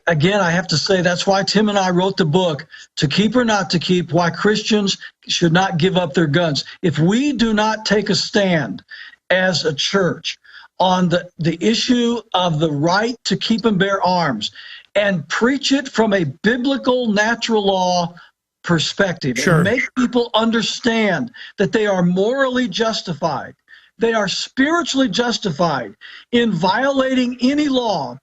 again, I have to say, that's why Tim and I wrote the book, To Keep or Not to Keep, Why Christians Should Not Give Up Their Guns. If we do not take a stand as a church on the issue of the right to keep and bear arms and preach it from a biblical natural law perspective, and make people understand that they are morally justified, they are spiritually justified in violating any law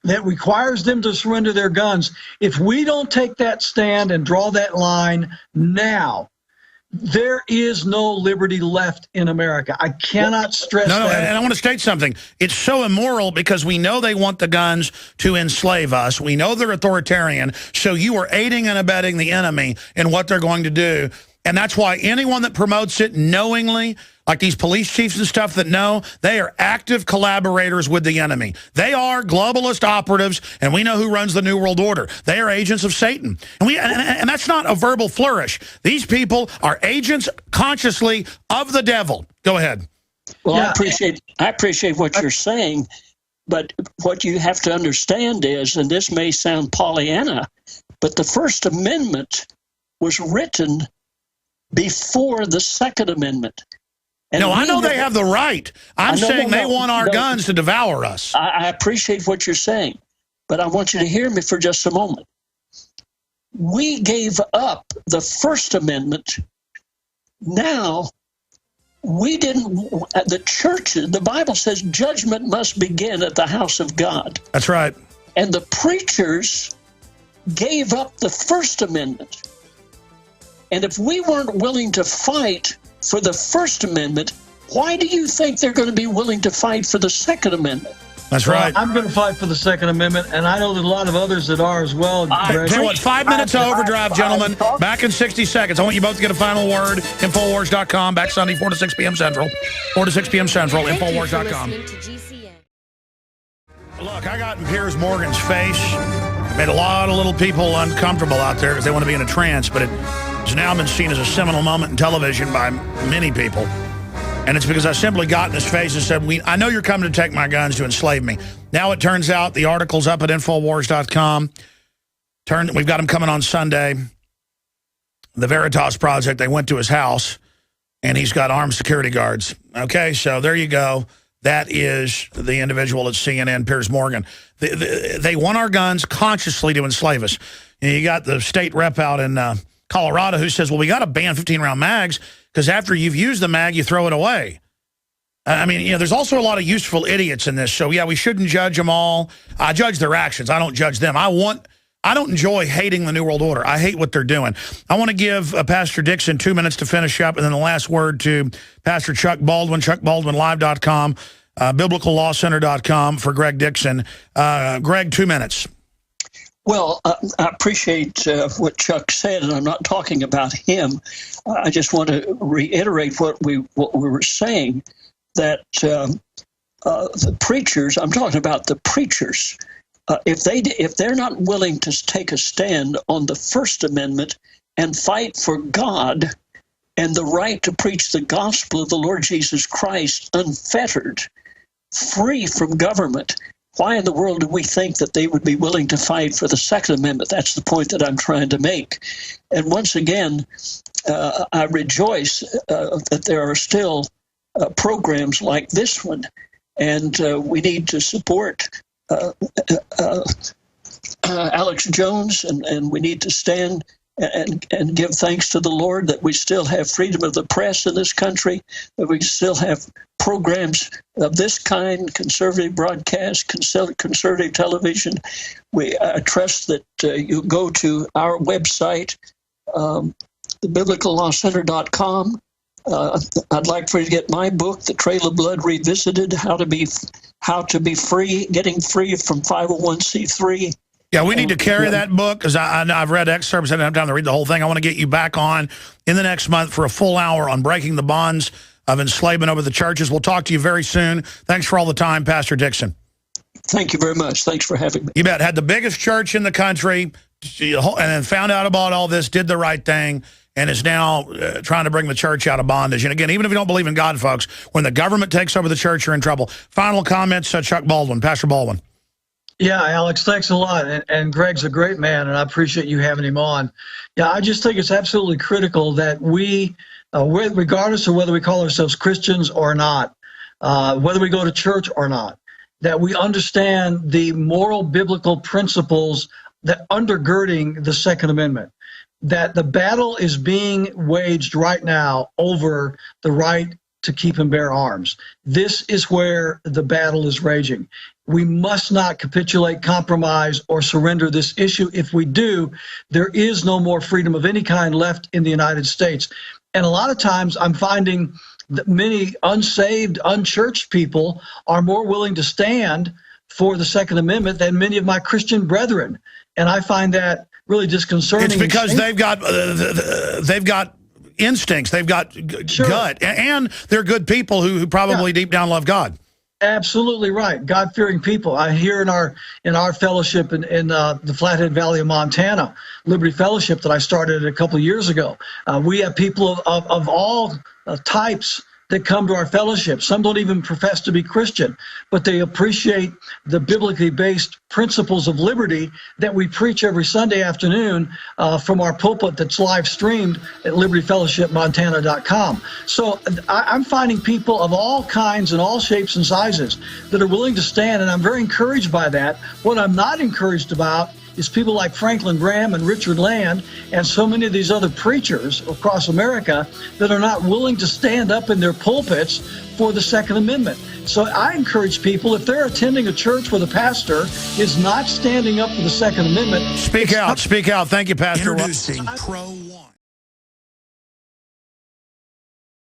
that requires them to surrender their guns. If we don't take that stand and draw that line now, There is no liberty left in America. I cannot stress that. And I want to state something. It's so immoral because we know they want the guns to enslave us. We know they're authoritarian. So you are aiding and abetting the enemy in what they're going to do. And that's why anyone that promotes it knowingly, like these police chiefs and stuff that know, they are active collaborators with the enemy. They are globalist operatives, and we know who runs the New World Order. They are agents of Satan. And that's not a verbal flourish. These people are agents consciously of the devil. Go ahead. Well, yeah. I appreciate what you're saying, but what you have to understand is, and this may sound Pollyanna, but the First Amendment was written before the Second Amendment. And no, I know they have the right. I'm saying they want our guns to devour us. I appreciate what you're saying, but I want you to hear me for just a moment. We gave up the First Amendment. Now, we didn't, the church, the Bible says judgment must begin at the house of God. That's right. And the preachers gave up the First Amendment. And if we weren't willing to fight for the First Amendment, why do you think they're going to be willing to fight for the Second Amendment? That's right. I'm going to fight for the Second Amendment, and I know that a lot of others that are as well. Tell you what, 5 minutes of overdrive, gentlemen. Back in 60 seconds. I want you both to get a final word. Infowars.com. Back Sunday, 4 to 6 p.m. Central. 4 to 6 p.m. Central. Infowars.com. Look, I got in Piers Morgan's face. Made a lot of little people uncomfortable out there because they want to be in a trance, but it's now been seen as a seminal moment in television by many people. And it's because I simply got in his face and said, I know you're coming to take my guns to enslave me. Now it turns out the article's up at Infowars.com. We've got him coming on Sunday. The Veritas Project, they went to his house, and he's got armed security guards. Okay, so there you go. That is the individual at CNN, Piers Morgan. They want our guns consciously to enslave us. And you got the state rep out in Colorado who says, well, we got to ban 15-round mags because after you've used the mag, you throw it away. I mean, you know, there's also a lot of useful idiots in this. So, yeah, we shouldn't judge them all. I judge their actions. I don't judge them. I don't enjoy hating the New World Order. I hate what they're doing. I want to give Pastor Dixon 2 minutes to finish up, and then the last word to Pastor Chuck Baldwin, chuckbaldwinlive.com, biblicallawcenter.com for Greg Dixon. Greg, 2 minutes. Well, I appreciate what Chuck said, and I'm not talking about him. I just want to reiterate what we were saying, that the preachers, I'm talking about the preachers, if they're not willing to take a stand on the First Amendment and fight for God and the right to preach the gospel of the Lord Jesus Christ unfettered, free from government, why in the world do we think that they would be willing to fight for the Second Amendment? That's the point that I'm trying to make. And once again, I rejoice that there are still programs like this one, and we need to support Alex Jones, and we need to stand and give thanks to the Lord that we still have freedom of the press in this country, that we still have programs of this kind, conservative broadcast, conservative television. I trust that you go to our website, thebiblicallawcenter.com. I'd like for you to get my book, The Trail of Blood Revisited, How to Be Free, Getting Free from 501c3. Yeah, we need to carry that book because I've read excerpts. I didn't have time to read the whole thing. I want to get you back on in the next month for a full hour on breaking the bonds of enslavement over the churches. We'll talk to you very soon. Thanks for all the time, Pastor Dixon. Thank you very much. Thanks for having me. You bet. Had the biggest church in the country and then found out about all this, did the right thing, and is now trying to bring the church out of bondage. And again, even if you don't believe in God, folks, when the government takes over the church, you're in trouble. Final comments, Chuck Baldwin, Pastor Baldwin. Yeah, Alex, thanks a lot. And Greg's a great man, and I appreciate you having him on. Yeah, I just think it's absolutely critical that we, regardless of whether we call ourselves Christians or not, whether we go to church or not, that we understand the moral biblical principles that undergirding the Second Amendment, that the battle is being waged right now over the right to keep and bear arms. This is where the battle is raging. We must not capitulate, compromise, or surrender this issue. If we do, there is no more freedom of any kind left in the United States. And a lot of times I'm finding that many unsaved, unchurched people are more willing to stand for the Second Amendment than many of my Christian brethren. And I find that really disconcerting. It's because they've got instincts, they've got gut, and they're good people who probably deep down love God. Absolutely right. God-fearing people. I hear in our fellowship in the Flathead Valley of Montana, Liberty Fellowship that I started a couple of years ago. We have people of all types that come to our fellowship. Some don't even profess to be Christian, but they appreciate the biblically based principles of liberty that we preach every Sunday afternoon from our pulpit that's live streamed at libertyfellowshipmontana.com. So I'm finding people of all kinds and all shapes and sizes that are willing to stand, and I'm very encouraged by that. What I'm not encouraged about is people like Franklin Graham and Richard Land and so many of these other preachers across America that are not willing to stand up in their pulpits for the Second Amendment. So I encourage people, if they're attending a church where the pastor is not standing up for the Second Amendment... Speak out. Speak out. Thank you, Pastor. Introducing Pro